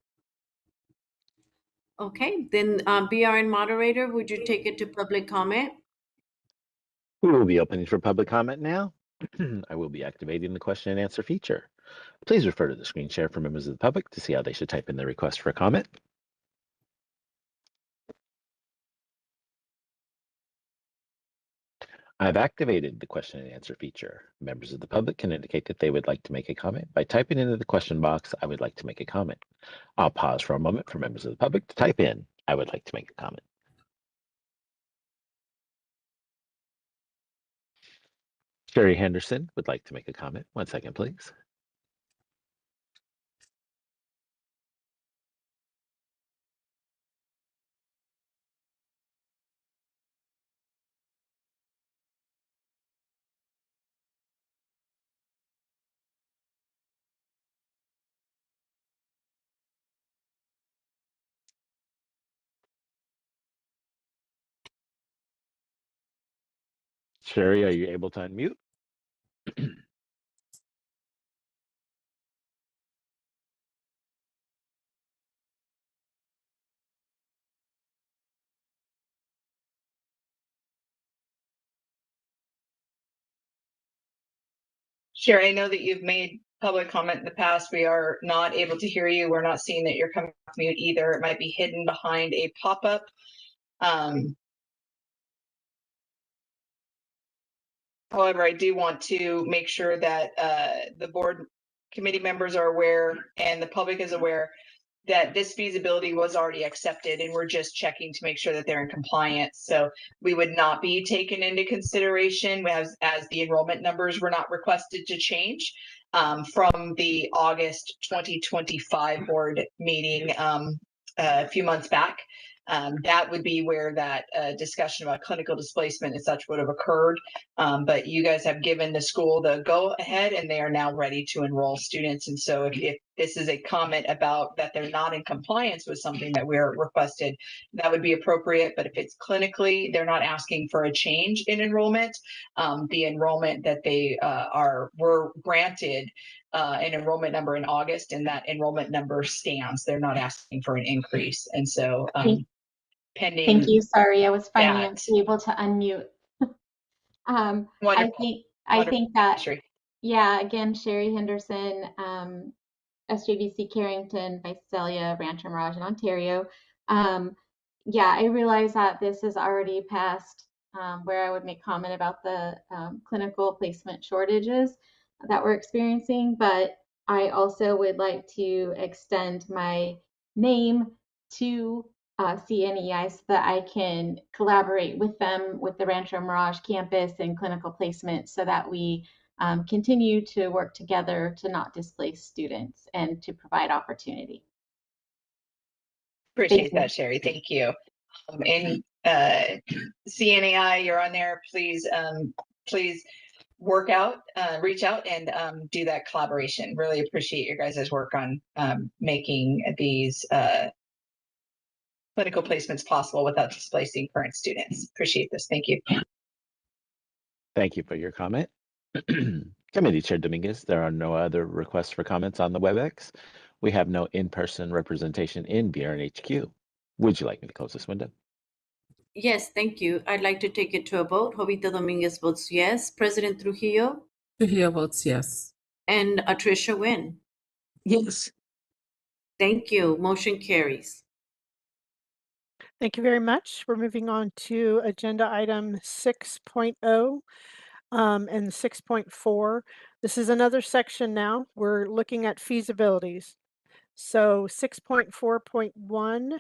Okay, then BRN moderator, would you take it to public comment? We will be opening for public comment now. I will be activating the question and answer feature. Please refer to the screen share for members of the public to see how they should type in their request for a comment. I've activated the question and answer feature. Members of the public can indicate that they would like to make a comment by typing into the question box, "I would like to make a comment." I'll pause for a moment for members of the public to type in, "I would like to make a comment." Sherry Henderson would like to make a comment. 1 second, please. Sherry, are you able to unmute? Sherry, I know that you've made public comment in the past. We are not able to hear you. We're not seeing that you're coming off mute either. It might be hidden behind a pop-up. However, I do want to make sure that the board committee members are aware and the public is aware that this feasibility was already accepted, and we're just checking to make sure that they're in compliance. So we would not be taken into consideration as the enrollment numbers were not requested to change from the August 2025 board meeting a few months back. That would be where that discussion about clinical displacement and such would have occurred. But you guys have given the school the go ahead and they are now ready to enroll students. And so if this is a comment about that they're not in compliance with something that we're requested, that would be appropriate. But if it's clinically, they're not asking for a change in enrollment. The enrollment that they were granted an enrollment number in August, and that enrollment number stands. They're not asking for an increase. And so pending. Thank you. Sorry, I was finally that. able to unmute. I Wonderful. think that, Sherry. yeah, again, Sherry Henderson, SJBC Carrington, Visalia, Rancho Mirage in Ontario. Yeah, I realize that this is already past where I would make comment about the clinical placement shortages that we're experiencing, but I also would like to extend my name to CNEI so that I can collaborate with them with the Rancho Mirage campus and clinical placement so that we continue to work together to not displace students and to provide opportunity. Appreciate that, Sherry. Thank you. And CNAI, you're on there. Please, please reach out and do that collaboration. Really appreciate your guys' work on making these clinical placements possible without displacing current students. Appreciate this. Thank you. Thank you for your comment. Committee Chair Dominguez, there are no other requests for comments on the WebEx. We have no in-person representation in BRNHQ. Would you like me to close this window? Yes, thank you. I'd like to take it to a vote. Jovita Dominguez votes yes. President Trujillo? Trujillo votes yes. And Atricia Wynn? Yes. Thank you. Motion carries. Thank you very much. We're moving on to agenda item 6.0 and 6.4. This is another section now. We're looking at feasibilities. So 6.4.1,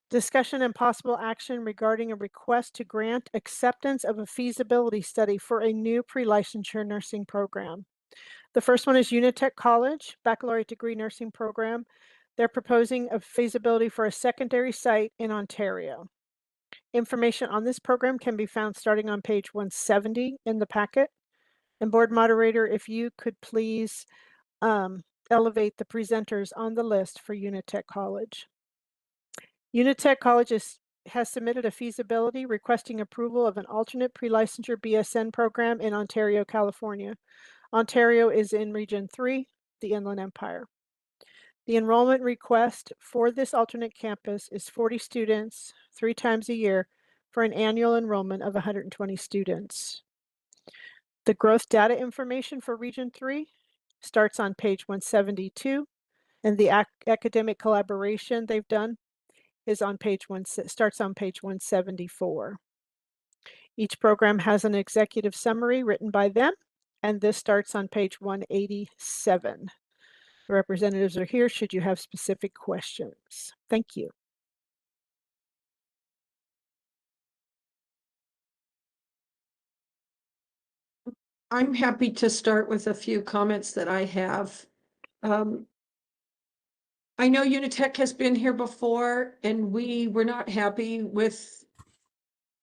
discussion and possible action regarding a request to grant acceptance of a feasibility study for a new pre-licensure nursing program. The first one is Unitech College, baccalaureate degree nursing program. They're proposing a feasibility for a secondary site in Ontario. Information on this program can be found starting on page 170 in the packet. And board moderator, if you could please elevate the presenters on the list for Unitech College. Unitech College has submitted a feasibility requesting approval of an alternate pre-licensure BSN program in Ontario, California. Ontario is in Region 3, the Inland Empire. The enrollment request for this alternate campus is 40 students 3 times a year for an annual enrollment of 120 students. The growth data information for Region 3 starts on page 172, and the academic collaboration they've done is on starts on page 174. Each program has an executive summary written by them, and this starts on page 187. The representatives are here should you have specific questions. Thank you. I'm happy to start with a few comments that I have. I know Unitech has been here before and we were not happy with,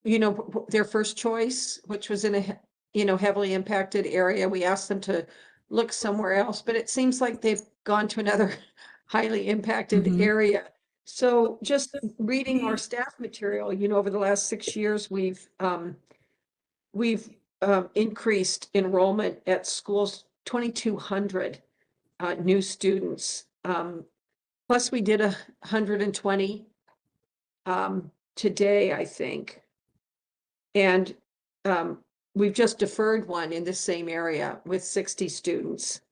their first choice, which was in a, heavily impacted area. We asked them to look somewhere else, but it seems like they've gone to another highly impacted area. So just reading our staff material, over the last 6 years, we've increased enrollment at schools, 2,200 new students. Plus we did 120 today, I think. And we've just deferred one in the same area with 60 students.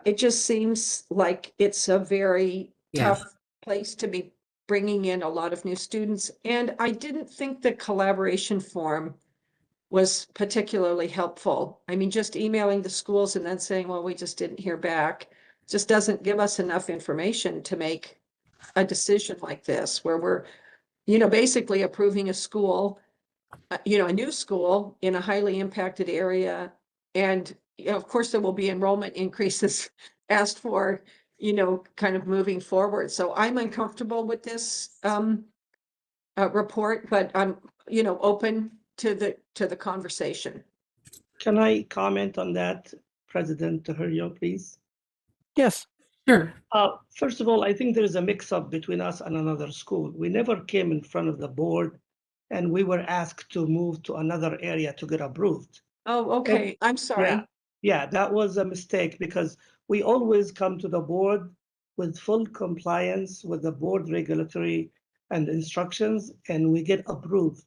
It just seems like it's a very Yeah. tough place to be bringing in a lot of new students. And I didn't think the collaboration form was particularly helpful. I mean, just emailing the schools and then saying, well, we just didn't hear back, just doesn't give us enough information to make a decision like this, where we're, basically approving a school, a new school in a highly impacted area. And, of course, there will be enrollment increases asked for, kind of moving forward. So I'm uncomfortable with this report, but I'm, open to the conversation. Can I comment on that, President Trujillo, please? Yes. Sure. First of all, I think there is a mix-up between us and another school. We never came in front of the board and we were asked to move to another area to get approved. Oh, okay. I'm sorry. Yeah, that was a mistake because we always come to the board with full compliance with the board regulatory and instructions, and we get approved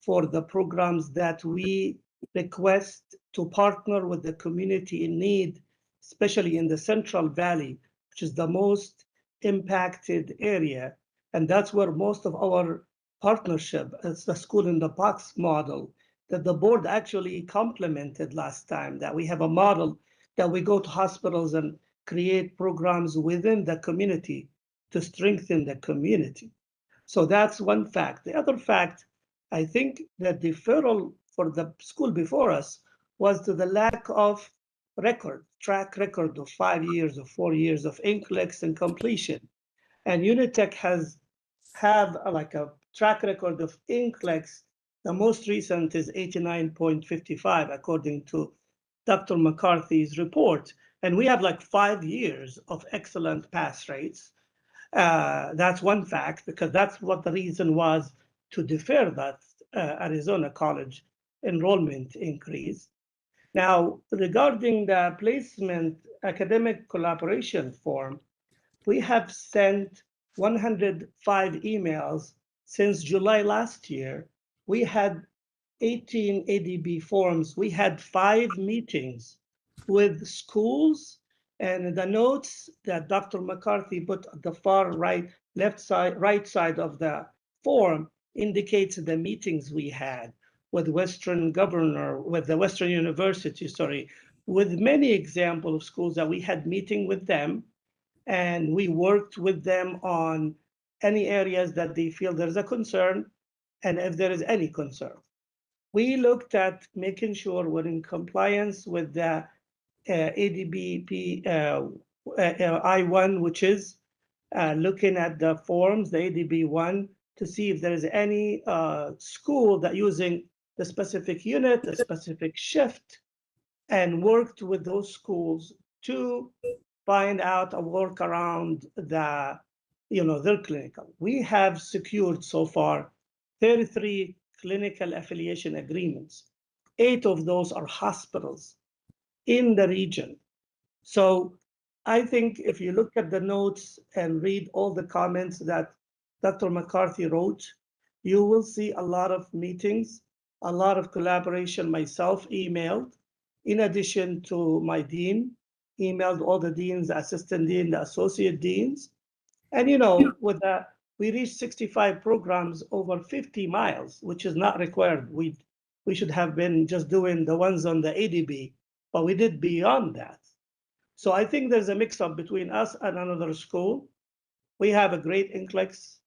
for the programs that we request to partner with the community in need, especially in the Central Valley, which is the most impacted area. And that's where most of our partnership, it's the school in the box model that the board actually complemented last time, that we have a model that we go to hospitals and create programs within the community to strengthen the community. So that's one fact. The other fact, I think the deferral for the school before us was to the lack of track record of 5 years or 4 years of NCLEX and completion. And Unitech have like a track record of NCLEX. The most recent is 89.55, according to Dr. McCarthy's report. And we have like 5 years of excellent pass rates. That's one fact, because that's what the reason was to defer that Arizona College enrollment increase. Now, regarding the placement academic collaboration form, we have sent 105 emails since July last year. We had 18 ADB forms. We had 5 meetings with schools, and the notes that Dr. McCarthy put at the far right side of the form indicates the meetings we had with Western Governor, with the Western University, with many examples of schools that we had meeting with them, and we worked with them on any areas that they feel there's a concern, and if there is any concern. We looked at making sure we're in compliance with the ADBP I-1, which is looking at the forms, the ADB-1, to see if there is any school that using the specific unit, the specific shift, and worked with those schools to find out a workaround the, their clinical. We have secured so far 33 clinical affiliation agreements. 8 of those are hospitals in the region. So I think if you look at the notes and read all the comments that Dr. McCarthy wrote, you will see a lot of meetings, a lot of collaboration. Myself emailed, in addition to my dean, emailed all the deans, the assistant dean, the associate deans. And with that, we reached 65 programs over 50 miles, which is not required. We should have been just doing the ones on the ADB, but we did beyond that. So I think there's a mix-up between us and another school. We have a great NCLEX.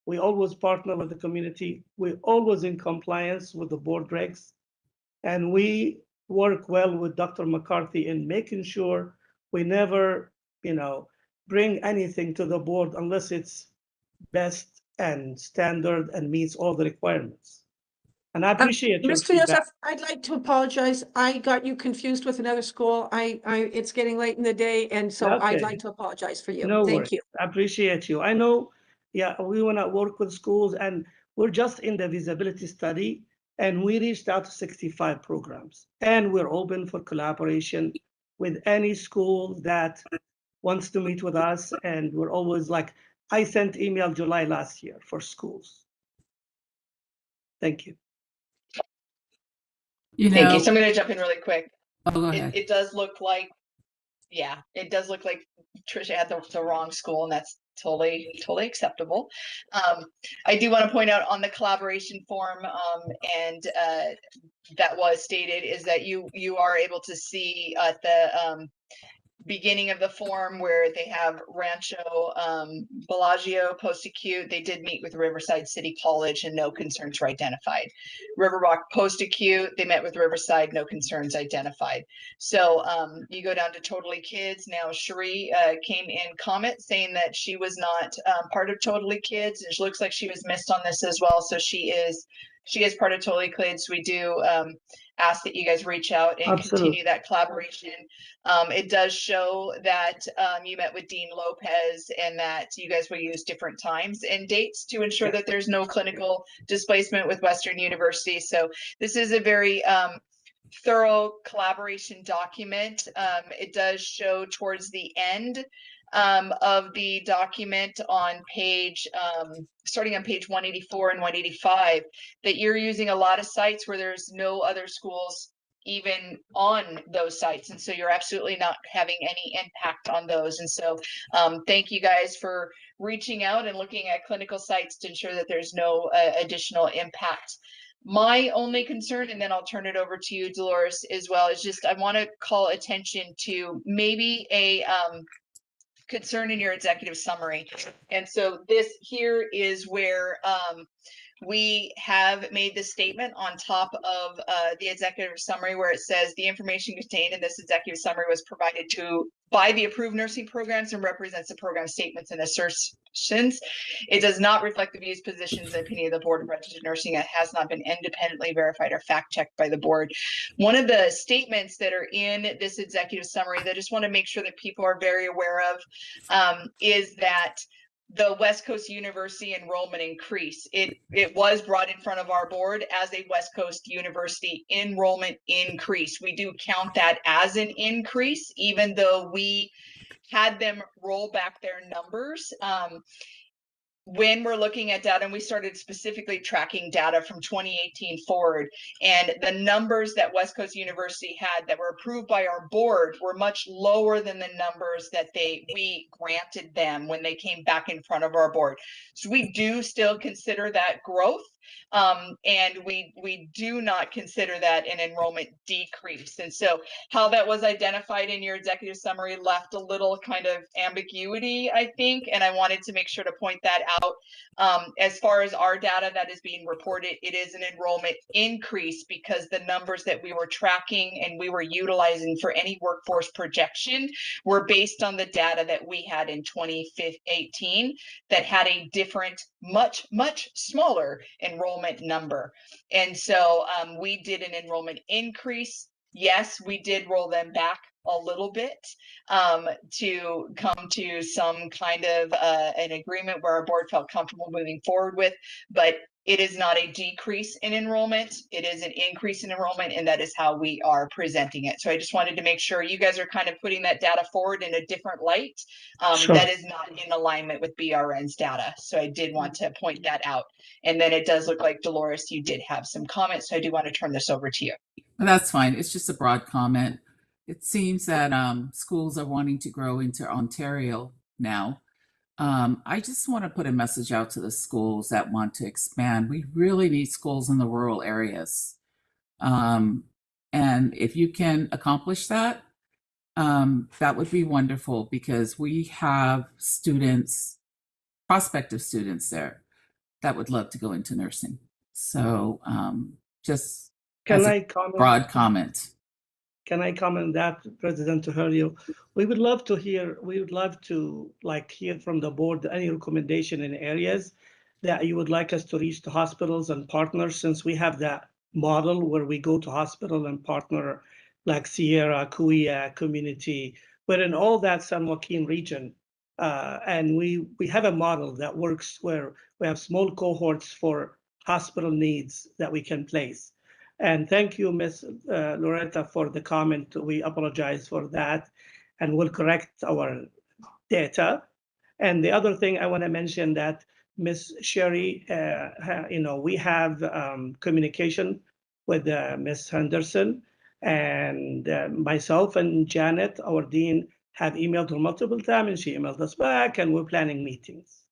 We always partner with the community. We're always in compliance with the board regs. And we work well with Dr. McCarthy in making sure we never, bring anything to the board unless it's best and standard and meets all the requirements. And I appreciate your Mr. feedback. Youssef, I'd like to apologize. I got you confused with another school. It's getting late in the day, and so I'd Okay. like to apologize for you. No Thank worries. you. I appreciate you. I know, we want to work with schools, and we're just in the feasibility study, and we reached out to 65 programs, and we're open for collaboration with any school that wants to meet with us. And we're always I sent email July last year for schools. Thank you. Thank you. know, So I'm going to jump in really quick. oh, go ahead. It does look like, yeah, it does look like Trisha had the wrong school, and that's totally acceptable. I do want to point out on the collaboration form, and that was stated, is that you are able to see at the beginning of the form where they have Rancho Bellagio post-acute. They did meet with Riverside City College and no concerns were identified. Riverwalk post-acute, they met with Riverside, no concerns identified. So you go down to Totally Kids. Now Cherie came in comment saying that she was not part of Totally Kids, and it looks like she was missed on this as well. So she is part of Totally Kids. We do ask that you guys reach out and continue that collaboration. It does show that you met with Dean Lopez and that you guys will use different times and dates to ensure that there's no clinical displacement with Western University. So this is a very thorough collaboration document. It does show towards the end of the document on page, starting on page 184 and 185, that you're using a lot of sites where there's no other schools even on those sites. And so you're absolutely not having any impact on those. And so thank you guys for reaching out and looking at clinical sites to ensure that there's no additional impact. My only concern, and then I'll turn it over to you, Dolores, as well, is just I want to call attention to maybe a concern in your executive summary. And so this here is where we have made the statement on top of the executive summary where it says the information contained in this executive summary was provided by the approved nursing programs and represents the program statements and assertions. It does not reflect the views, positions, and opinion of the Board of Registered Nursing. It has not been independently verified or fact-checked by the board. One of the statements that are in this executive summary that I just want to make sure that people are very aware of is that the West Coast University enrollment increase. It was brought in front of our board as a West Coast University enrollment increase. We do count that as an increase, even though we had them roll back their numbers. When we're looking at data, and we started specifically tracking data from 2018 forward, and the numbers that West Coast University had that were approved by our board were much lower than the numbers that we granted them when they came back in front of our board. So we do still consider that growth, and we do not consider that an enrollment decrease. And so how that was identified in your executive summary left a little kind of ambiguity, I think, and I wanted to make sure to point that out. As far as our data that is being reported, it is an enrollment increase because the numbers that we were tracking and we were utilizing for any workforce projection were based on the data that we had in 2018 that had a different, much smaller enrollment number. And so we did an enrollment increase. Yes, we did roll them back a little bit to come to some kind of an agreement where our board felt comfortable moving forward with, but it is not a decrease in enrollment. It is an increase in enrollment, and that is how we are presenting it. So I just wanted to make sure you guys are kind of putting that data forward in a different light. Sure. That is not in alignment with BRN's data. So I did want to point that out. And then it does look like, Dolores, you did have some comments. So I do want to turn this over to you. That's fine. It's just a broad comment. It seems that schools are wanting to grow into Ontario now. I just want to put a message out to the schools that want to expand. We really need schools in the rural areas. And if you can accomplish that, that would be wonderful because we have students, prospective students there that would love to go into nursing. So just Can as I a comment? broad comment. Can I comment that, President Trujillo? We would love to hear from the board any recommendation in areas that you would like us to reach to hospitals and partners, since we have that model where we go to hospital and partner like Sierra, Kuya, Community. We're in all that San Joaquin region. And we have a model that works where we have small cohorts for hospital needs that we can place. And thank you, Ms. Loretta, for the comment. We apologize for that, and we'll correct our data. And the other thing I want to mention that Ms. Cherie, we have communication with Ms. Henderson, and myself and Janet, our dean, have emailed her multiple times, and she emailed us back, and we're planning meetings.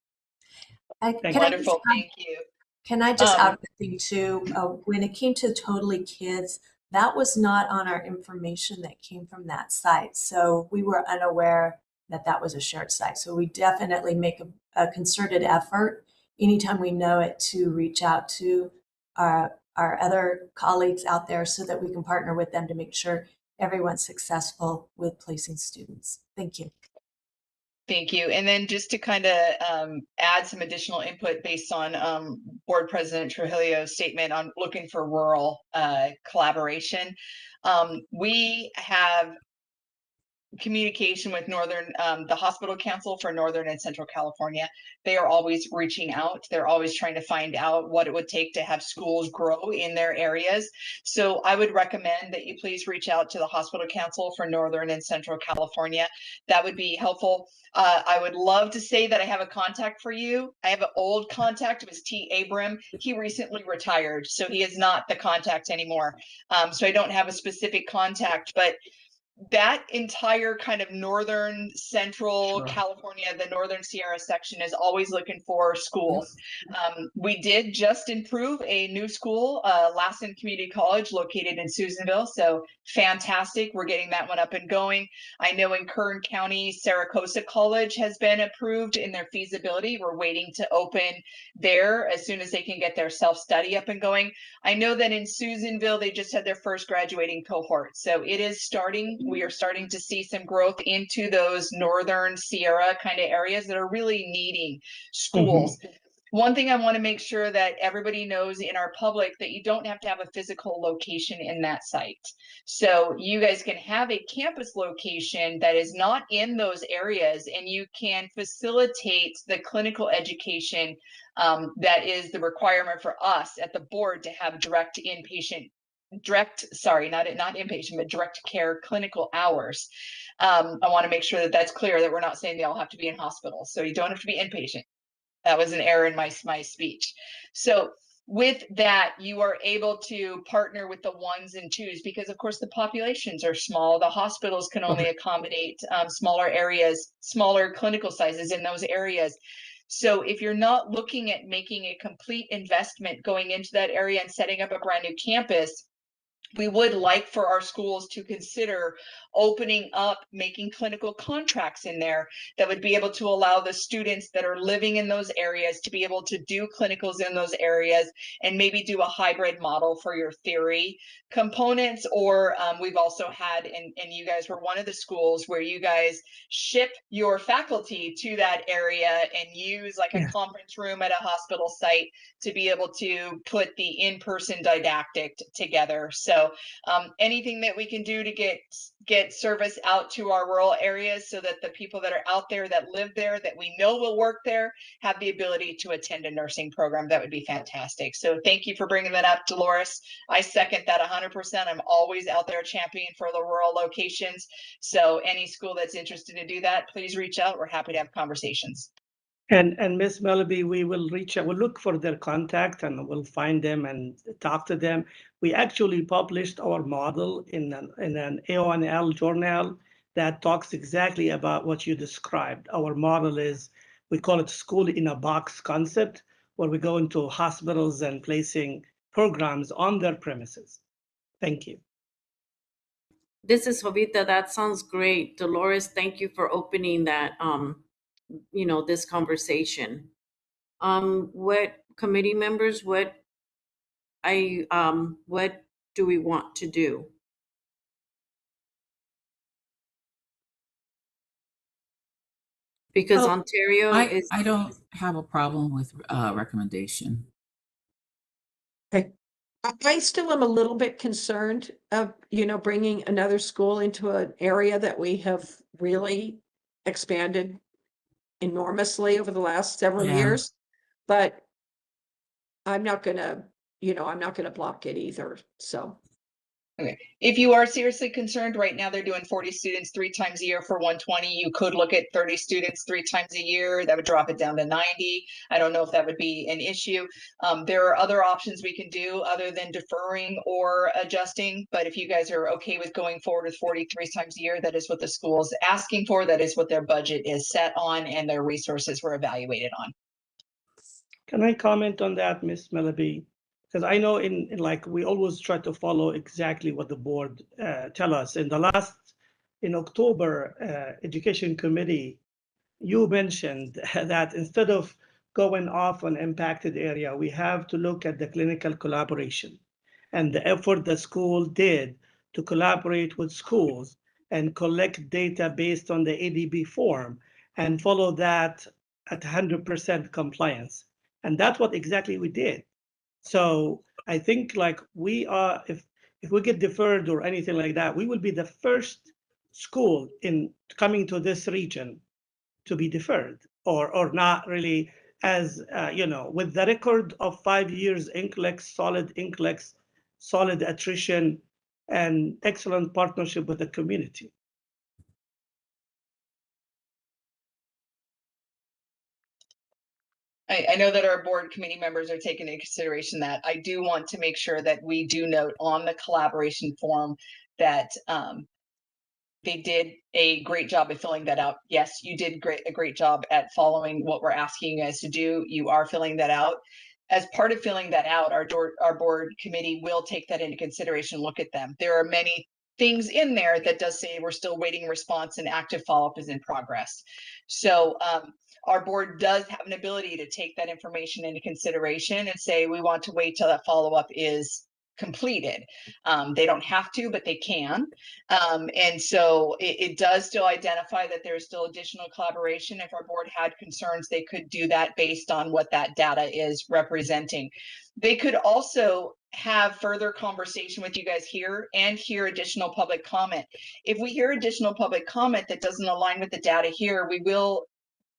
Thank you. Wonderful, thank you. Can I just add Um, one thing too? When it came to Totally Kids, that was not on our information that came from that site. So we were unaware that that was a shared site. So we definitely make a concerted effort anytime we know it to reach out to our other colleagues out there so that we can partner with them to make sure everyone's successful with placing students. Thank you. Thank you. And then just to kind of add some additional input based on Board President Trujillo's statement on looking for rural collaboration. We have communication with the Hospital Council for Northern and Central California. They are always reaching out. They're always trying to find out what it would take to have schools grow in their areas. So I would recommend that you please reach out to the Hospital Council for Northern and Central California. That would be helpful. I would love to say that I have a contact for you. I have an old contact. It was T. Abram. He recently retired, so he is not the contact anymore. So I don't have a specific contact, but that entire kind of northern central California, the Northern Sierra section is always looking for schools. We did just improve a new school, Lassen Community College, located in Susanville. So fantastic. We're getting that one up and going. I know in Kern County, Saracosa College has been approved in their feasibility. We're waiting to open there as soon as they can get their self-study up and going. I know that in Susanville, they just had their first graduating cohort. So it is starting. We are starting to see some growth into those Northern Sierra kind of areas that are really needing schools. One thing I want to make sure that everybody knows in our public that you don't have to have a physical location in that site. So you guys can have a campus location that is not in those areas, and you can facilitate the clinical education that is the requirement for us at the board to have direct inpatient not inpatient, but direct care clinical hours. I want to make sure that that's clear, that we're not saying they all have to be in hospitals. So you don't have to be inpatient. That was an error in my speech. So with that, you are able to partner with the ones and twos because, of course, the populations are small. The hospitals can only accommodate smaller areas, smaller clinical sizes in those areas. So if you're not looking at making a complete investment going into that area and setting up a brand new campus, we would like for our schools to consider opening up, making clinical contracts in there that would be able to allow the students that are living in those areas to be able to do clinicals in those areas and maybe do a hybrid model for your theory components. Or we've also had, and you guys were one of the schools where you guys ship your faculty to that area and use like a conference room at a hospital site to be able to put the in-person didactic together. So anything that we can do to get service out to our rural areas so that the people that are out there that live there that we know will work there have the ability to attend a nursing program, that would be fantastic. So thank you for bringing that up, Dolores. I second that 100%. I'm always out there championing for the rural locations. So any school that's interested to do that, please reach out. We're happy to have conversations. And Ms. Melody, we will reach out, we'll look for their contact and we'll find them and talk to them. We actually published our model in an AONL journal that talks exactly about what you described. Our model is, we call it school in a box concept, where we go into hospitals and placing programs on their premises. Thank you. This is Jovita. That sounds great. Dolores, thank you for opening that, this conversation. What committee members, what do we want to do? Because Ontario is. I don't have a problem with recommendation. Okay. I still am a little bit concerned of, bringing another school into an area that we have really expanded enormously over the last several years. But I'm not gonna block it either. So Okay. If you are seriously concerned, right now they're doing 40 students 3 times a year for 120. You could look at 30 students 3 times a year. That would drop it down to 90. I don't know if that would be an issue. There are other options we can do other than deferring or adjusting. But if you guys are okay with going forward with 43 times a year, that is what the school is asking for. That is what their budget is set on and their resources were evaluated on. Can I comment on that, Ms. Melleby? Because I know in like we always try to follow exactly what the board tell us. In October, Education Committee, you mentioned that instead of going off on impacted area, we have to look at the clinical collaboration and the effort the school did to collaborate with schools and collect data based on the ADB form and follow that at 100% compliance. And that's what exactly we did. So I think like we are, if we get deferred or anything like that, we will be the first school in coming to this region to be deferred or not really as, with the record of 5 years NCLEX, solid attrition and excellent partnership with the community. I know that our board committee members are taking into consideration that. I do want to make sure that we do note on the collaboration form that they did a great job of filling that out. Yes, you did a great job at following what we're asking you guys to do. You are filling that out. As part of filling that out, our board committee will take that into consideration, look at them. There are many things in there that does say we're still waiting response and active follow-up is in progress. So our board does have an ability to take that information into consideration and say, we want to wait till that follow-up is completed. They don't have to, but they can. And so it does still identify that there's still additional collaboration. If our board had concerns, they could do that based on what that data is representing. They could also have further conversation with you guys here and hear additional public comment. If we hear additional public comment that doesn't align with the data here, we will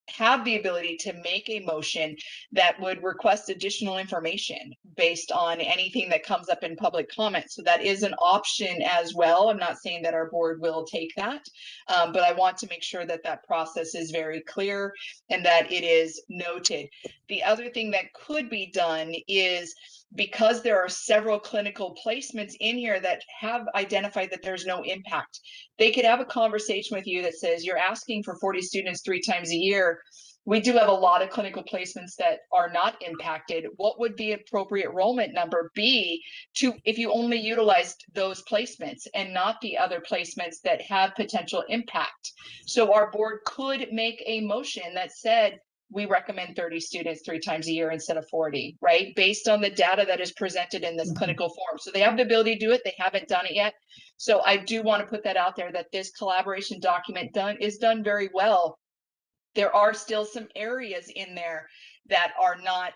have the ability to make a motion that would request additional information based on anything that comes up in public comment. So that is an option as well. I'm not saying that our board will take that, but I want to make sure that that process is very clear and that it is noted. The other thing that could be done is, because there are several clinical placements in here that have identified that there's no impact, they could have a conversation with you that says, you're asking for 40 students 3 times a year. We do have a lot of clinical placements that are not impacted. What would the appropriate enrollment number be if you only utilized those placements and not the other placements that have potential impact? So our board could make a motion that said, we recommend 30 students 3 times a year instead of 40, right? Based on the data that is presented in this clinical form. So they have the ability to do it. They haven't done it yet. So I do want to put that out there, that this collaboration document is done very well. There are still some areas in there that are not,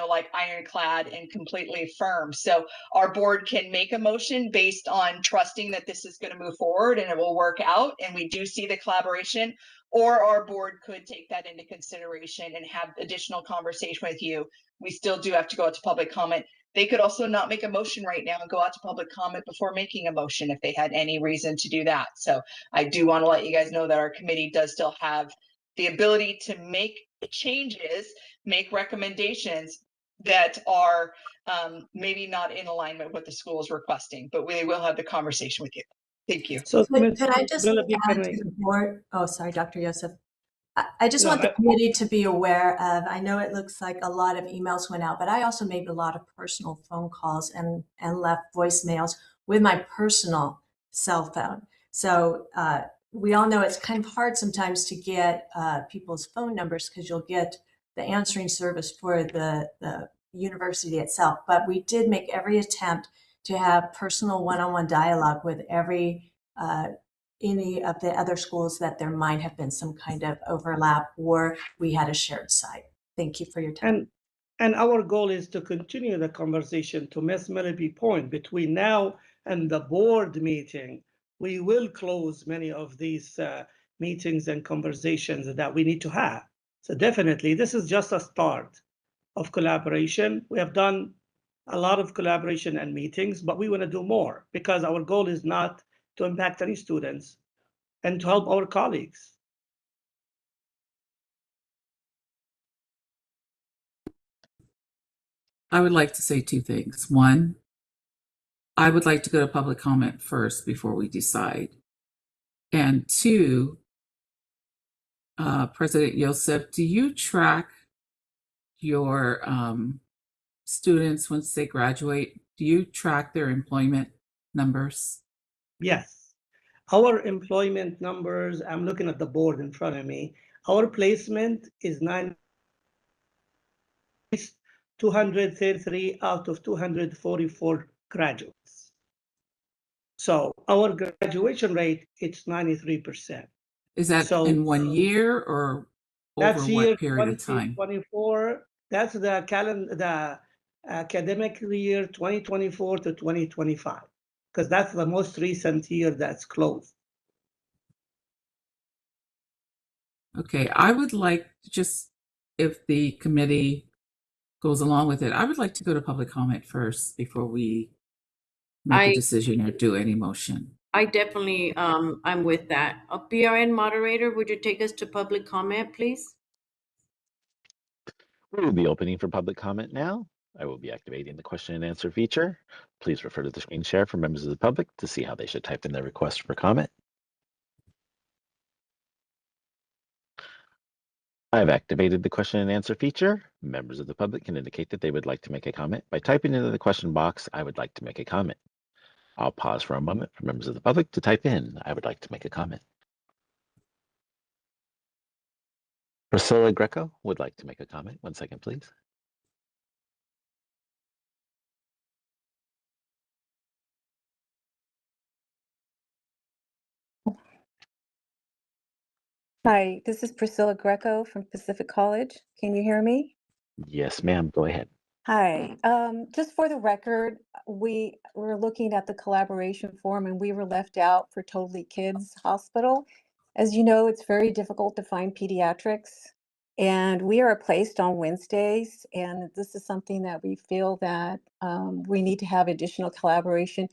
like ironclad and completely firm. So our board can make a motion based on trusting that this is going to move forward and it will work out. And we do see the collaboration, or our board could take that into consideration and have additional conversation with you. We still do have to go out to public comment. They could also not make a motion right now and go out to public comment before making a motion if they had any reason to do that. So I do want to let you guys know that our committee does still have the ability to make changes, make recommendations that are maybe not in alignment with the school is requesting, but we will have the conversation with you. Thank you. So Could I just add to the board? Oh, sorry, Dr. Yosef. I just want the committee to be aware of, I know it looks like a lot of emails went out, but I also made a lot of personal phone calls and left voicemails with my personal cell phone. So we all know it's kind of hard sometimes to get people's phone numbers because you'll get the answering service for the university itself. But we did make every attempt to have personal one-on-one dialogue with any of the other schools that there might have been some kind of overlap or we had a shared site. Thank you for your time. And our goal is to continue the conversation. To Ms. Mellaby's point, between now and the board meeting, we will close many of these meetings and conversations that we need to have. So definitely, this is just a start of collaboration. We have done a lot of collaboration and meetings, but we want to do more because our goal is not to impact any students and to help our colleagues. I would like to say two things. One, I would like to go to public comment first before we decide. And two, President Yosef, do you track your students once they graduate? Do you track their employment numbers? Yes. Our employment numbers, I'm looking at the board in front of me. Our placement is 233 out of 244 graduates. So our graduation rate, it's 93%. Is that in 1 year or over what period of time? 2024. That's the academic year 2024 to 2025, because that's the most recent year that's closed. Okay, I would like to just, if the committee goes along with it, I would like to go to public comment first before we make a decision or do any motion. I definitely, I'm with that. BRN moderator, would you take us to public comment, please? We will be opening for public comment now. I will be activating the question and answer feature. Please refer to the screen share for members of the public to see how they should type in their request for comment. I've activated the question and answer feature. Members of the public can indicate that they would like to make a comment by typing into the question box, "I would like to make a comment." I'll pause for a moment for members of the public to type in, "I would like to make a comment." Priscilla Greco would like to make a comment. 1 second, please. Hi, this is Priscilla Greco from Pacific College. Can you hear me? Yes, ma'am. Go ahead. Hi. Just for the record, we were looking at the collaboration form and we were left out for Totally Kids Hospital. As you know, it's very difficult to find pediatrics, and we are placed on Wednesdays. And this is something that we feel that we need to have additional collaboration.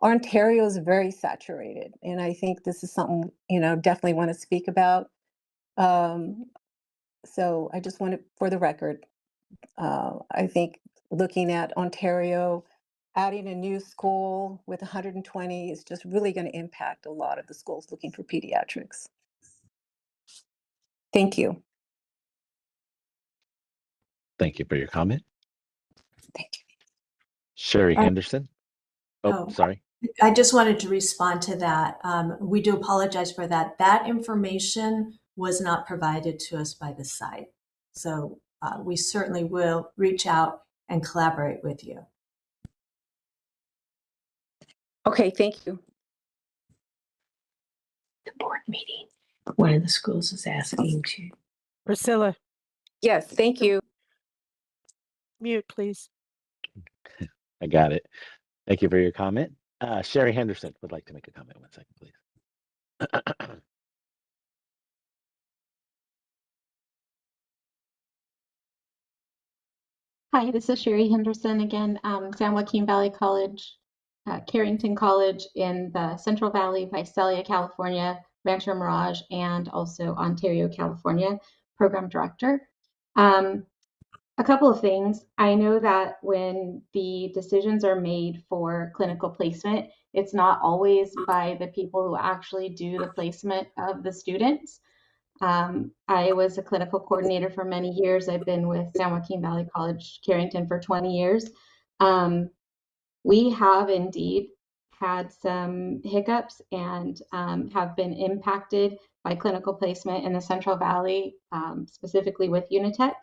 Ontario is very saturated, and I think this is something, definitely want to speak about. So I just wanted, for the record, I think looking at Ontario, adding a new school with 120 is just really going to impact a lot of the schools looking for pediatrics. Thank you. Thank you for your comment. Thank you. Sherry Henderson. Sorry. I just wanted to respond to that. We do apologize for that. That information was not provided to us by the site. So we certainly will reach out and collaborate with you. Okay, thank you. The board meeting. One of the schools is asking to. Priscilla, Yes, thank you. mute, please. I got it. Thank you for your comment. Sherry Henderson would like to make a comment. 1 second, please. Hi, this is Sherry Henderson again, San Joaquin Valley College, Carrington College in the Central Valley, Visalia, California, Rancho Mirage, and also Ontario, California, program director. A couple of things. I know that when the decisions are made for clinical placement, it's not always by the people who actually do the placement of the students. I was a clinical coordinator for many years. I've been with San Joaquin Valley College, Carrington for 20 years. We have indeed had some hiccups and have been impacted by clinical placement in the Central Valley, specifically with Unitech.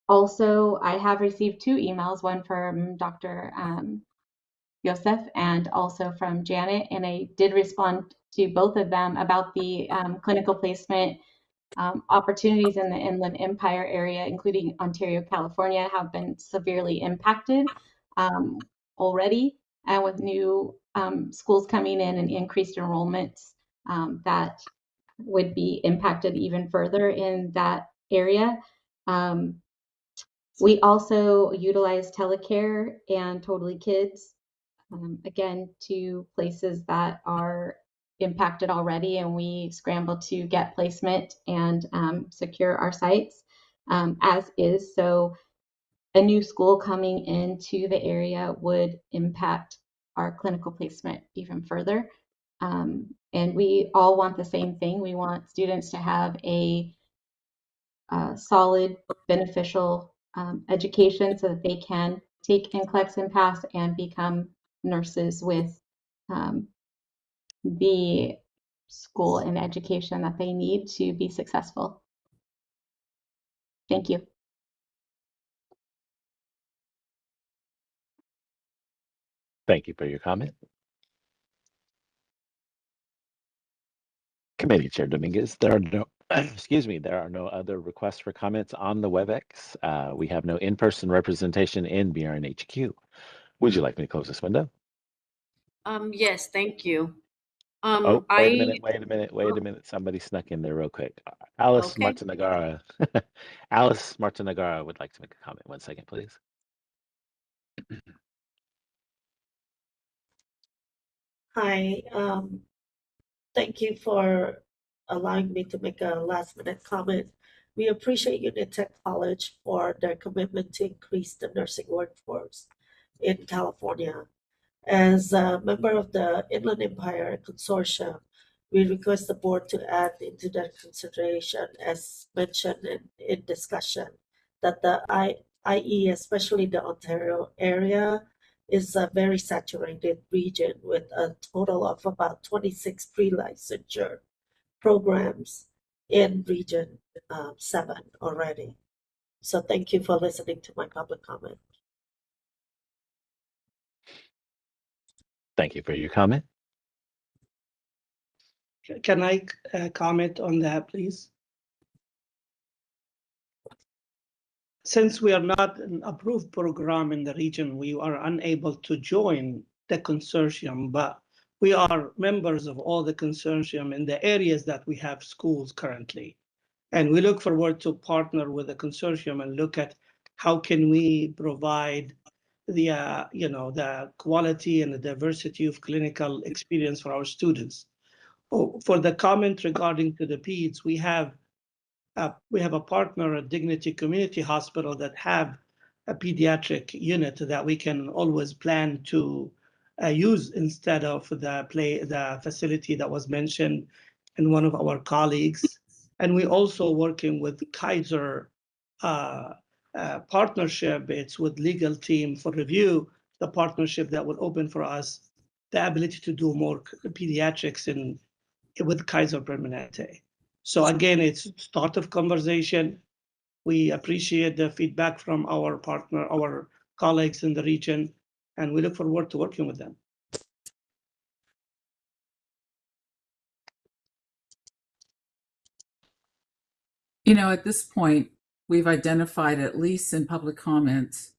Also, I have received 2 emails, one from Dr. Yosef and also from Janet, and I did respond to both of them about the clinical placement opportunities in the Inland Empire area, including Ontario, California, have been severely impacted already, and with new schools coming in and increased enrollments, that would be impacted even further in that area. We also utilize Telecare and Totally Kids, again, to places that are impacted already, and we scramble to get placement and secure our sites as is. So a new school coming into the area would impact our clinical placement even further. And we all want the same thing. We want students to have a solid, beneficial education so that they can take NCLEX and pass and become nurses with the school and education that they need to be successful. Thank you. Thank you for your comment. Committee Chair Dominguez, there are no, excuse me, there are no other requests for comments on the WebEx. We have no in-person representation in BRNHQ. Would you like me to close this window? Yes, thank you. Oh, wait a minute, wait Oh, a minute. Somebody snuck in there real quick. Alice okay. Martinagara. Alice Martinagara would like to make a comment. 1 second, please. Hi, thank you for allowing me to make a last-minute comment. We appreciate Unitech College for their commitment to increase the nursing workforce in California. As a member of the Inland Empire Consortium, we request the board to add into their consideration, as mentioned in discussion, that the IE, especially the Ontario area, is a very saturated region with a total of about 26 pre-licensure programs in Region 7 already. So thank you for listening to my public comment. Thank you for your comment. Can I comment on that, please? Since we are not an approved program in the region, we are unable to join the consortium, but we are members of all the consortium in the areas that we have schools currently. And we look forward to partner with the consortium and look at how can we provide the the quality and the diversity of clinical experience for our students. Oh, for the comment regarding to the peds, we have a partner at Dignity Community Hospital that have a pediatric unit that we can always plan to use instead of the facility that was mentioned in one of our colleagues. And we also working with Kaiser partnership. It's with legal team for review, the partnership that will open for us the ability to do more pediatrics with Kaiser Permanente. So again, it's start of conversation. We appreciate the feedback from our partner, our colleagues in the region, and we look forward to working with them. You know, at this point, we've identified, at least in public comments,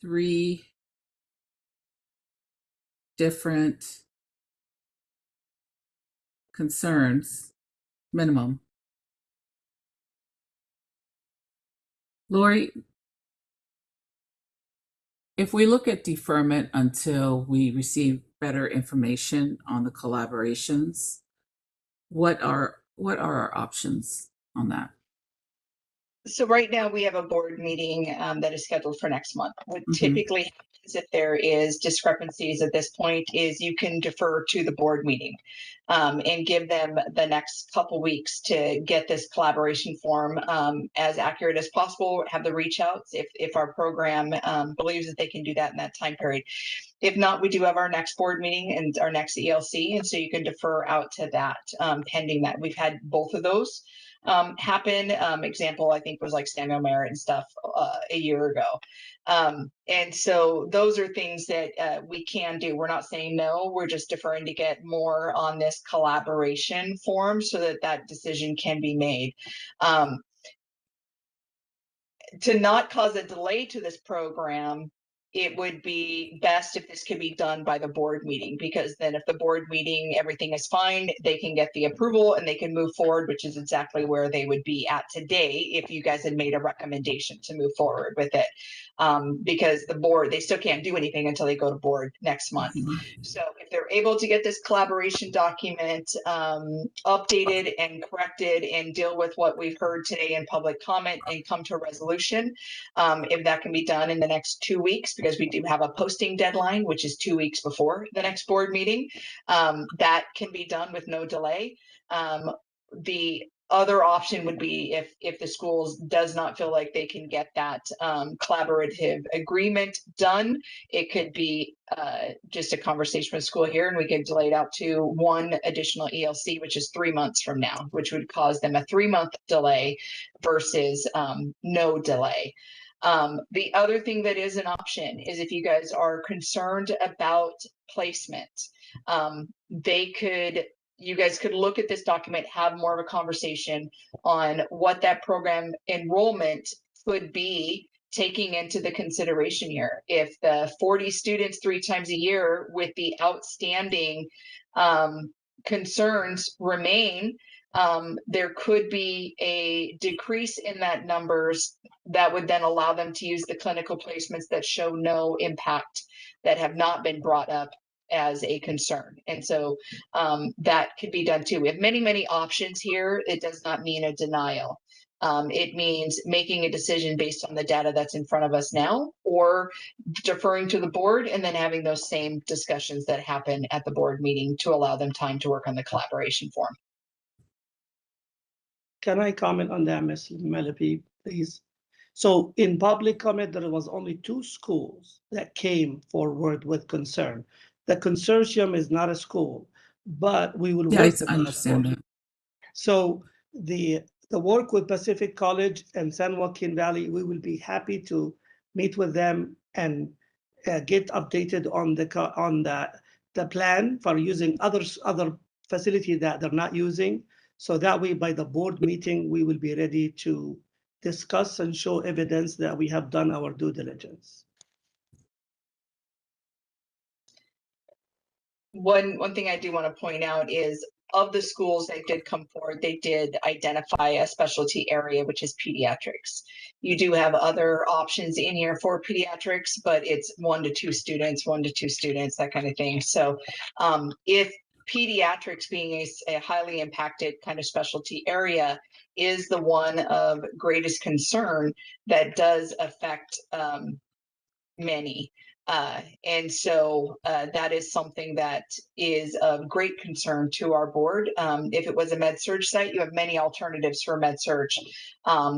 3 different concerns, minimum. Lori, if we look at deferment until we receive better information on the collaborations, what are our options on that? So right now we have a board meeting that is scheduled for next month. What typically happens if there is discrepancies at this point is you can defer to the board meeting and give them the next couple weeks to get this collaboration form as accurate as possible, have the reach outs if our program believes that they can do that in that time period. If not, we do have our next board meeting and our next ELC, and so you can defer out to that pending that. We've had both of those happen. Example, I think was like Samuel Merritt and stuff a year ago. And so those are things that we can do. We're not saying no, we're just deferring to get more on this collaboration form so that that decision can be made. To not cause a delay to this program, it would be best if this could be done by the board meeting, because then if the board meeting, everything is fine, they can get the approval and they can move forward, which is exactly where they would be at today if you guys had made a recommendation to move forward with it. Because the board, they still can't do anything until they go to board next month. So if they're able to get this collaboration document updated and corrected and deal with what we've heard today in public comment and come to a resolution, if that can be done in the next 2 weeks, because we do have a posting deadline, which is 2 weeks before the next board meeting, that can be done with no delay. The other option would be if the schools does not feel like they can get that collaborative agreement done, it could be just a conversation with school here, and we could delay it out to one additional ELC, which is 3 months from now, which would cause them a 3-month delay versus no delay. The other thing that is an option is if you guys are concerned about placement, you guys could look at this document, have more of a conversation on what that program enrollment could be, taking into the consideration here. If the 40 students 3 times a year with the outstanding concerns remain, there could be a decrease in that numbers that would then allow them to use the clinical placements that show no impact, that have not been brought up as a concern. And so that could be done too. We have many, many options here. It does not mean a denial. It means making a decision based on the data that's in front of us now, or deferring to the board and then having those same discussions that happen at the board meeting to allow them time to work on the collaboration form. Can I comment on that, Ms. Malapi, please? So in public comment, there was only 2 schools that came forward with concern. The consortium is not a school, but we will work Yes, with I the understand school. that. So the work with Pacific College and San Joaquin Valley, we will be happy to meet with them and get updated on the plan for using other facilities that they're not using. So that way, by the board meeting, we will be ready to discuss and show evidence that we have done our due diligence. One thing I do want to point out is, of the schools that did come forward, they did identify a specialty area, which is pediatrics. You do have other options in here for pediatrics, but it's 1 to 2 students, that kind of thing. So if pediatrics being a highly impacted kind of specialty area is the one of greatest concern, that does affect many. And so that is something that is of great concern to our board. If it was a med-surg site, you have many alternatives for med-surg.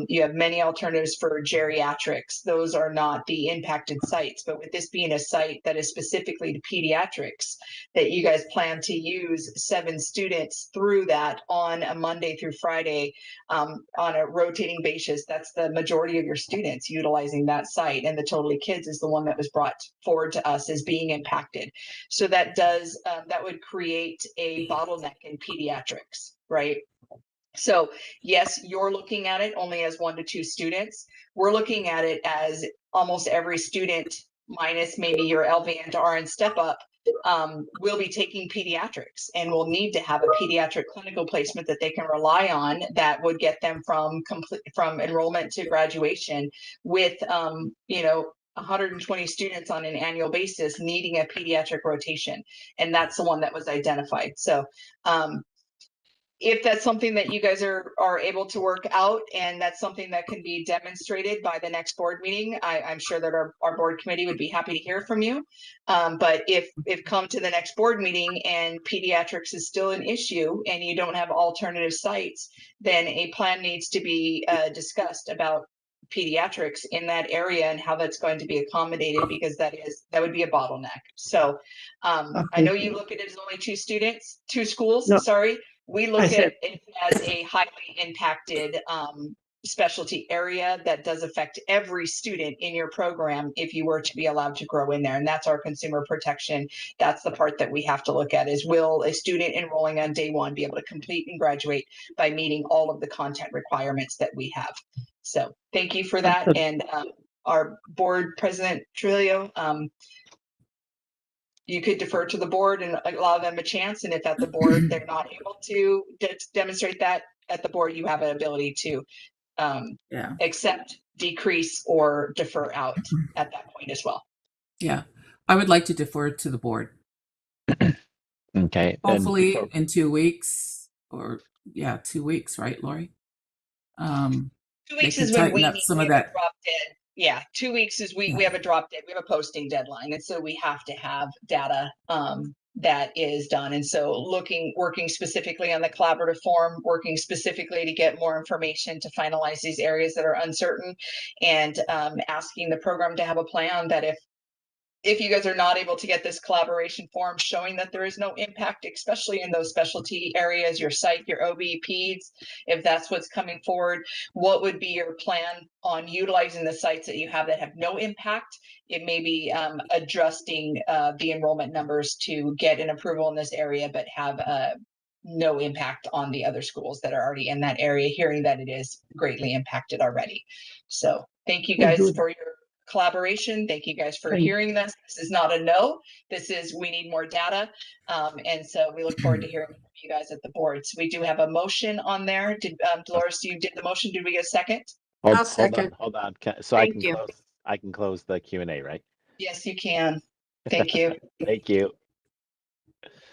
You have many alternatives for geriatrics. Those are not the impacted sites, but with this being a site that is specifically to pediatrics, that you guys plan to use 7 students through that on a Monday through Friday on a rotating basis, that's the majority of your students utilizing that site. And the Totally Kids is the one that was brought forward to us as being impacted. So that does, that would create a bottleneck in pediatrics, right? So yes, you're looking at it only as 1 to 2 students. We're looking at it as almost every student, minus maybe your LVN to RN step up, will be taking pediatrics, and will need to have a pediatric clinical placement that they can rely on, that would get them from enrollment to graduation with, 120 students on an annual basis needing a pediatric rotation. And that's the one that was identified. So if that's something that you guys are able to work out, and that's something that can be demonstrated by the next board meeting, I'm sure that our board committee would be happy to hear from you. But if come to the next board meeting and pediatrics is still an issue and you don't have alternative sites, then a plan needs to be discussed about pediatrics in that area and how that's going to be accommodated, because that would be a bottleneck. So I know you look at it as only 2 schools, No, sorry. We look I said- at it as a highly impacted specialty area that does affect every student in your program if you were to be allowed to grow in there. And that's our consumer protection. That's the part that we have to look at, is will a student enrolling on day 1 be able to complete and graduate by meeting all of the content requirements that we have? So thank you for that. And our board president, Trujillo. You could defer to the board and allow them a chance. And if at the board, they're not able to demonstrate that at the board, you have an ability to accept, decrease, or defer out at that point as well. Yeah, I would like to defer to the board. Okay. Hopefully in 2 weeks, or 2 weeks, right, Lori? 2 weeks they is can when we tighten up need some we of have a that. drop dead. Yeah, 2 weeks is we have a drop dead. We have a posting deadline, and so we have to have data that is done. And so working specifically on the collaborative form, working specifically to get more information to finalize these areas that are uncertain, and asking the program to have a plan that if you guys are not able to get this collaboration form showing that there is no impact, especially in those specialty areas, your psych, your OB, peds, if that's what's coming forward, what would be your plan on utilizing the sites that you have that have no impact? It may be adjusting the enrollment numbers to get an approval in this area, but have no impact on the other schools that are already in that area, hearing that it is greatly impacted already. So thank you guys for your collaboration. Thank you guys for hearing this. This is not a no. This is, we need more data. And so we look forward to hearing from you guys at the board. So we do have a motion on there. Did Dolores, you did the motion. Did we get a second? I'll second. Hold on. So Thank you. I can close the Q&A, right? Yes, you can. Thank you. Thank you.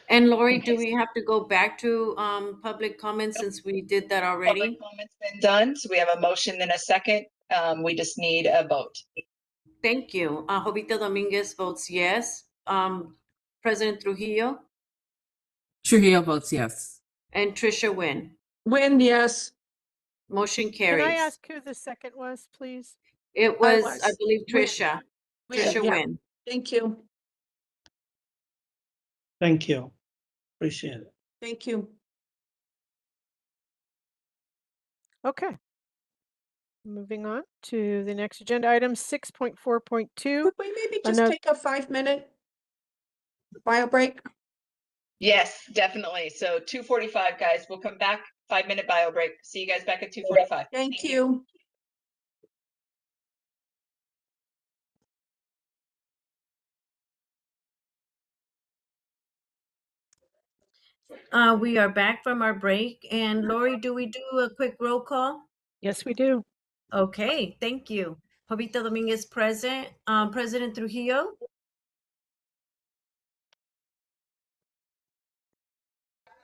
And Lori, do we have to go back to public comments since we did that already? Public comments been done. So we have a motion and a second. We just need a vote. Thank you. Jovita Dominguez votes yes. President Trujillo Trujillo votes yes. and Trisha Wynn. Wynn, yes. Motion Can carries. I ask who the second was, please? It was, I believe, Trisha. Trisha Yeah. Wynn. Thank you. Thank you. Appreciate it. Thank you. Okay. Moving on to the next agenda item, 6.4.2. Could we maybe just take a 5-minute bio break? Yes, definitely. So 2:45, guys. We'll come back. 5-minute bio break. See you guys back at 2:45. Thank you. We are back from our break. And Lori, do we do a quick roll call? Yes, we do. Okay, thank you. Jovita Dominguez present. President Trujillo.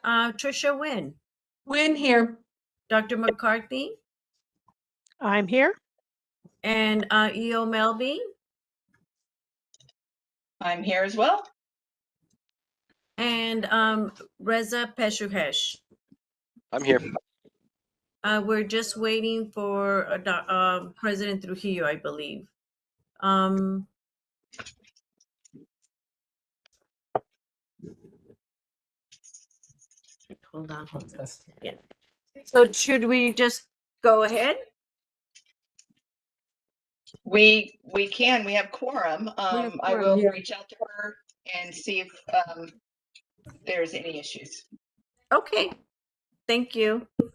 Trisha Wynn. Wynn here. Dr. McCarthy. I'm here. And E.O. Melby. I'm here as well. And Reza Peshuhesh. I'm here. We're just waiting for President Trujillo, I believe. Hold on. Yeah. So should we just go ahead? We can. We have quorum. I quorum, will yeah. reach out to her and see if there's any issues. Okay. Thank you. I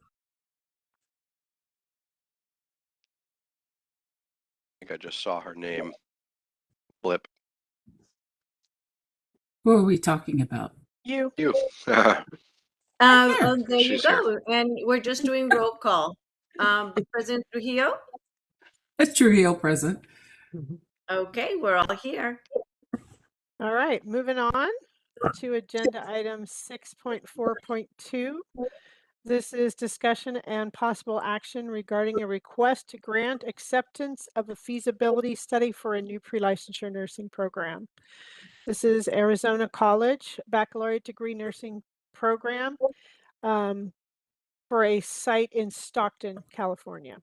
think I just saw her name blip. Who are we talking about? You. You. There you She's here. go. And we're just doing roll call. President Trujillo? That's Trujillo present. Okay, we're all here. All right, moving on to agenda item 6.4.2. This is discussion and possible action regarding a request to grant acceptance of a feasibility study for a new pre-licensure nursing program. This is Arizona College Baccalaureate Degree Nursing Program for a site in Stockton, California.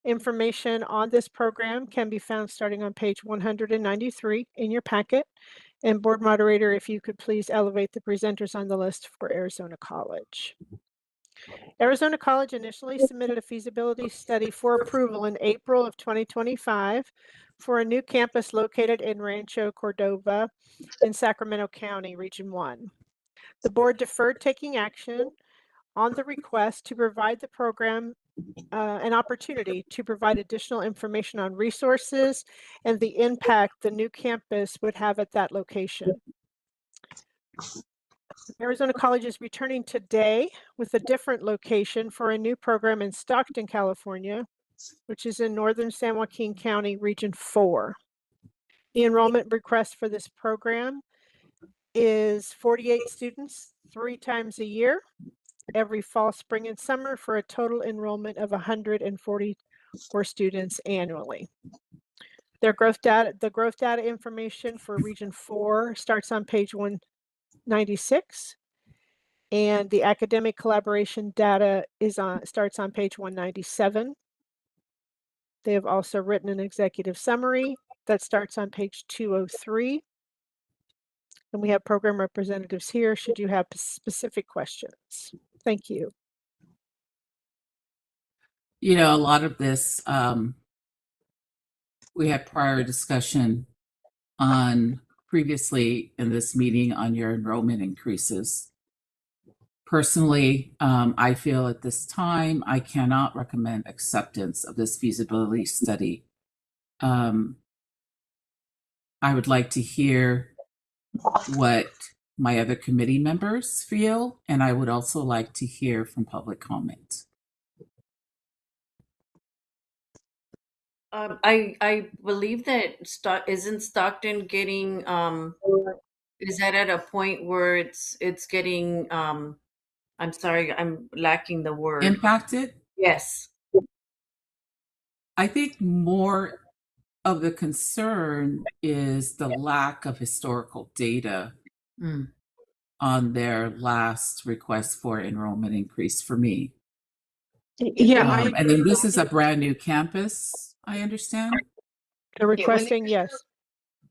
Information on this program can be found starting on page 193 in your packet. And board moderator, if you could please elevate the presenters on the list for Arizona College. Arizona College initially submitted a feasibility study for approval in April of 2025 for a new campus located in Rancho Cordova in Sacramento County, Region 1. The board deferred taking action on the request to provide the program an opportunity to provide additional information on resources and the impact the new campus would have at that location. Arizona College is returning today with a different location for a new program in Stockton, California, which is in northern San Joaquin County, Region 4. The enrollment request for this program is 48 students 3 times a year, every fall, spring, and summer, for a total enrollment of 144 students annually. The growth data information for Region 4 starts on page 196, and the academic collaboration data starts on page 197. They have also written an executive summary that starts on page 203. And we have program representatives here should you have specific questions. Thank you. You know, a lot of this, we had prior discussion on previously in this meeting on your enrollment increases. Personally, I feel at this time, I cannot recommend acceptance of this feasibility study. I would like to hear what my other committee members feel, and I would also like to hear from public comment. I believe that isn't Stockton getting is that at a point where it's getting I'm sorry, I'm lacking the word. Impacted? Yes. I think more of the concern is the lack of historical data on their last request for enrollment increase for me. Yeah, and then this is a brand new campus, I understand. They're requesting, yes.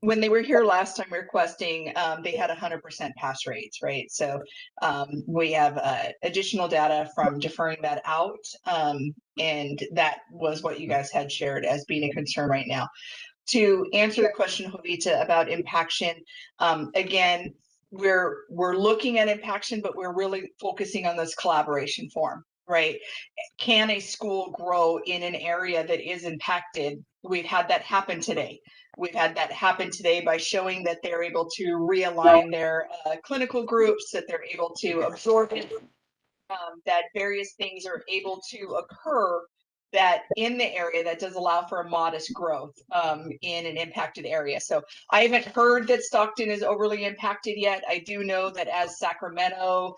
When they were here last time requesting, they had 100% pass rates, right? So we have additional data from deferring that out. And that was what you guys had shared as being a concern right now. To answer the question, Jovita, about impaction, again, we're looking at impaction, but we're really focusing on this collaboration form, right? Can a school grow in an area that is impacted? We've had that happen today. We've had that happen today by showing that they're able to realign their clinical groups, that they're able to absorb it, that various things are able to occur that in the area that does allow for a modest growth in an impacted area. So I haven't heard that Stockton is overly impacted yet. I do know that as Sacramento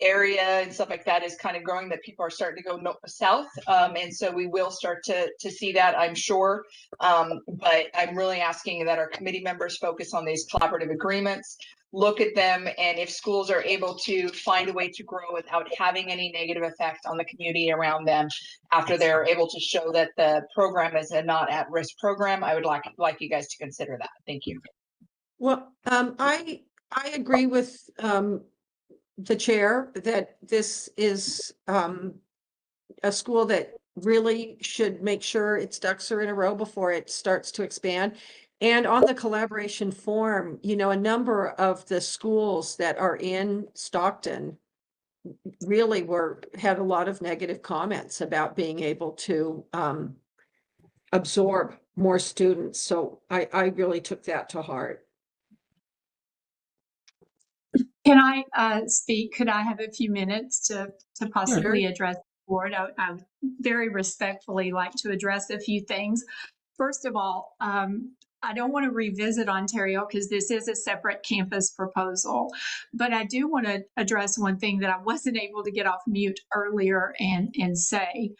area and stuff like that is kind of growing, that people are starting to go south. And so we will start to see that, I'm sure. But I'm really asking that our committee members focus on these collaborative agreements, look at them, and if schools are able to find a way to grow without having any negative effect on the community around them, after they're able to show that the program is a not at-risk program, I would like you guys to consider that. Thank you. well, I agree with the chair that this is a school that really should make sure its ducks are in a row before it starts to expand. And on the collaboration form, you know, a number of the schools that are in Stockton really had a lot of negative comments about being able to absorb more students. So I really took that to heart. Can I speak? Could I have a few minutes to possibly address the board? I would very respectfully like to address a few things. First of all, I don't want to revisit Ontario because this is a separate campus proposal, but I do want to address one thing that I wasn't able to get off mute earlier and say.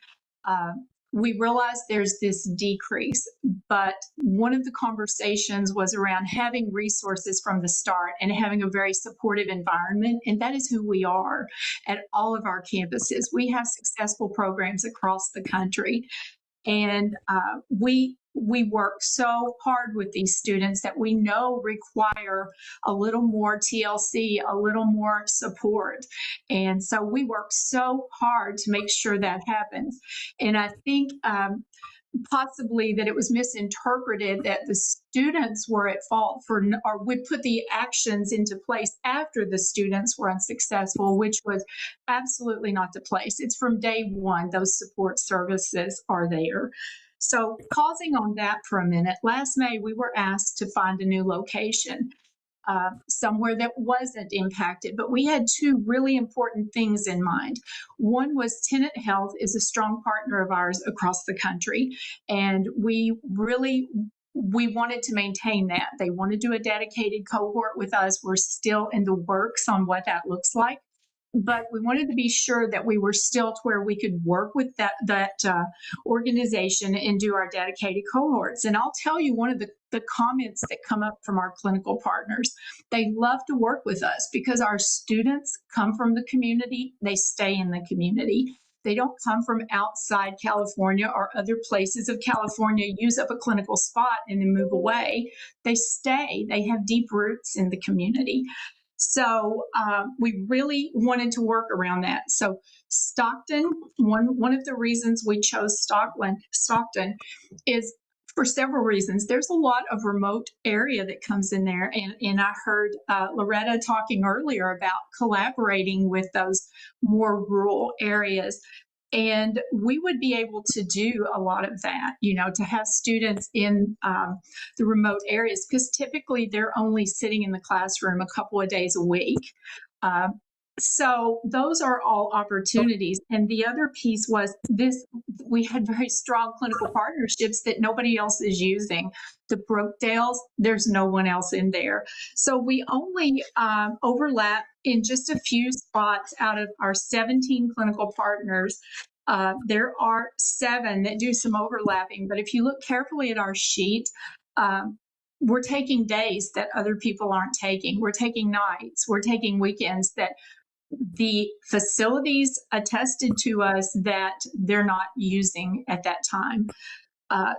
We realize there's this decrease, but one of the conversations was around having resources from the start and having a very supportive environment. And that is who we are at all of our campuses. We have successful programs across the country. And we work so hard with these students that we know require a little more TLC, a little more support. And so we work so hard to make sure that happens. And I think possibly that it was misinterpreted that the students were at fault for, or would put the actions into place after the students were unsuccessful, which was absolutely not the place. It's from day one, those support services are there. So pausing on that for a minute, last May we were asked to find a new location. Somewhere that wasn't impacted. But we had two really important things in mind. One was Tenet Health is a strong partner of ours across the country, and we wanted to maintain that. They want to do a dedicated cohort with us. We're still in the works on what that looks like. But we wanted to be sure that we were still to where we could work with that organization and do our dedicated cohorts. And I'll tell you one of the comments that come up from our clinical partners. They love to work with us because our students come from the community, they stay in the community. They don't come from outside California or other places of California, use up a clinical spot and then move away. They stay, they have deep roots in the community. So we really wanted to work around that. So Stockton, one of the reasons we chose Stockton is for several reasons. There's a lot of remote area that comes in there. And I heard Loretta talking earlier about collaborating with those more rural areas. And we would be able to do a lot of that, to have students in the remote areas, because typically they're only sitting in the classroom a couple of days a week. So those are all opportunities. And the other piece was we had very strong clinical partnerships that nobody else is using. The Brookdales, there's no one else in there. So we only overlap in just a few spots out of our 17 clinical partners. There are 7 that do some overlapping, but if you look carefully at our sheet, we're taking days that other people aren't taking. We're taking nights, we're taking weekends that the facilities attested to us that they're not using at that time.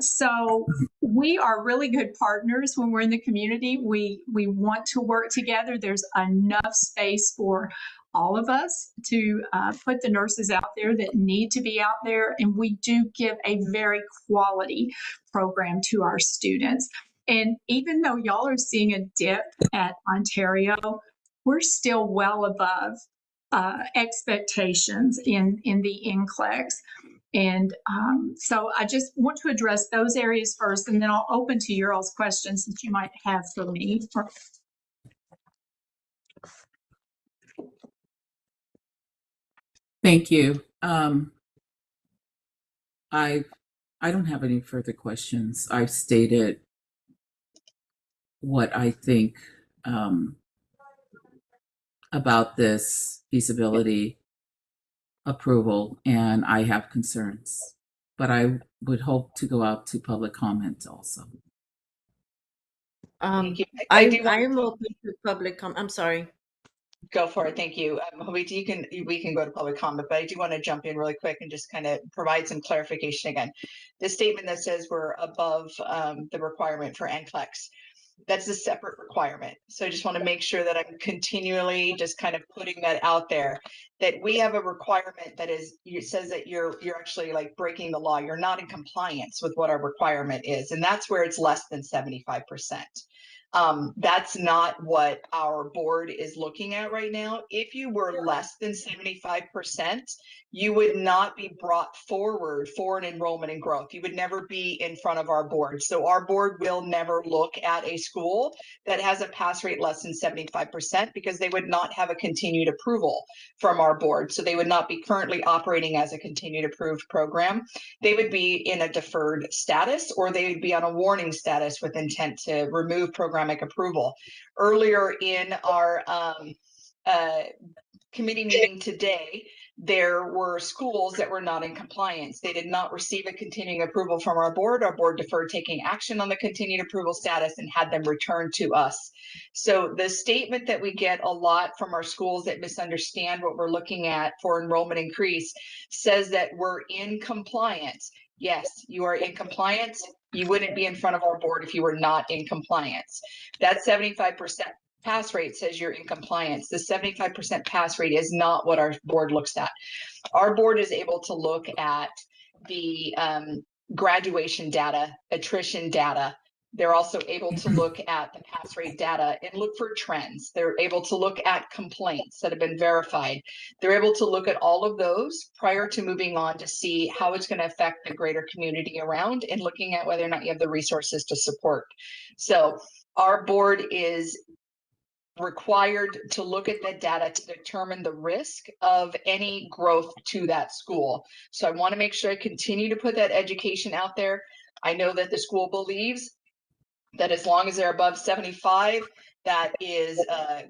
So we are really good partners when we're in the community. We want to work together. There's enough space for all of us to put the nurses out there that need to be out there. And we do give a very quality program to our students. And even though y'all are seeing a dip at Ontario, we're still well above expectations in the NCLEX. And so I just want to address those areas first, and then I'll open to your all's questions that you might have for me. Thank you. I don't have any further questions. I've stated what I think about this feasibility approval, and I have concerns, but I would hope to go out to public comment also. Thank you. I am open to public comment. I'm sorry. Go for it. Thank you. Hovita, we can go to public comment, but I do want to jump in really quick and just kind of provide some clarification again. The statement that says we're above the requirement for NCLEX, that's a separate requirement. So I just want to make sure that I'm continually just kind of putting that out there, that we have a requirement that says that you're actually like breaking the law. You're not in compliance with what our requirement is. And that's where it's less than 75%. That's not what our board is looking at right now. If you were less than 75%, you would not be brought forward for an enrollment and growth. You would never be in front of our board. So our board will never look at a school that has a pass rate less than 75% because they would not have a continued approval from our board. So they would not be currently operating as a continued approved program. They would be in a deferred status, or they would be on a warning status with intent to remove programmatic approval. Earlier in our committee meeting today, there were schools that were not in compliance. They did not receive a continuing approval from our board. Our board deferred taking action on the continued approval status and had them returned to us. So the statement that we get a lot from our schools that misunderstand what we're looking at for enrollment increase says that we're in compliance. Yes, you are in compliance. You wouldn't be in front of our board if you were not in compliance. That 75% pass rate says you're in compliance. The 75% pass rate is not what our board looks at. Our board is able to look at the graduation data, attrition data. They're also able to look at the pass rate data and look for trends. They're able to look at complaints that have been verified. They're able to look at all of those prior to moving on to see how it's going to affect the greater community around and looking at whether or not you have the resources to support. So our board is required to look at that data to determine the risk of any growth to that school. So I want to make sure I continue to put that education out there. I know that the school believes that as long as they're above 75, that is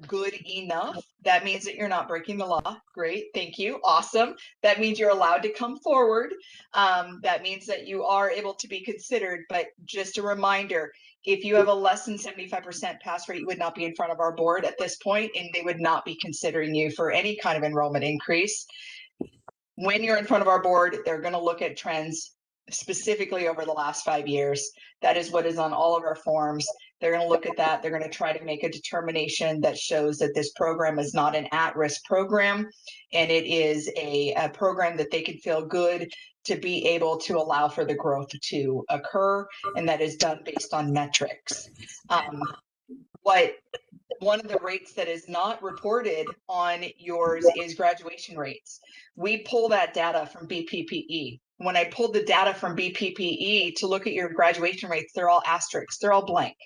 good enough. That means that you're not breaking the law. Great, thank you, awesome. That means you're allowed to come forward. That means that you are able to be considered, but just a reminder, if you have a less than 75% pass rate, you would not be in front of our board at this point, and they would not be considering you for any kind of enrollment increase. When you're in front of our board, they're going to look at trends specifically over the last 5 years. That is what is on all of our forms. They're going to look at that. They're going to try to make a determination that shows that this program is not an at-risk program, and it is a program that they can feel good to be able to allow for the growth to occur, and that is done based on metrics. One of the rates that is not reported on yours is graduation rates. We pull that data from BPPE. When I pulled the data from BPPE to look at your graduation rates, they're all asterisks, they're all blank,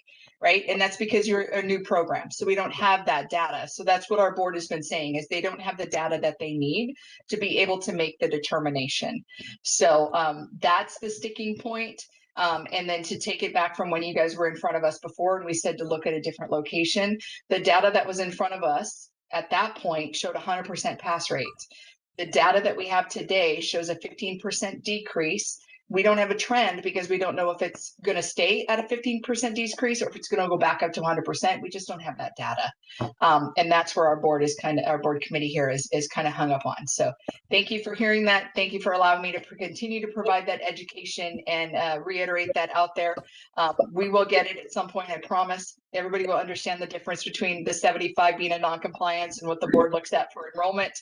right? And that's because you're a new program, so we don't have that data. So that's what our board has been saying, is they don't have the data that they need to be able to make the determination. So that's the sticking point. And then to take it back from when you guys were in front of us before and we said to look at a different location, the data that was in front of us at that point showed 100% pass rate. The data that we have today shows a 15% decrease. We don't have a trend because we don't know if it's going to stay at a 15% decrease or if it's going to go back up to 100%. We just don't have that data. And that's where our board is our board committee here is kind of hung up on. So thank you for hearing that. Thank you for allowing me to continue to provide that education and reiterate that out there. We will get it at some point, I promise. Everybody will understand the difference between the 75 being a non-compliance and what the board looks at for enrollment.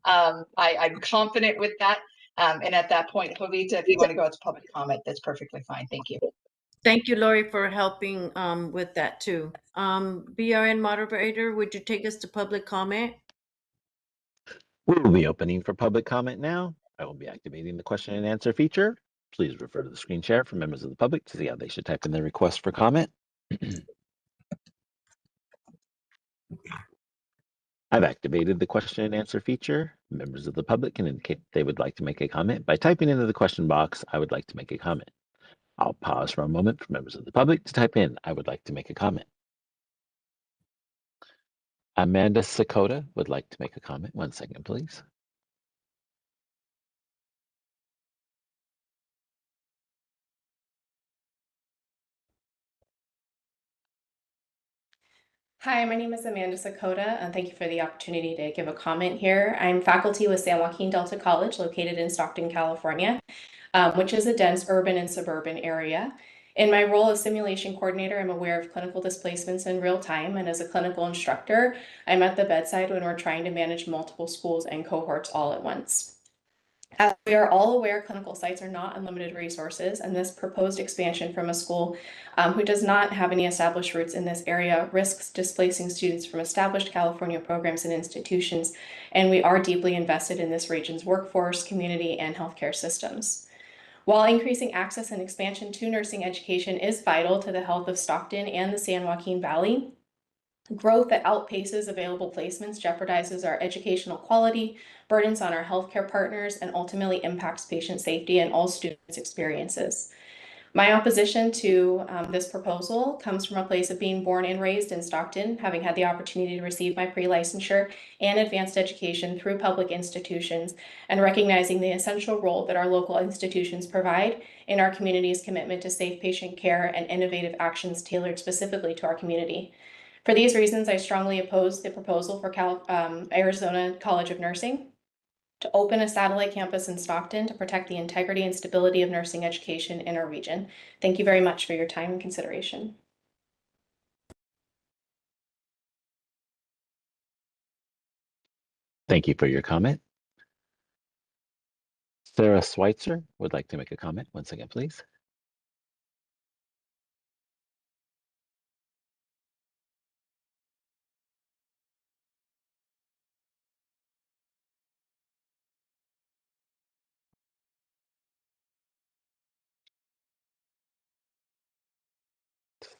I'm confident with that. And at that point, Jovita, if you want to go out to public comment, that's perfectly fine. Thank you. Thank you, Lori, for helping with that too. BRN moderator, would you take us to public comment? We will be opening for public comment now. I will be activating the question and answer feature. Please refer to the screen share for members of the public to see how they should type in their request for comment. I've activated the question and answer feature. Members of the public can indicate they would like to make a comment by typing into the question box, "I would like to make a comment." I'll pause for a moment for members of the public to type in, "I would like to make a comment." Amanda Sakota would like to make a comment. 1 second, please. Hi, my name is Amanda Sakota, and thank you for the opportunity to give a comment here. I'm faculty with San Joaquin Delta College, located in Stockton, California, which is a dense urban and suburban area. In my role as simulation coordinator, I'm aware of clinical displacements in real time, and as a clinical instructor, I'm at the bedside when we're trying to manage multiple schools and cohorts all at once. As we are all aware, clinical sites are not unlimited resources, and this proposed expansion from a school who does not have any established roots in this area risks displacing students from established California programs and institutions, and we are deeply invested in this region's workforce, community, and healthcare systems. While increasing access and expansion to nursing education is vital to the health of Stockton and the San Joaquin Valley, growth that outpaces available placements jeopardizes our educational quality, burdens on our healthcare partners, and ultimately impacts patient safety and all students' experiences. My opposition to this proposal comes from a place of being born and raised in Stockton, having had the opportunity to receive my pre-licensure and advanced education through public institutions, and recognizing the essential role that our local institutions provide in our community's commitment to safe patient care and innovative actions tailored specifically to our community. For these reasons, I strongly oppose the proposal for Arizona College of Nursing to open a satellite campus in Stockton to protect the integrity and stability of nursing education in our region. Thank you very much for your time and consideration. Thank you for your comment. Sarah Schweitzer would like to make a comment. 1 second, please.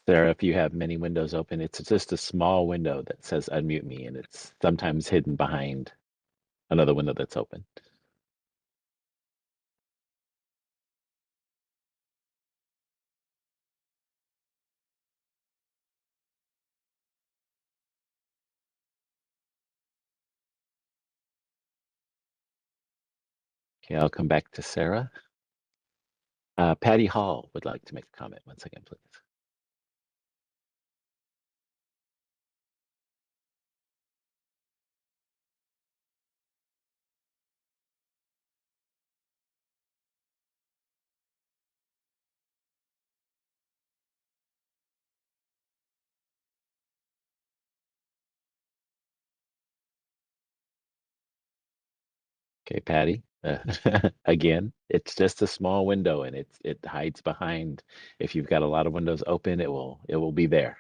Sarah, if you have many windows open, it's just a small window that says unmute me, and it's sometimes hidden behind another window that's open. Okay, I'll come back to Sarah. Patty Hall would like to make a comment. 1 second, please. Okay, Patty. Again, it's just a small window, and it hides behind. If you've got a lot of windows open, it will be there.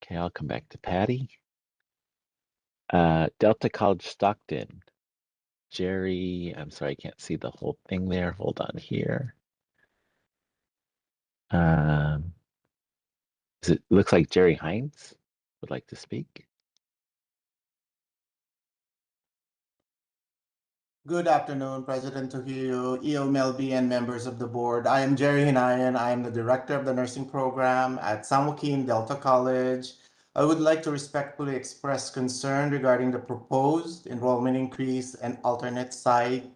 Okay, I'll come back to Patty. Delta College Stockton. Jerry, I'm sorry, I can't see the whole thing there. Hold on here. It looks like Jerry Hines would like to speak. Good afternoon, President Trujillo, EO Melby, and members of the board. I am Jerry Hinayan. I am the director of the nursing program at San Joaquin Delta College. I would like to respectfully express concern regarding the proposed enrollment increase and alternate site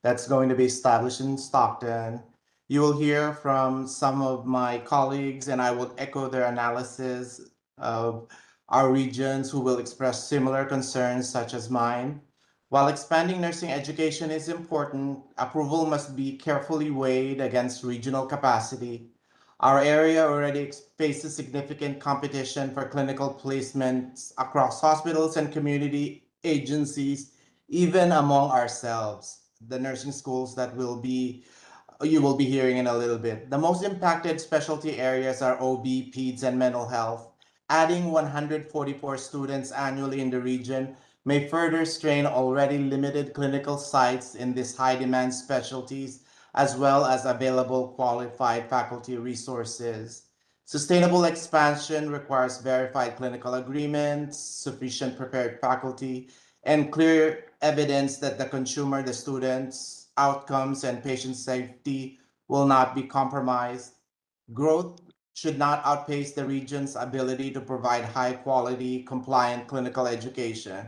that's going to be established in Stockton. You will hear from some of my colleagues, and I will echo their analysis of our regions who will express similar concerns such as mine. While expanding nursing education is important, approval must be carefully weighed against regional capacity. Our area already faces significant competition for clinical placements across hospitals and community agencies, even among ourselves, the nursing schools that you will be hearing in a little bit. The most impacted specialty areas are OB, PEDS, and mental health. Adding 144 students annually in the region may further strain already limited clinical sites in these high-demand specialties, as well as available qualified faculty resources. Sustainable expansion requires verified clinical agreements, sufficient prepared faculty, and clear evidence that the consumer, the students, outcomes, and patient safety will not be compromised. Growth should not outpace the region's ability to provide high-quality, compliant clinical education.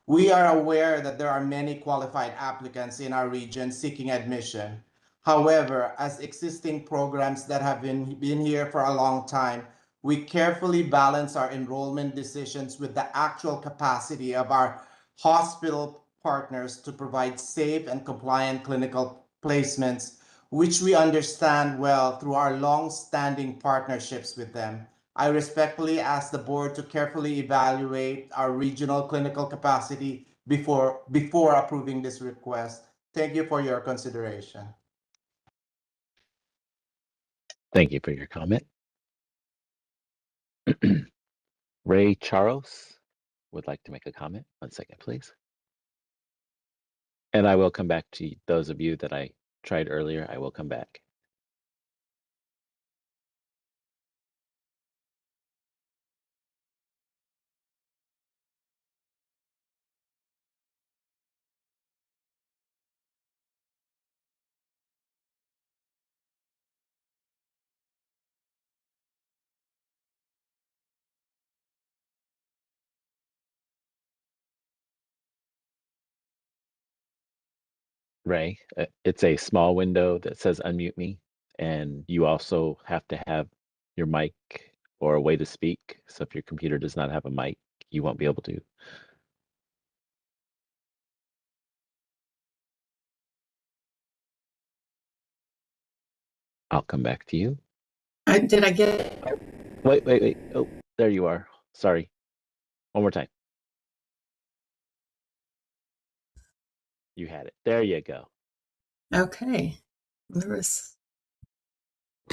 We are aware that there are many qualified applicants in our region seeking admission. However, as existing programs that have been here for a long time, we carefully balance our enrollment decisions with the actual capacity of our hospital partners to provide safe and compliant clinical placements, which we understand well through our long-standing partnerships with them. I respectfully ask the board to carefully evaluate our regional clinical capacity before approving this request. Thank you for your consideration. Thank you for your comment. Ray Charles would like to make a comment. 1 second, please. And I will come back to those of you that I tried earlier. I will come back. Ray, it's a small window that says unmute me, and you also have to have your mic or a way to speak. So if your computer does not have a mic, you won't be able to. I'll come back to you. Did I get it? Wait. Oh, there you are. Sorry. One more time. You had it. There you go. Okay.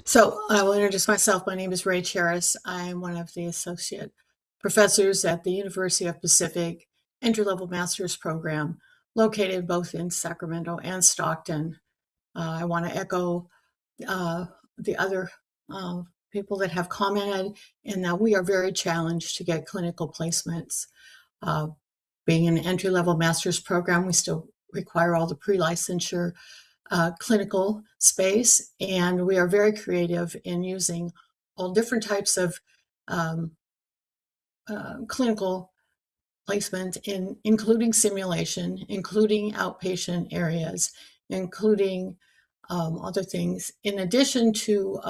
So I will introduce myself. My name is Ray Cheris. I'm one of the associate professors at the University of Pacific entry-level master's program, located both in Sacramento and Stockton. I want to echo the other people that have commented in that we are very challenged to get clinical placements. Being an entry-level master's program, we still require all the pre-licensure clinical space, and we are very creative in using all different types of clinical placement, including simulation, including outpatient areas, including other things. In addition to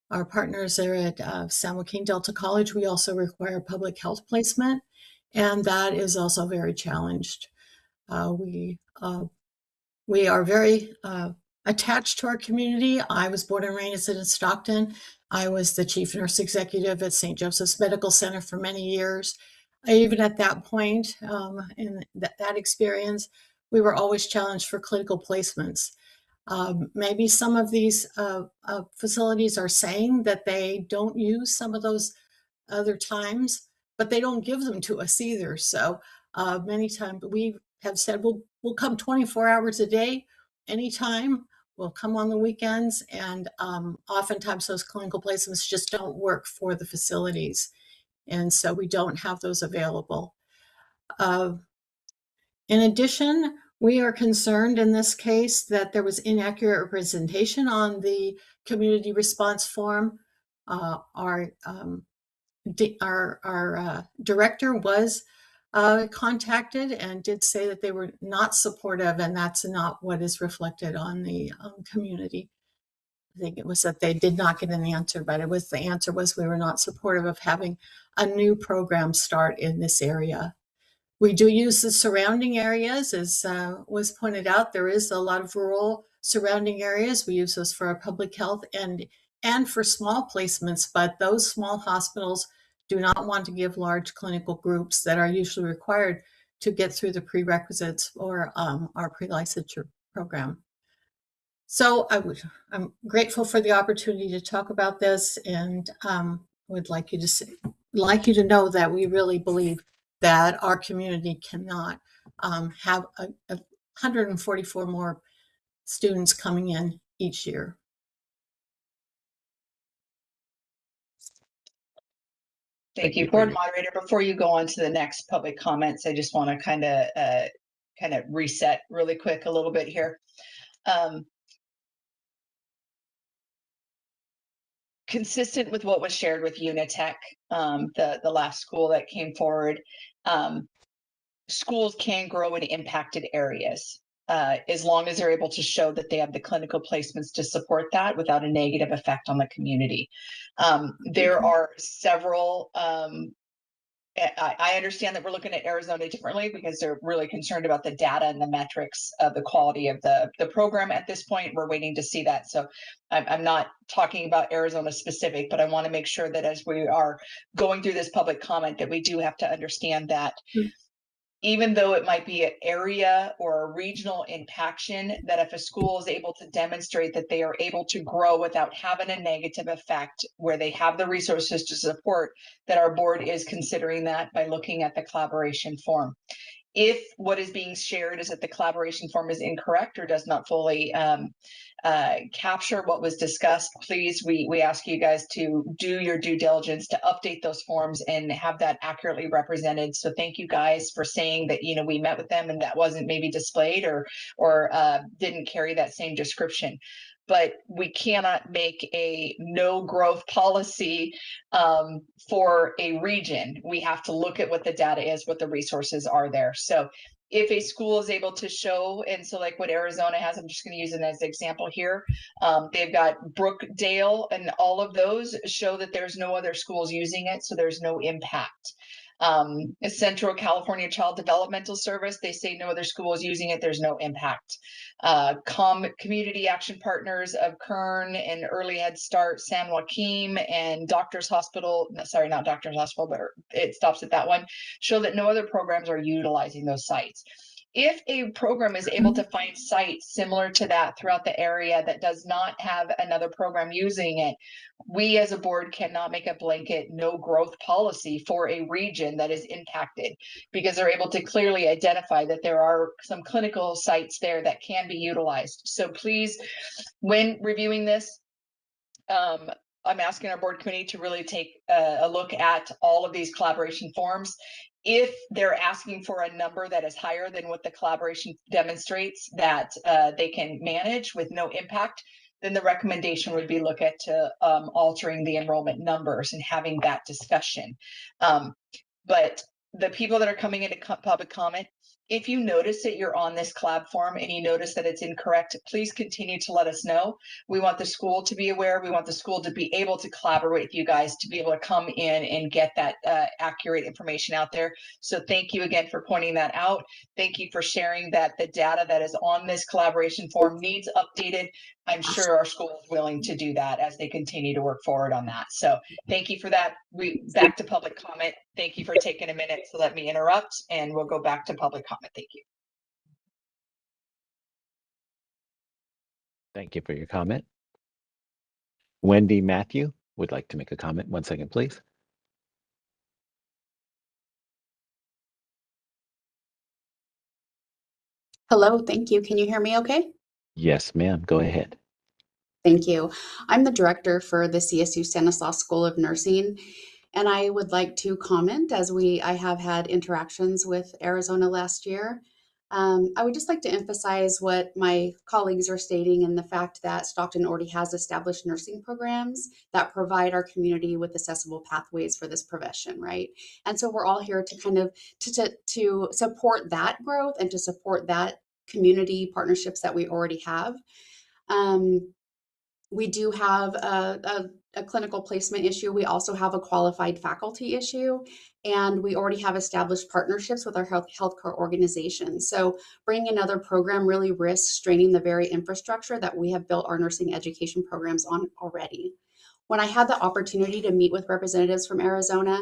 our partners there at San Joaquin Delta College, we also require public health placement, and that is also very challenged. We are very attached to our community. I was born and raised in Stockton. I was the chief nurse executive at St. Joseph's Medical Center for many years. Even at that point, in that experience, we were always challenged for clinical placements. Maybe some of these facilities are saying that they don't use some of those other times, but they don't give them to us either. So many times we have said, we'll come 24 hours a day, anytime. We'll come on the weekends, and oftentimes those clinical placements just don't work for the facilities. And so we don't have those available. In addition, we are concerned in this case that there was inaccurate representation on the community response form. Our director was contacted and did say that they were not supportive, and that's not what is reflected on the community. I think it was that they did not get an answer, but the answer was we were not supportive of having a new program start in this area. We do use the surrounding areas, as was pointed out. There is a lot of rural surrounding areas. We use those for our public health and for small placements, but those small hospitals do not want to give large clinical groups that are usually required to get through the prerequisites for our pre-licensure program. So I'm grateful for the opportunity to talk about this, and would like you to know that we really believe that our community cannot have 144 more students coming in each year. Thank you, board moderator. Before you go on to the next public comments, I just want to kind of reset really quick a little bit here. Consistent with what was shared with Unitech, the last school that came forward, schools can grow in impacted areas as long as they're able to show that they have the clinical placements to support that without a negative effect on the community. There are several, I understand that we're looking at Arizona differently because they're really concerned about the data and the metrics of the quality of the program at this point. We're waiting to see that. So I'm not talking about Arizona specific, but I want to make sure that as we are going through this public comment that we do have to understand that even though it might be an area or a regional impaction, that if a school is able to demonstrate that they are able to grow without having a negative effect, where they have the resources to support, that our board is considering that by looking at the collaboration form. If what is being shared is that the collaboration form is incorrect or does not fully capture what was discussed, please, we ask you guys to do your due diligence to update those forms and have that accurately represented. So thank you guys for saying that, we met with them and that wasn't maybe displayed or didn't carry that same description. But we cannot make a no growth policy for a region. We have to look at what the data is, what the resources are there. So if a school is able to show, and so like what Arizona has, I'm just going to use it as an example here. They've got Brookdale, and all of those show that there's no other schools using it, so there's no impact. Central California Child Developmental Service, they say no other school is using it, there's no impact. Community Action Partners of Kern and Early Head Start San Joaquin and Doctors Hospital, sorry, not Doctors Hospital, but it stops at that one, show that no other programs are utilizing those sites. If a program is able to find sites similar to that throughout the area that does not have another program using it, we as a board cannot make a blanket no growth policy for a region that is impacted, because they're able to clearly identify that there are some clinical sites there that can be utilized. So please, when reviewing this, I'm asking our board committee to really take a look at all of these collaboration forms. If they're asking for a number that is higher than what the collaboration demonstrates that they can manage with no impact, then the recommendation would be look at altering the enrollment numbers and having that discussion. But the people that are coming into public comment, if you notice that you're on this collab form and you notice that it's incorrect, please continue to let us know. We want the school to be aware. We want the school to be able to collaborate with you guys to be able to come in and get that accurate information out there. So thank you again for pointing that out. Thank you for sharing that the data that is on this collaboration form needs updated. I'm sure our school is willing to do that as they continue to work forward on that. So thank you for that. Back to public comment. Thank you for taking a minute to let me interrupt, and we'll go back to public comment. Thank you. Thank you for your comment. Wendy Matthew would like to make a comment. 1 second, please. Hello, thank you. Can you hear me okay? Yes, ma'am. Go ahead. Thank you. I'm the director for the CSU Stanislaus School of Nursing, and I would like to comment as I have had interactions with Arizona last year. I would just like to emphasize what my colleagues are stating and the fact that Stockton already has established nursing programs that provide our community with accessible pathways for this profession, right? And so we're all here to kind of to support that growth and to support that community partnerships that we already have. We do have a clinical placement issue. We also have a qualified faculty issue, and we already have established partnerships with our healthcare organizations. So bringing another program really risks straining the very infrastructure that we have built our nursing education programs on already. When I had the opportunity to meet with representatives from Arizona,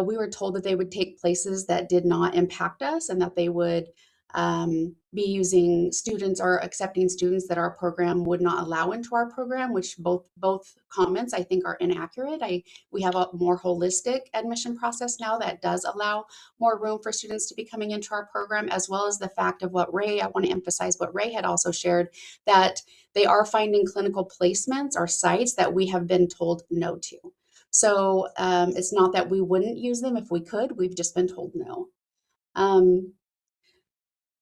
we were told that they would take places that did not impact us and that they would be using students or accepting students that our program would not allow into our program, which both comments I think are inaccurate. We have a more holistic admission process now that does allow more room for students to be coming into our program, as well as the fact of what I want to emphasize what Ray had also shared, that they are finding clinical placements or sites that we have been told no to. So it's not that we wouldn't use them if we could, we've just been told no.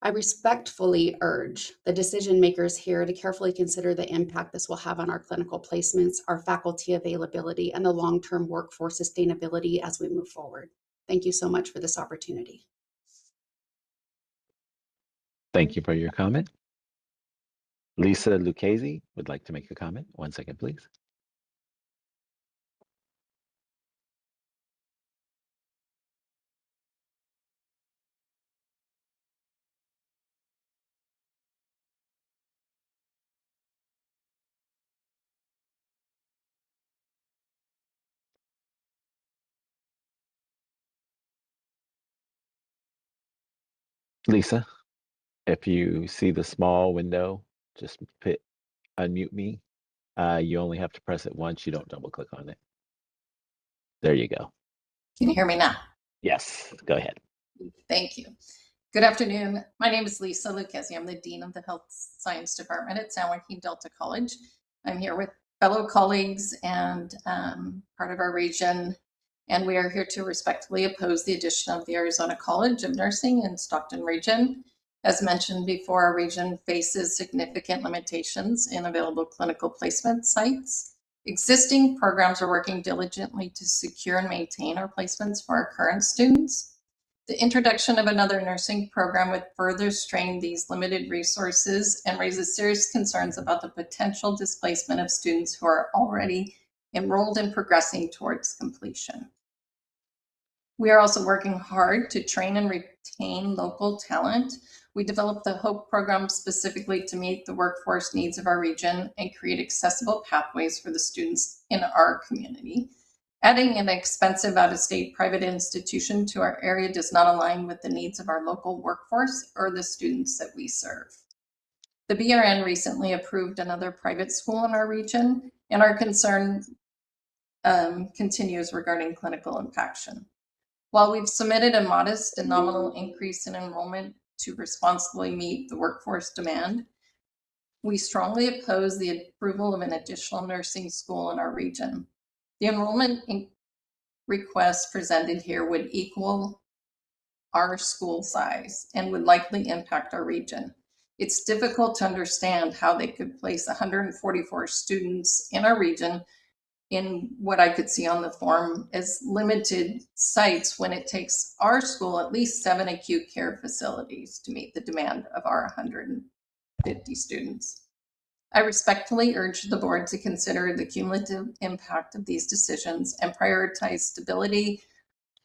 I respectfully urge the decision makers here to carefully consider the impact this will have on our clinical placements, our faculty availability, and the long-term workforce sustainability as we move forward. Thank you so much for this opportunity. Thank you for your comment. Lisa Lucchese would like to make a comment. 1 second, please. Lisa, if you see the small window, just hit unmute me. You only have to press it once. You don't double click on it. There you go. Can you hear me now? Yes, go ahead. Thank you. Good afternoon. My name is Lisa Lucchese. I'm the Dean of the Health Science Department at San Joaquin Delta College. I'm here with fellow colleagues and part of our region, and we are here to respectfully oppose the addition of the Arizona College of Nursing in Stockton region. As mentioned before, our region faces significant limitations in available clinical placement sites. Existing programs are working diligently to secure and maintain our placements for our current students. The introduction of another nursing program would further strain these limited resources and raises serious concerns about the potential displacement of students who are already enrolled and progressing towards completion. We are also working hard to train and retain local talent. We developed the HOPE program specifically to meet the workforce needs of our region and create accessible pathways for the students in our community. Adding an expensive out-of-state private institution to our area does not align with the needs of our local workforce or the students that we serve. The BRN recently approved another private school in our region, and our concern continues regarding clinical impaction. While we've submitted a modest and nominal increase in enrollment to responsibly meet the workforce demand, we strongly oppose the approval of an additional nursing school in our region. The enrollment request presented here would equal our school size and would likely impact our region. It's difficult to understand how they could place 144 students in our region in what I could see on the form as limited sites when it takes our school at least 7 acute care facilities to meet the demand of our 150 students. I respectfully urge the board to consider the cumulative impact of these decisions and prioritize stability,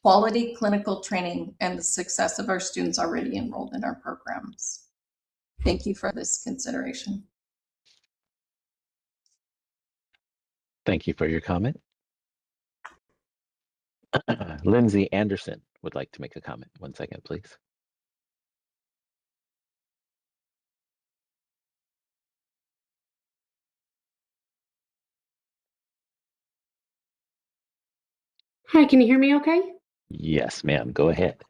quality clinical training, and the success of our students already enrolled in our programs. Thank you for this consideration. Thank you for your comment. Lindsay Anderson would like to make a comment. 1 second, please. Hi, can you hear me okay? Yes, ma'am. Go ahead.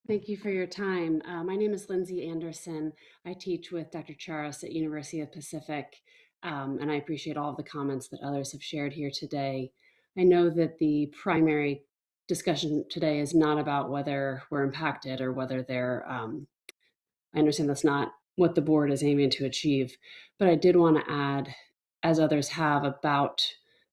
Thank you for your time. My name is Lindsay Anderson. I teach with Dr. Charas at University of Pacific, and I appreciate all of the comments that others have shared here today. I know that the primary discussion today is not about whether we're impacted or whether they're, I understand that's not what the board is aiming to achieve, but I did want to add, as others have, about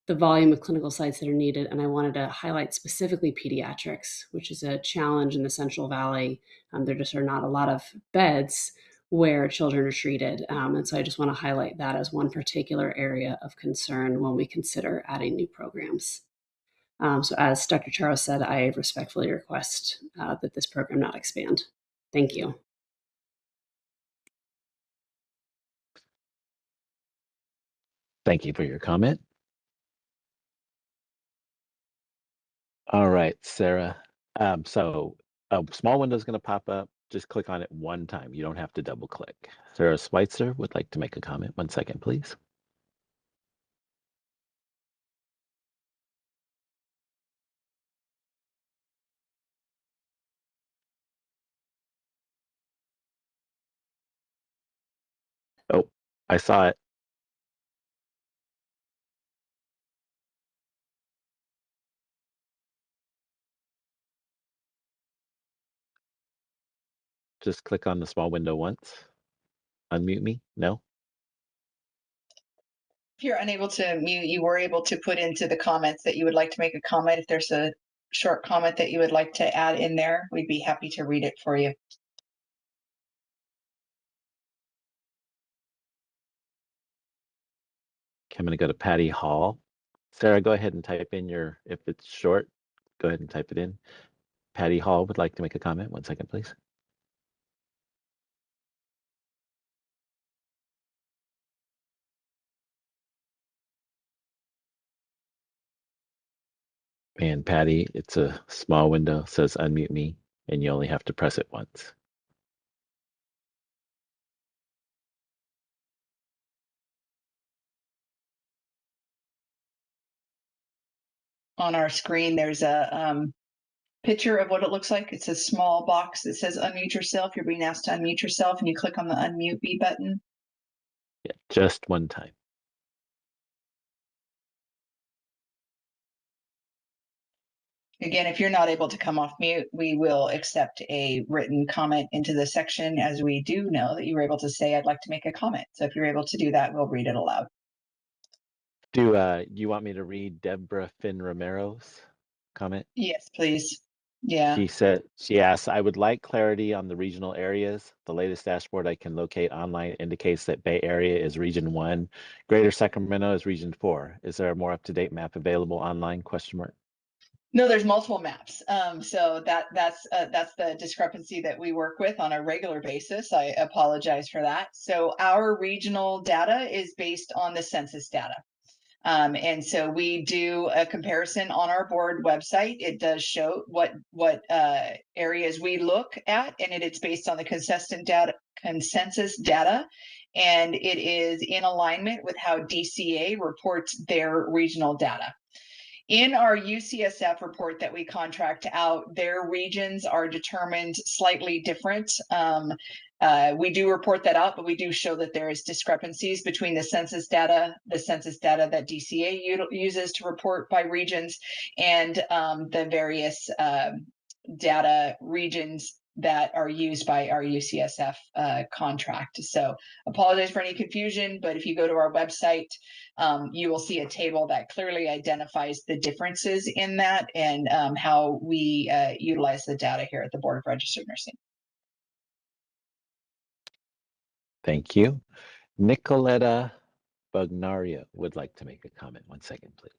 the volume of clinical sites that are needed. And I wanted to highlight specifically pediatrics, which is a challenge in the Central Valley. There just are not a lot of beds where children are treated. And so I just want to highlight that as one particular area of concern when we consider adding new programs. So as Dr. Charas said, I respectfully request that this program not expand. Thank you. Thank you for your comment. All right, Sarah. So a small window is going to pop up. Just click on it one time. You don't have to double click. Sarah Schweitzer would like to make a comment. 1 second, please. Oh, I saw it. Just click on the small window once. Unmute me. No? If you're unable to mute, you were able to put into the comments that you would like to make a comment. If there's a short comment that you would like to add in there, we'd be happy to read it for you. Okay, I'm going to go to Patty Hall. Sarah, go ahead and type in your, if it's short, go ahead and type it in. Patty Hall would like to make a comment. 1 second, please. And Patty, it's a small window, says unmute me, and you only have to press it once. On our screen, there's a picture of what it looks like. It's a small box that says unmute yourself. You're being asked to unmute yourself, and you click on the unmute B button. Yeah, just one time. Again, if you're not able to come off mute, we will accept a written comment into the section, as we do know that you were able to say, I'd like to make a comment. So if you're able to do that, we'll read it aloud. Do you want me to read Deborah Finn Romero's comment? Yes, please. Yeah. She asks, I would like clarity on the regional areas. The latest dashboard I can locate online indicates that Bay Area is Region 1, Greater Sacramento is Region 4. Is there a more up-to-date map available online? ? No, there's multiple maps. So that's the discrepancy that we work with on a regular basis. I apologize for that. So our regional data is based on the census data. And so we do a comparison on our board website. It does show what areas we look at, and it's based on the consensus data, and it is in alignment with how DCA reports their regional data. In our UCSF report that we contract out, their regions are determined slightly different. We do report that out, but we do show that there is discrepancies between the census data that DCA uses to report by regions, and the various data regions that are used by our UCSF contract. So apologize for any confusion, but if you go to our website, you will see a table that clearly identifies the differences in that and how we utilize the data here at the Board of Registered Nursing. Thank you. Nicoletta Bugnaria would like to make a comment. 1 second, please.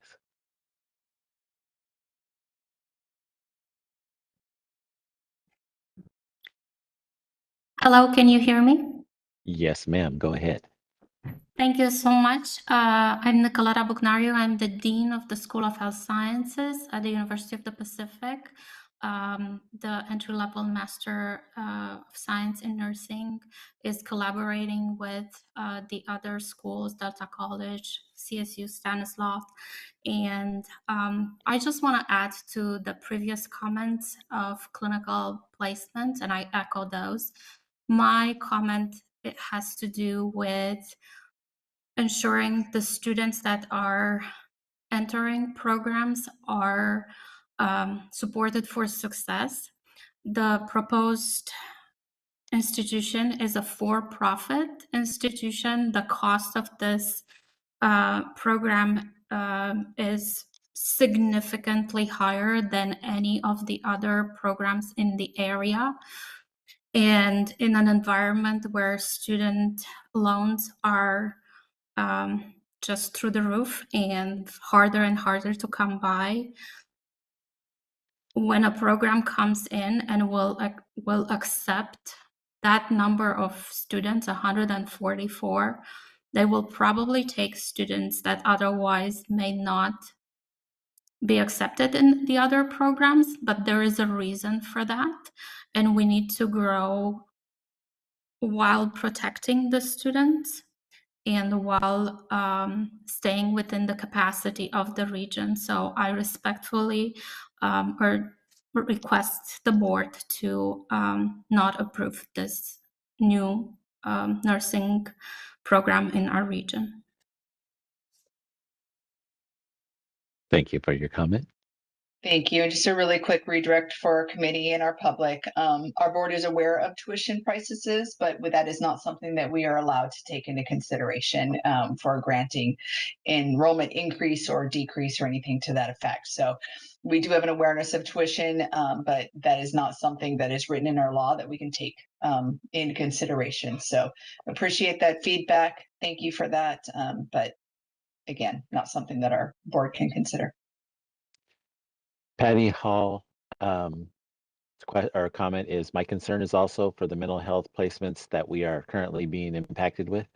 Hello, can you hear me? Yes, ma'am. Go ahead. Thank you so much. I'm Nicoletta Bugnario. I'm the Dean of the School of Health Sciences at the University of the Pacific. The entry-level Master of Science in Nursing is collaborating with the other schools, Delta College, CSU Stanislaus. And I just want to add to the previous comments of clinical placement, and I echo those. My comment, it has to do with ensuring the students that are entering programs are supported for success. The proposed institution is a for-profit institution. The cost of this program is significantly higher than any of the other programs in the area. And in an environment where student loans are just through the roof and harder to come by, when a program comes in and will accept that number of students, 144, they will probably take students that otherwise may not be accepted in the other programs, but there is a reason for that. And we need to grow while protecting the students and while staying within the capacity of the region. So I respectfully request the board to not approve this new nursing program in our region. Thank you for your comment. Thank you. And just a really quick redirect for our committee and our public. Our board is aware of tuition prices, but that is not something that we are allowed to take into consideration for granting enrollment increase or decrease or anything to that effect. So we do have an awareness of tuition, but that is not something that is written in our law that we can take into consideration. So appreciate that feedback. Thank you for that. But again, not something that our board can consider. Patty Hall, our comment is, my concern is also for the mental health placements that we are currently being impacted with.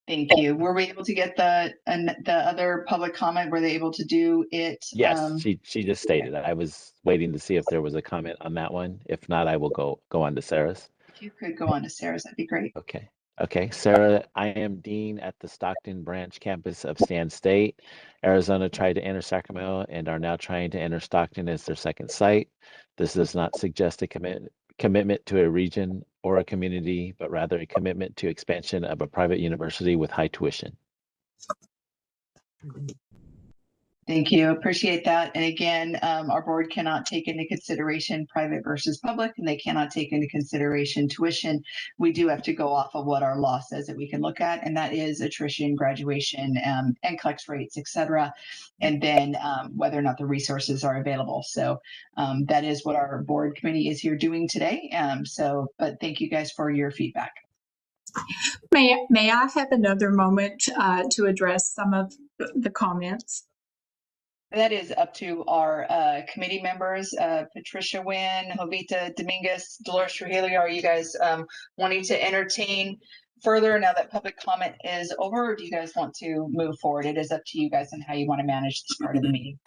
Thank you. Were we able to get the other public comment? Were they able to do it? Yes, she just stated that. I was waiting to see if there was a comment on that one. If not, I will go on to Sarah's. If you could go on to Sarah's, that'd be great. Okay, Sarah, I am Dean at the Stockton branch campus of Stan State. Arizona tried to enter Sacramento and are now trying to enter Stockton as their second site. This does not suggest a commitment to a region or a community, but rather a commitment to expansion of a private university with high tuition. Thank you. Appreciate that. And again, our board cannot take into consideration private versus public, and they cannot take into consideration tuition. We do have to go off of what our law says that we can look at, and that is attrition, graduation, NCLEX rates, et cetera, and then whether or not the resources are available. So that is what our board committee is here doing today. But thank you guys for your feedback. May I have another moment to address some of the comments? That is up to our committee members, Patricia Wynn, Jovita Dominguez, Dolores Trujillo. Are you guys wanting to entertain further now that public comment is over, or do you guys want to move forward? It is up to you guys and how you want to manage this part of the meeting.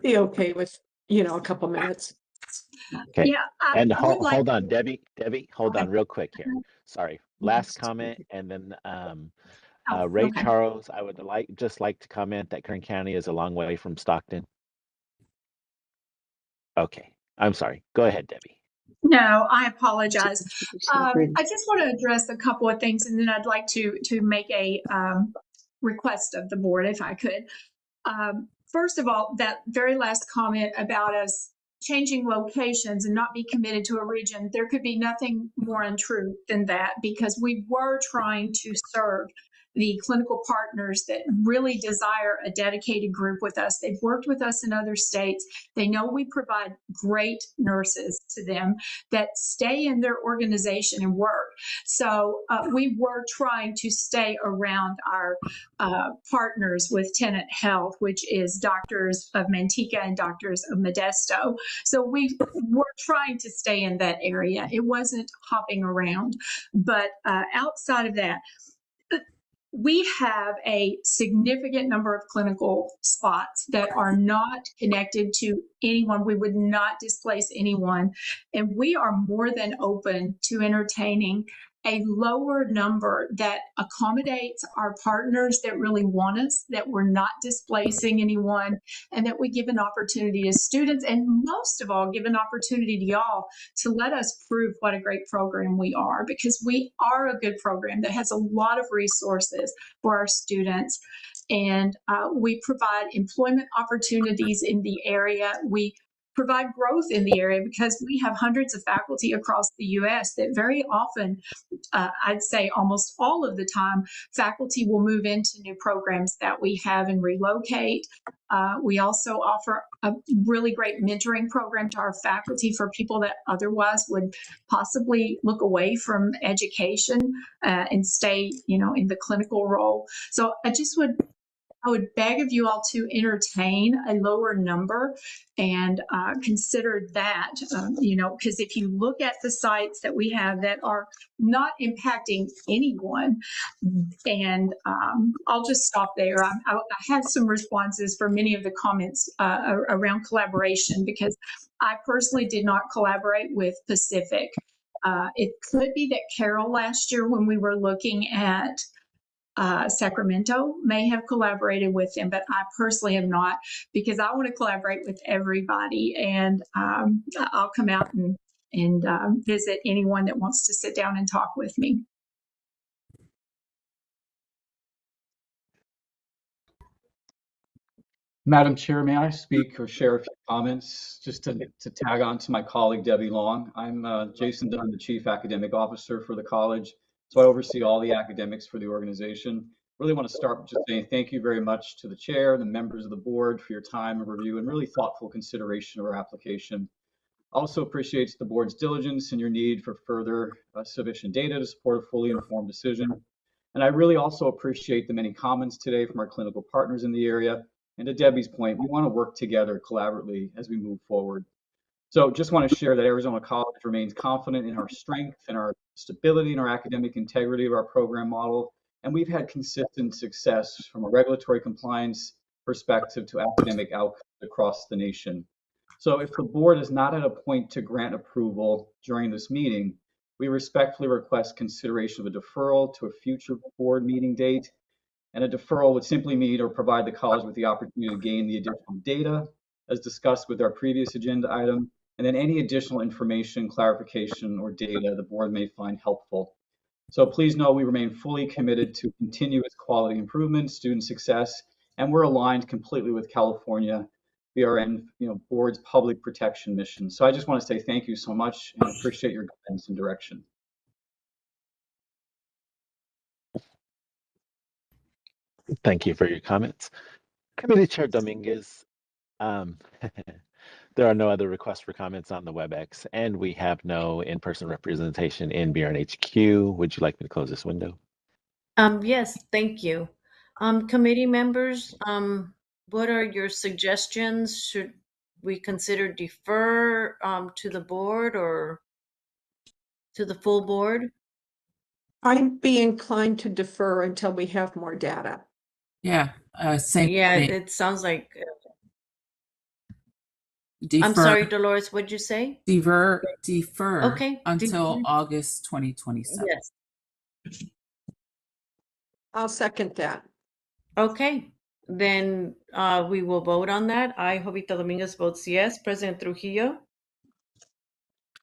Be okay with, you know, a couple minutes. Okay. Yeah, And I would like hold on, Debbie, hold on real quick here. Sorry. Last Yes. comment, and then Oh, Ray okay. Charles, I would just like to comment that Kern County is a long way from Stockton. Okay. I'm sorry. Go ahead, Debbie. No, I apologize. I just want to address a couple of things, and then I'd like to make a request of the board, if I could. First of all, that very last comment about us changing locations and not be committed to a region, there could be nothing more untrue than that, because we were trying to serve the clinical partners that really desire a dedicated group with us. They've worked with us in other states. They know we provide great nurses to them that stay in their organization and work. So we were trying to stay around our partners with Tenet Health, which is Doctors of Manteca and Doctors of Modesto. So we were trying to stay in that area. It wasn't hopping around. But outside of that, we have a significant number of clinical spots that are not connected to anyone. We would not displace anyone. And we are more than open to entertaining a lower number that accommodates our partners that really want us, that we're not displacing anyone, and that we give an opportunity to students, and most of all, give an opportunity to y'all to let us prove what a great program we are, because we are a good program that has a lot of resources for our students. And we provide employment opportunities in the area. We provide growth in the area because we have hundreds of faculty across the U.S. that very often, I'd say almost all of the time, faculty will move into new programs that we have and relocate. We also offer a really great mentoring program to our faculty for people that otherwise would possibly look away from education and stay, in the clinical role. So I would beg of you all to entertain a lower number and consider that, because if you look at the sites that we have that are not impacting anyone, and I'll just stop there. I have some responses for many of the comments around collaboration, because I personally did not collaborate with Pacific. It could be that Carol last year, when we were looking at Sacramento, may have collaborated with them, but I personally have not, because I want to collaborate with everybody, and I'll come out and visit anyone that wants to sit down and talk with me. Madam Chair, may I speak or share a few comments just to tag on to my colleague Debbie Long? I'm Jason Dunn, the Chief Academic Officer for the college, so I oversee all the academics for the organization. Really want to start with just saying thank you very much to the chair and the members of the board for your time and review and really thoughtful consideration of our application. Also appreciates the board's diligence and your need for further sufficient data to support a fully informed decision. And I really also appreciate the many comments today from our clinical partners in the area. And to Debbie's point, we want to work together collaboratively as we move forward. So just want to share that Arizona College remains confident in our strength and our stability and our academic integrity of our program model. And we've had consistent success from a regulatory compliance perspective to academic outcomes across the nation. So if the board is not at a point to grant approval during this meeting, we respectfully request consideration of a deferral to a future board meeting date. And a deferral would simply mean or provide the college with the opportunity to gain the additional data as discussed with our previous agenda item, and then any additional information, clarification, or data the board may find helpful. So please know we remain fully committed to continuous quality improvement, student success, and we're aligned completely with California BRN board's public protection mission. So I just want to say thank you so much and appreciate your guidance and direction. Thank you for your comments. Committee Chair Dominguez, There are no other requests for comments on the WebEx, and we have no in-person representation in BRNHQ. Would you like me to close this window? Yes, thank you. Committee members, what are your suggestions? Should we consider defer to the board or to the full board? I'd be inclined to defer until we have more data. Yeah, same Yeah, thing. it sounds like. Defer. I'm sorry, Dolores, what'd you say? Defer Okay, until defer. August 2027. Yes. I'll second that. Okay, then we will vote on that. I, Jovita Dominguez, votes yes. President Trujillo?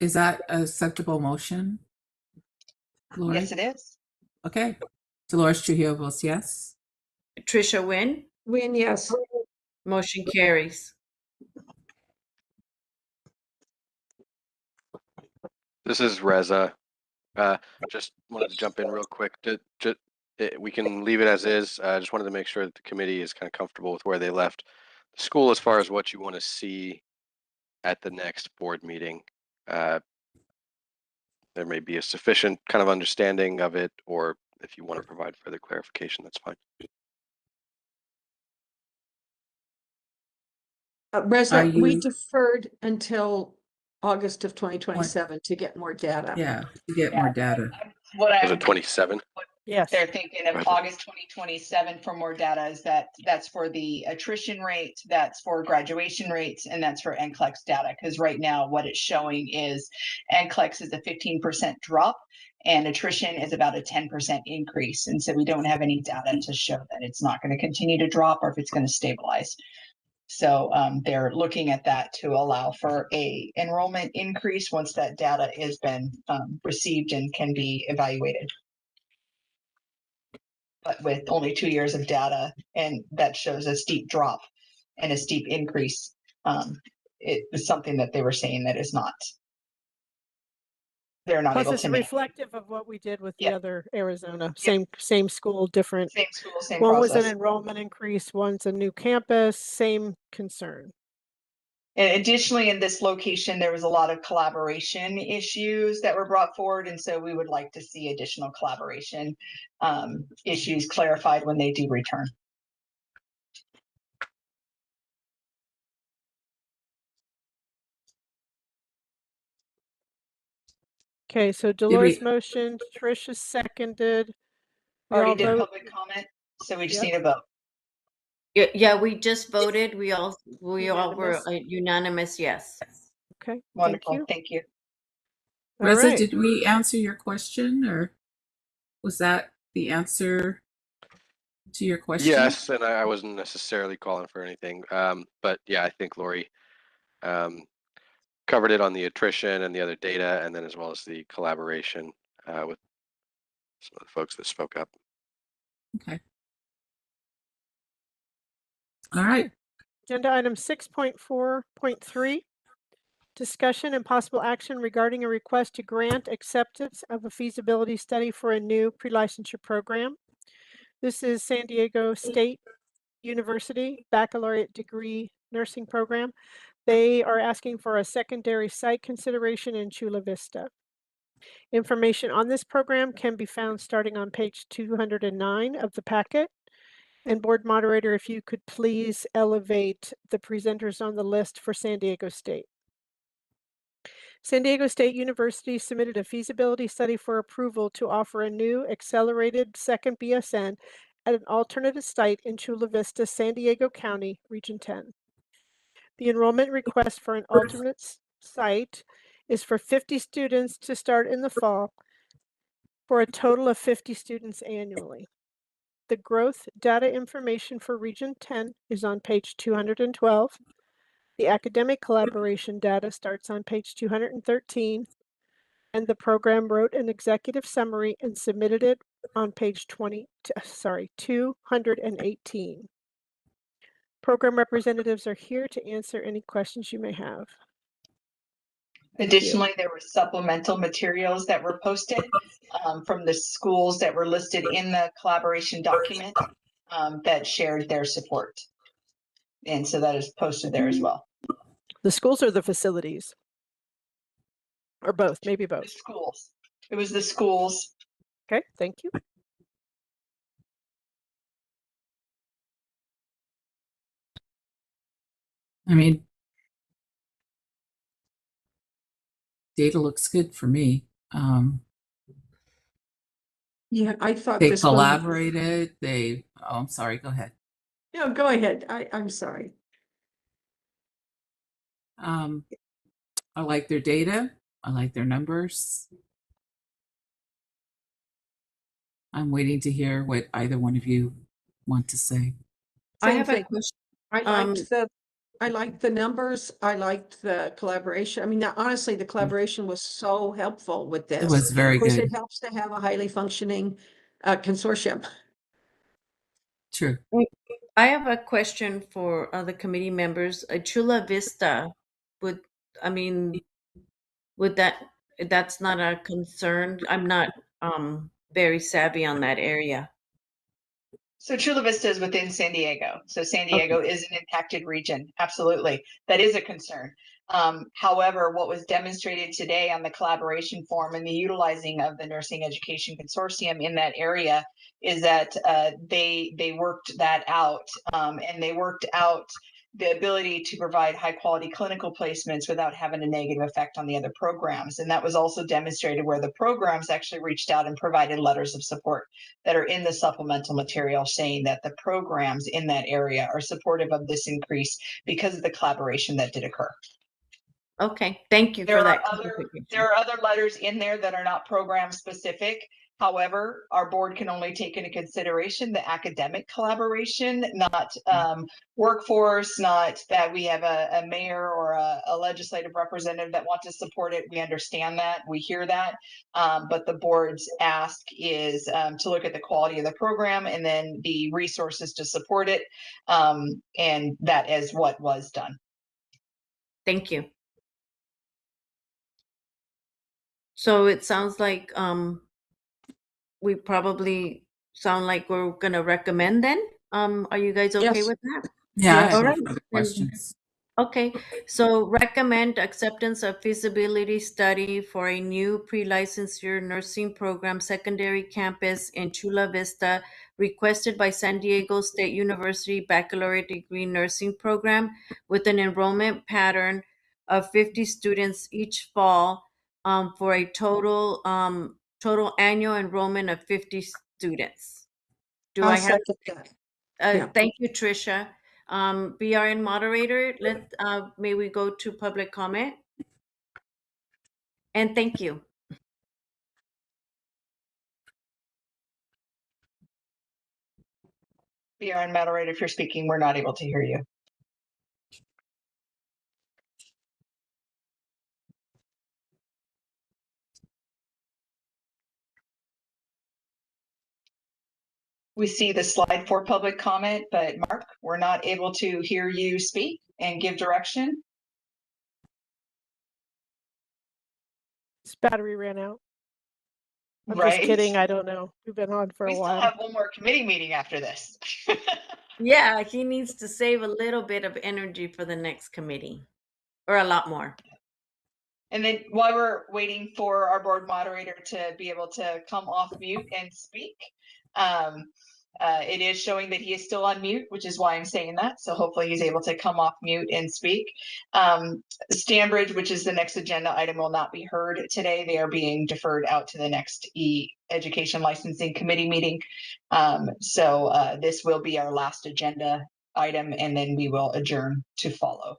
Is that an acceptable motion, Lori? Yes, it is. Okay. Dolores Trujillo votes yes. Trisha Wynn? Wynn, yes. Motion carries. This is Reza. Just wanted to jump in real quick. We can leave it as is. I just wanted to make sure that the committee is kind of comfortable with where they left the school as far as what you want to see at the next board meeting. There may be a sufficient kind of understanding of it, or if you want to provide further clarification, that's fine. Reza, we deferred until August of 2027 to get more data. Yeah, to get more data. What Was it 27? Yes. They're thinking of August 2027 for more data. Is that's for the attrition rate, that's for graduation rates, and that's for NCLEX data. Because right now what it's showing is NCLEX is a 15% drop and attrition is about a 10% increase. And so we don't have any data to show that it's not going to continue to drop or if it's going to stabilize. So they're looking at that to allow for a enrollment increase once that data has been received and can be evaluated. But with only 2 years of data, and that shows a steep drop and a steep increase, it was something that they were saying that is not. They're not Plus, able it's to make. reflective of what we did with the Yeah. other Arizona. Same school, different. Same school, same One was an process. enrollment increase, one's a new campus, same concern. And additionally, in this location, there was a lot of collaboration issues that were brought forward. And so we would like to see additional collaboration issues clarified when they do return. Okay, so Dolores motioned, Tricia seconded. We Already all did vote. public comment, so we just Yep. need a vote. Yeah, we just voted. We all were Unanimous. unanimous yes. Okay, Wonderful, thank you. All Reza, right. did we answer your question, or was that the answer to your question? Yes, and I wasn't necessarily calling for anything, but yeah, I think Lori covered it on the attrition and the other data, and then as well as the collaboration with some of the folks that spoke up. Okay. All right. Agenda item 6.4.3, discussion and possible action regarding a request to grant acceptance of a feasibility study for a new pre-licensure program. This is San Diego State University Baccalaureate Degree Nursing Program. They are asking for a secondary site consideration in Chula Vista. Information on this program can be found starting on page 209 of the packet. And board moderator, if you could please elevate the presenters on the list for San Diego State. San Diego State University submitted a feasibility study for approval to offer a new accelerated second BSN at an alternative site in Chula Vista, San Diego County, Region 10. The enrollment request for an alternate site is for 50 students to start in the fall for a total of 50 students annually. The growth data information for Region 10 is on page 212. The academic collaboration data starts on page 213. And the program wrote an executive summary and submitted it on page 218. Program representatives are here to answer any questions you may have. Additionally, there were supplemental materials that were posted from the schools that were listed in the collaboration document that shared their support. And so that is posted there as well. The schools or the facilities? Or both, maybe both. The schools. It was the schools. Okay, thank you. I mean, data looks good for me. Yeah, I thought They this one. collaborated. Oh, I'm sorry. Go ahead. No, go ahead. I'm sorry. I like their data. I like their numbers. I'm waiting to hear what either one of you want to say. I Same have a thing. question. I liked the numbers. I liked the collaboration. I mean, honestly, the collaboration was so helpful with this. It was very Of course, good. it helps to have a highly functioning consortium. True. I have a question for the committee members. Chula Vista, that's not a concern? I'm not very savvy on that area. So Chula Vista is within San Diego. So San Diego is an impacted region. Absolutely. That is a concern. However, what was demonstrated today on the collaboration forum and the utilizing of the Nursing Education Consortium in that area is that they worked that out, and they worked out the ability to provide high quality clinical placements without having a negative effect on the other programs. And that was also demonstrated where the programs actually reached out and provided letters of support that are in the supplemental material saying that the programs in that area are supportive of this increase because of the collaboration that did occur. Okay, thank you There for are that. there are other letters in there that are not program specific. However, our board can only take into consideration the academic collaboration, not workforce, not that we have a mayor or a legislative representative that want to support it. We understand that, we hear that, but the board's ask is to look at the quality of the program and then the resources to support it, and that is what was done. Thank you. So it sounds like we probably sound like we're gonna recommend then. Are you guys okay Yes. with that? Yeah, I have All no right. further questions. Okay, so recommend acceptance of feasibility study for a new pre-licensure nursing program secondary campus in Chula Vista, requested by San Diego State University Baccalaureate Degree Nursing Program with an enrollment pattern of 50 students each fall, for a total annual enrollment of 50 students. I'll second that. Yeah. Thank you, Tricia. BRN moderator, may we go to public comment? And thank you. BRN moderator, if you're speaking, we're not able to hear you. We see the slide for public comment, but Mark, we're not able to hear you speak and give direction. His battery ran out. I'm Right. just kidding. I don't know. We've been on for We a still while. have one more committee meeting after this. Yeah, he needs to save a little bit of energy for the next committee, or a lot more. And then while we're waiting for our board moderator to be able to come off mute and speak, it is showing that he is still on mute, which is why I'm saying that. So hopefully he's able to come off mute and speak. Stanbridge, which is the next agenda item, will not be heard today. They are being deferred out to the next Education Licensing Committee meeting. So this will be our last agenda item, and then we will adjourn to follow.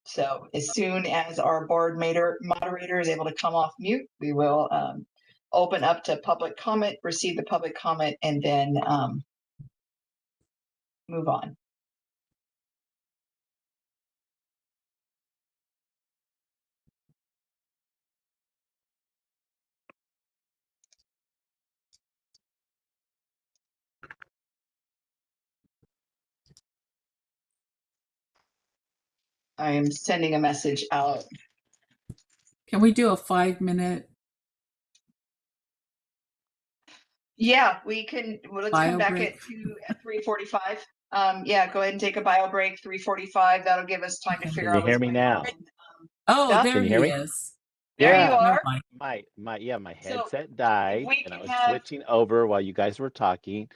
So as soon as our board moderator is able to come off mute, we will open up to public comment, receive the public comment, and then move on. I am sending a message out. Can we do a 5-minute? Yeah, we can. Well, let's come back Bio break. at 3:45. Yeah, go ahead and take a bio break, 3:45. That'll give us time to Okay. figure Can you out what's hear me going now? on. Oh, Doug? there Can you he hear me? is. There you Yeah, are. my So headset if died we and I can was have, switching over while you guys were talking,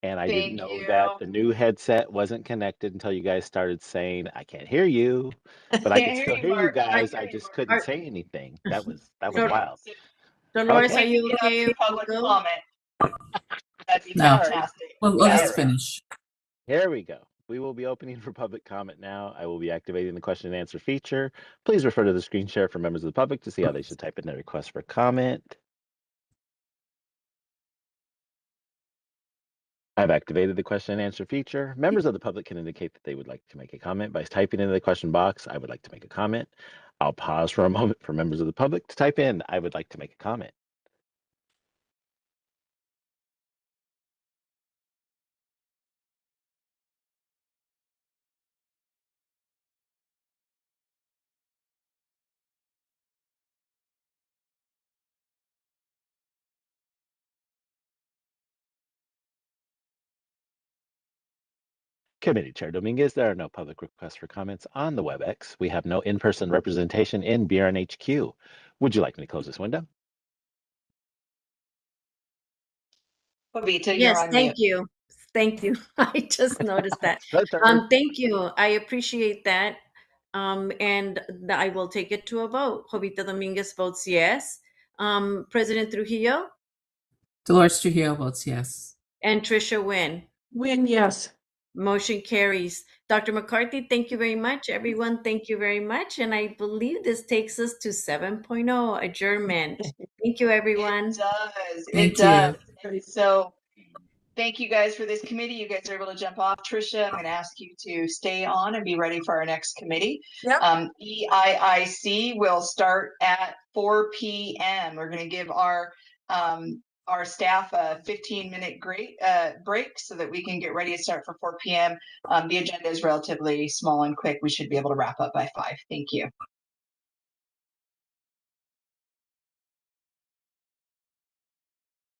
and I didn't thank know you. that the new headset wasn't connected until you guys started saying, I can't hear you, but I Can't could hear still you, hear you Mark. guys. I just couldn't Are, say anything. That was Dol- wild. So Dolores, if are we you can get up okay? to public Go? comment, that'd be No. fantastic. Well, All let's right, finish. here we go. We will be opening for public comment now. I will be activating the question and answer feature. Please refer to the screen share for members of the public to see how they should type in their request for comment. I've activated the question and answer feature. Members of the public can indicate that they would like to make a comment by typing into the question box, I would like to make a comment. I'll pause for a moment for members of the public to type in, I would like to make a comment. Committee Chair Dominguez, there are no public requests for comments on the WebEx. We have no in-person representation in BRNHQ. Would you like me to close this window? Jovita, you're Yes, on thank mute. you. Thank you. I just noticed that. That's all right. Thank you. I appreciate that. I will take it to a vote. Jovita Dominguez votes yes. President Trujillo Dolores Trujillo votes yes. and Trisha Wynn. Win, yes. Motion carries. Dr. McCarthy, thank you very much. Everyone, thank you very much. And I believe this takes us to 7.0 adjournment. Thank you, everyone. It does. Thank It does. you. And so thank you guys for this committee. You guys are able to jump off. Trisha, I'm going to ask you to stay on and be ready for our next committee. Yep. EIIC will start at 4 p.m. We're going to give our staff a 15-minute break so that we can get ready to start for 4 p.m. The agenda is relatively small and quick. We should be able to wrap up by 5. Thank you.